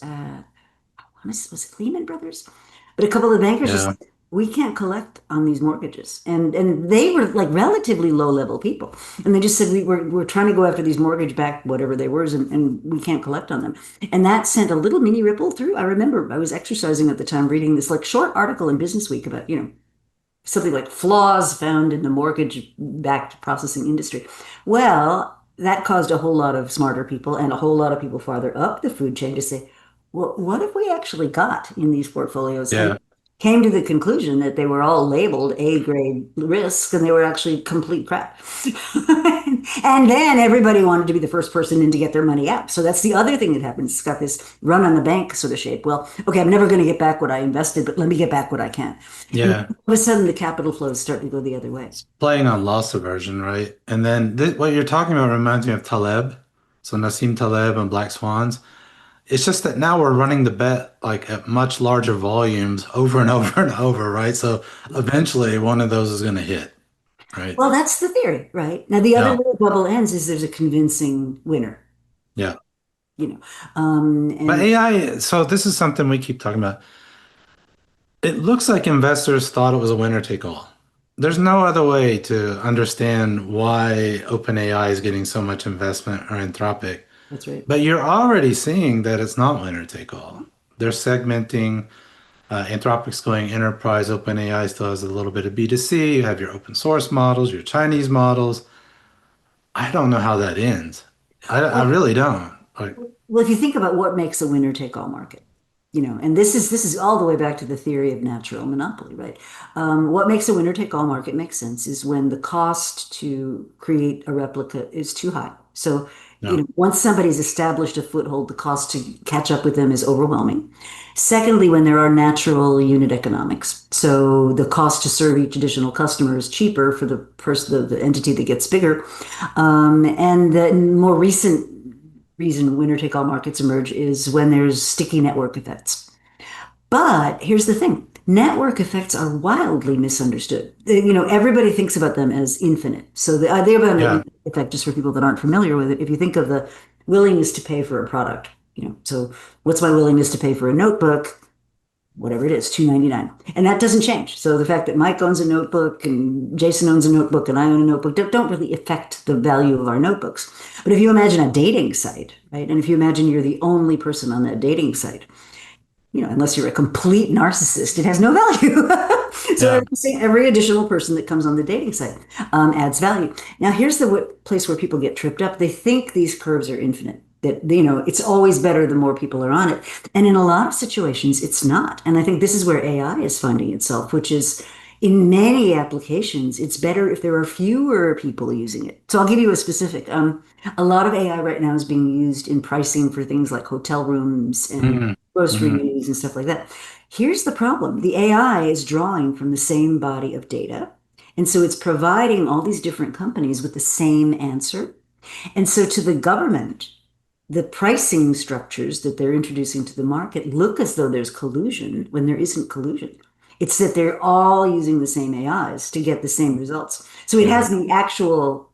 was it Lehman Brothers? But a couple of bankers just
yeah,
said, we can't collect on these mortgages. And they were like relatively low level people. And they just said, we're trying to go after these mortgage backed, whatever they were, and we can't collect on them. And that sent a little mini ripple through. I remember I was exercising at the time reading this like short article in Business Week about, something like flaws found in the mortgage-backed processing industry. Well, that caused a whole lot of smarter people and a whole lot of people farther up the food chain to say, well, what have we actually got in these portfolios? And
yeah,
came to the conclusion that they were all labeled A grade risk and they were actually complete crap. And then everybody wanted to be the first person in to get their money out. So that's the other thing that happens. It's got this run on the bank sort of shape. Well, okay, I'm never going to get back what I invested, but let me get back what I can. And all
yeah.
of a sudden, the capital flows start to go the other way.
Playing on loss aversion, right? And then what you're talking about reminds me of Taleb. So Nassim Taleb and Black Swans. It's just that now we're running the bet like at much larger volumes over and over and over, right? So eventually one of those is going to hit, right?
Well, that's the theory, right? Now, the other
Yeah,
way the bubble ends is there's a convincing winner,
yeah.
you know.
But
And
AI, so this is something we keep talking about. It looks like investors thought it was a winner take all. There's no other way to understand why OpenAI is getting so much investment or Anthropic.
that's right.
But you're already seeing that it's not winner take all. They're segmenting. Anthropic's going enterprise. OpenAI still has a little bit of B2C. You have your open source models, your Chinese models. I don't know how that ends. I
Well,
really don't. Like,
Well, if you think about what makes a winner take all market, and this is all the way back to the theory of natural monopoly, right? What makes a winner take all market make sense is when the cost to create a replica is too high. So,
no.
once somebody's established a foothold, the cost to catch up with them is overwhelming. Secondly, when there are natural unit economics, so the cost to serve each additional customer is cheaper for the person, the entity that gets bigger. And the more recent reason winner take all markets emerge is when there's sticky network effects. But here's the thing. Network effects are wildly misunderstood. Everybody thinks about them as infinite. So the idea about an
Yeah.
effect, just for people that aren't familiar with it, if you think of the willingness to pay for a product, So what's my willingness to pay for a notebook? Whatever it is, $2.99. And that doesn't change. So the fact that Mike owns a notebook and Jason owns a notebook and I own a notebook don't really affect the value of our notebooks. But if you imagine a dating site, right? And if you imagine you're the only person on that dating site, unless you're a complete narcissist, it has no value. So every additional person that comes on the dating site adds value. Now, here's the place where people get tripped up. They think these curves are infinite, that, it's always better the more people are on it. And in a lot of situations, it's not. And I think this is where AI is finding itself, which is in many applications, it's better if there are fewer people using it. So I'll give you a specific. A lot of AI right now is being used in pricing for things like hotel rooms and grocery reviews and stuff like that. Here's the problem. The AI is drawing from the same body of data. And so it's providing all these different companies with the same answer. And so to the government, the pricing structures that they're introducing to the market look as though there's collusion when there isn't collusion. It's that they're all using the same AIs to get the same results. So it has the actual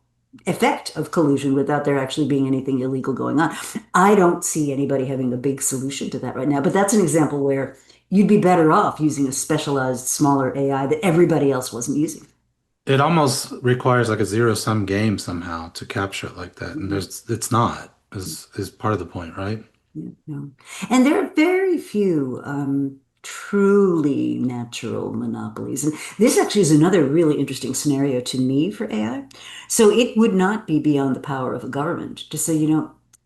effect of collusion without there actually being anything illegal going on. I don't see anybody having a big solution to that right now, but that's an example where you'd be better off using a specialized, smaller AI that everybody else wasn't using.
It almost requires like a zero-sum game somehow to capture it like that. And it's not, is part of the point, right?
No. And there are very few truly natural monopolies. And this actually is another really interesting scenario to me for AI. So it would not be beyond the power of a government to say,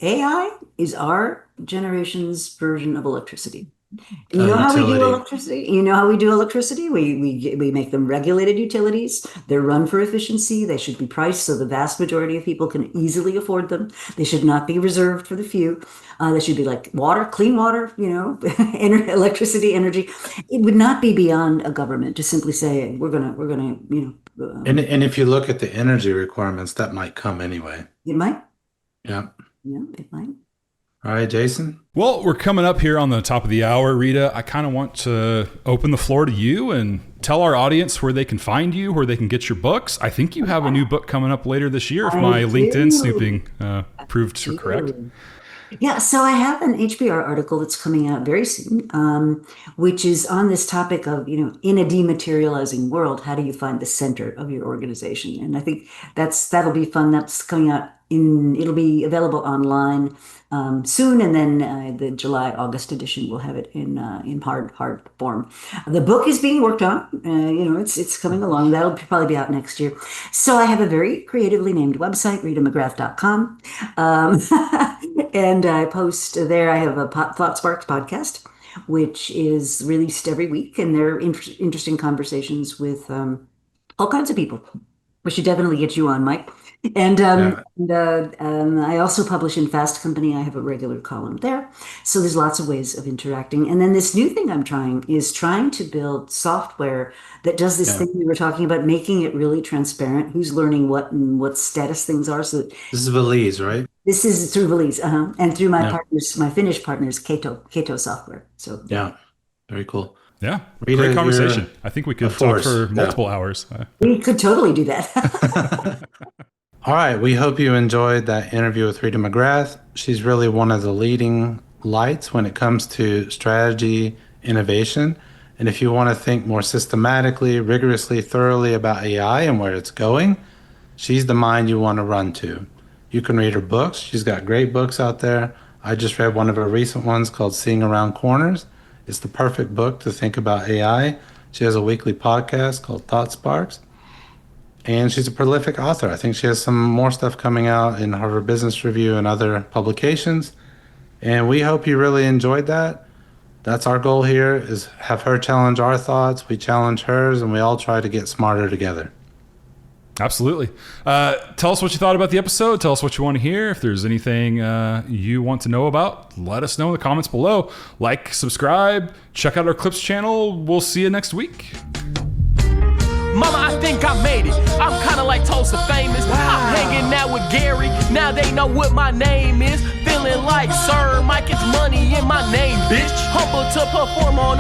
AI is our generation's version of electricity. You know how we do electricity? You know how we do electricity? We make them regulated utilities. They're run for efficiency. They should be priced so the vast majority of people can easily afford them. They should not be reserved for the few. They should be like water, clean water, electricity, energy. It would not be beyond a government to simply say, we're gonna,
And if you look at the energy requirements, that might come anyway.
It might.
Yeah.
Yeah, it might.
All right, Jason.
Well, we're coming up here on the top of the hour, Rita. I kind of want to open the floor to you and tell our audience where they can find you, where they can get your books. I think you have a new book coming up later this year, if my LinkedIn snooping proved correct.
Yeah, so I have an HBR article that's coming out very soon, which is on this topic of, in a dematerializing world, how do you find the center of your organization? And I think that'll be fun. That's coming out it'll be available online soon, and then the July-August edition will have it in hard form. The book is being worked on. It's coming along. That'll probably be out next year. So I have a very creatively named website, RitaMcGrath.com, and I post there. I have a Thought Sparks podcast, which is released every week, and they're interesting conversations with all kinds of people. We should definitely get you on, Mike. And I also publish in Fast Company. I have a regular column there. So there's lots of ways of interacting. And then this new thing I'm trying to build software that does this thing we were talking about, making it really transparent, who's learning what and what status things are. So
this is Valise, right?
This is through Valise, and through my partners, my Finnish partners, Kato Software. So
yeah, very cool.
Yeah,
Rita,
great conversation. I think we could talk for multiple hours.
We could totally do that.
All right, we hope you enjoyed that interview with Rita McGrath. She's really one of the leading lights when it comes to strategy, innovation. And if you want to think more systematically, rigorously, thoroughly about AI and where it's going, she's the mind you want to run to. You can read her books. She's got great books out there. I just read one of her recent ones called Seeing Around Corners. It's the perfect book to think about AI. She has a weekly podcast called Thought Sparks. And she's a prolific author. I think she has some more stuff coming out in Harvard Business Review and other publications. And we hope you really enjoyed that. That's our goal here, is have her challenge our thoughts, we challenge hers, and we all try to get smarter together.
Absolutely. Tell us what you thought about the episode. Tell us what you want to hear. If there's anything you want to know about, let us know in the comments below. Like, subscribe, check out our Clips channel. We'll see you next week.
Mama, I think I made it. I'm kinda like Tulsa famous. I'm hanging out with Gary. Now they know what my name is. Feeling like Sir Mike, it's money in my name, bitch. Humble to perform on